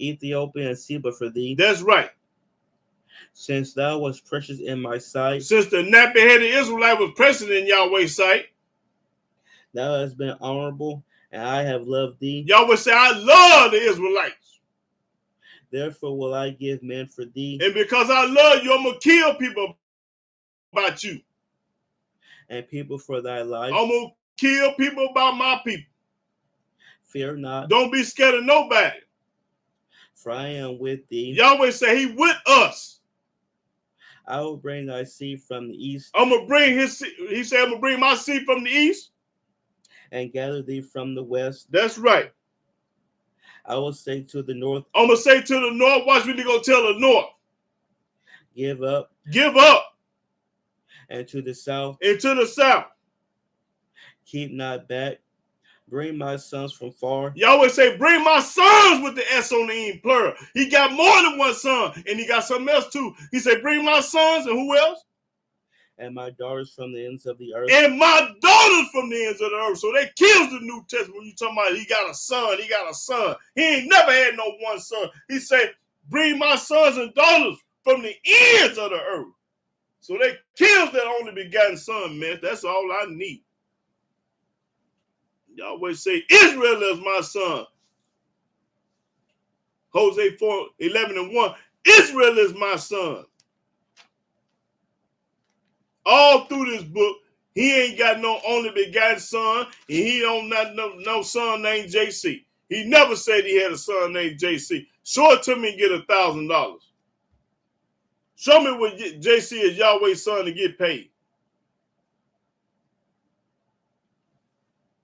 Ethiopia and Seba for thee. That's right. Since thou wast precious in my sight. Since the nappy-headed Israelite was precious in Yahweh's sight. Thou hast been honorable, and I have loved thee. Yahweh said, I love the Israelites. Therefore will I give men for thee. And because I love you, I'm going to kill people about you. And people for thy life. I'm going to kill people about my people. Fear not. Don't be scared of nobody. For I am with thee. Yahweh said he with us. I will bring thy seed from the east. I'm going to bring his seed. He said, I'm going to bring my seed from the east. And gather thee from the west. That's right. I will say to the north. I'm going to say to the north. Watch me to go tell the north. Give up. Give up. And to the south. And to the south. Keep not back. Bring my sons from far. Yahweh say, bring my sons with the S on the end, plural. He got more than one son, and he got something else too. He said, bring my sons, and who else? And my daughters from the ends of the earth. And my daughters from the ends of the earth. So that kills the New Testament when you talking about he got a son, he got a son. He ain't never had no one son. He said, bring my sons and daughters from the ends of the earth. So they kills that only begotten son, man. That's all I need. Yahweh say, Israel is my son. Hosea 4:11-1. Israel is my son. All through this book, he ain't got no only begotten son, and he don't not no son named JC. He never said he had a son named JC. Show it to me and get $1,000. Show me what JC is Yahweh's son to get paid.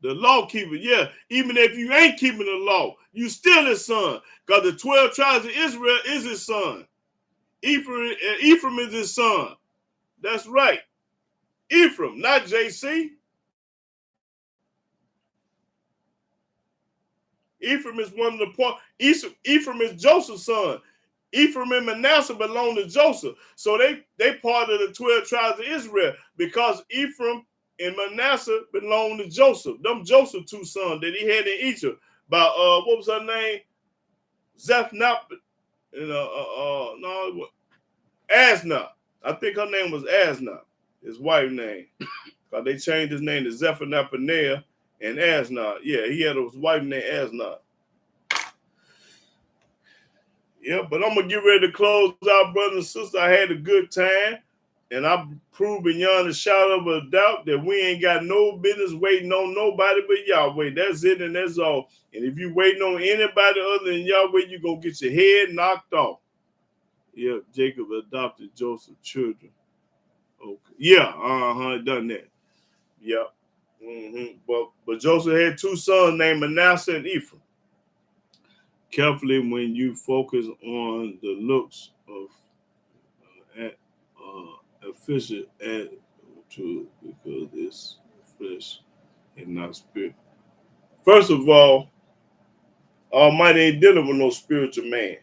The law keeper, yeah. Even if you ain't keeping the law, you still his son. Because the 12 tribes of Israel is his son. Ephraim is his son. That's right. Ephraim, not JC. Ephraim is one of the poor. Ephraim is Joseph's son. Ephraim and Manasseh belong to Joseph. So they part of the 12 tribes of Israel because Ephraim and Manasseh belong to Joseph. Them Joseph two sons that he had in Egypt. By what was her name? Zephnath. Asna. I think her name was Asna. His wife's name. Because they changed his name to Zephanath Paneah and Asna. Yeah, he had his wife named Asna. Yeah, but I'm going to get ready to close out, brothers and sisters. I had a good time, and I proved beyond a shadow of a doubt that we ain't got no business waiting on nobody but Yahweh. That's it, and that's all. And if you waiting on anybody other than Yahweh, you're going to get your head knocked off. Yeah, Jacob adopted Joseph's children. Okay. Yeah, done that. Yeah. But Joseph had two sons named Manasseh and Ephraim. Carefully when you focus on the looks of efficient to because it's flesh and not spirit. First of all, Almighty ain't dealing with no spiritual man.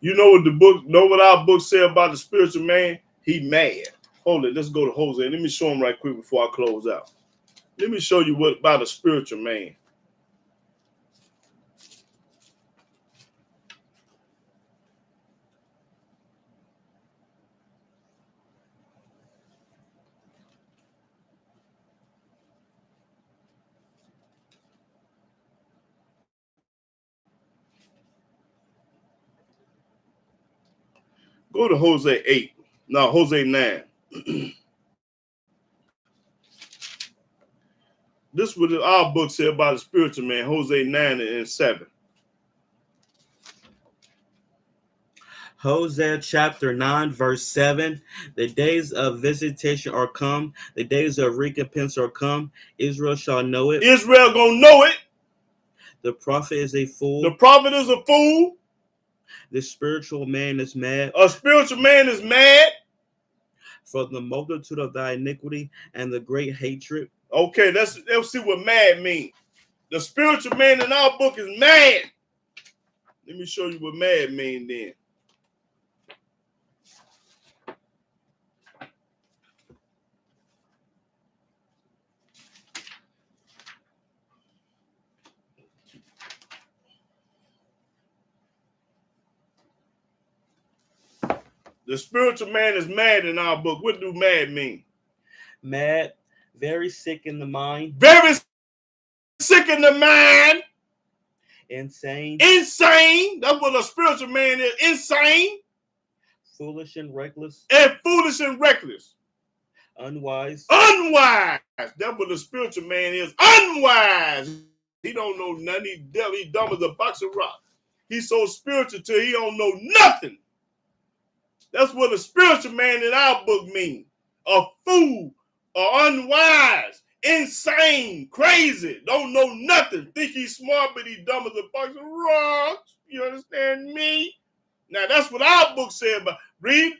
You know what our book say about the spiritual man? He mad. Hold it, let's go to Hosea. Let me show him right quick before I close out. Let me show you what about a spiritual man. Go to Hosea 8. No, Hosea 9. This is what our book said about the spiritual man, Hosea 9 and 7. Hosea chapter 9, verse 7. The days of visitation are come. The days of recompense are come. Israel shall know it. Israel gonna know it. The prophet is a fool. The prophet is a fool. The spiritual man is mad. A spiritual man is mad. For the multitude of thy iniquity and the great hatred. Okay, let's see what mad means. The spiritual man in our book is mad. Let me show you what mad means then. The spiritual man is mad in our book. What do mad mean? Mad, very sick in the mind. Very sick in the mind. Insane. Insane. That's what a spiritual man is. Insane. Foolish and reckless. And foolish and reckless. Unwise. Unwise. That's what a spiritual man is. Unwise. He don't know nothing. He dumb as a box of rocks. He's so spiritual till he don't know nothing. That's what a spiritual man in our book means. A fool, or unwise, insane, crazy, don't know nothing. Think he's smart, but he's dumb as a box of rocks. You understand me? Now that's what our book said about. Read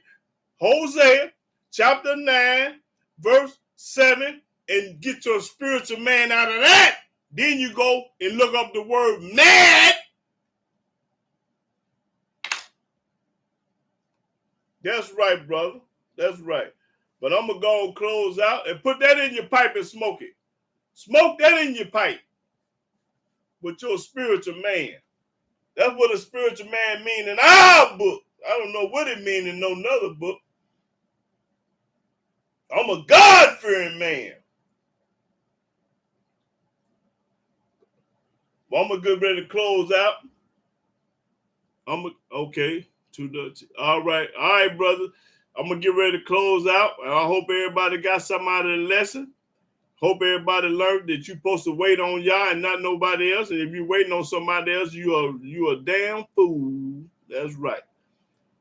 Hosea chapter 9, verse 7, and get your spiritual man out of that. Then you go and look up the word mad. That's right, brother. That's right. But I'm going to go and close out and put that in your pipe and smoke it. Smoke that in your pipe with your spiritual man. That's what a spiritual man means in our book. I don't know what it means in no other book. I'm a God-fearing man. Well, I'm gonna get ready to close out. Okay. All right, brother. I'm gonna get ready to close out. I hope everybody got something out of the lesson. Hope everybody learned that you're supposed to wait on Yah and not nobody else. And if you're waiting on somebody else, you a damn fool. That's right.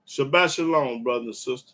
Shabbat shalom, brother and sister.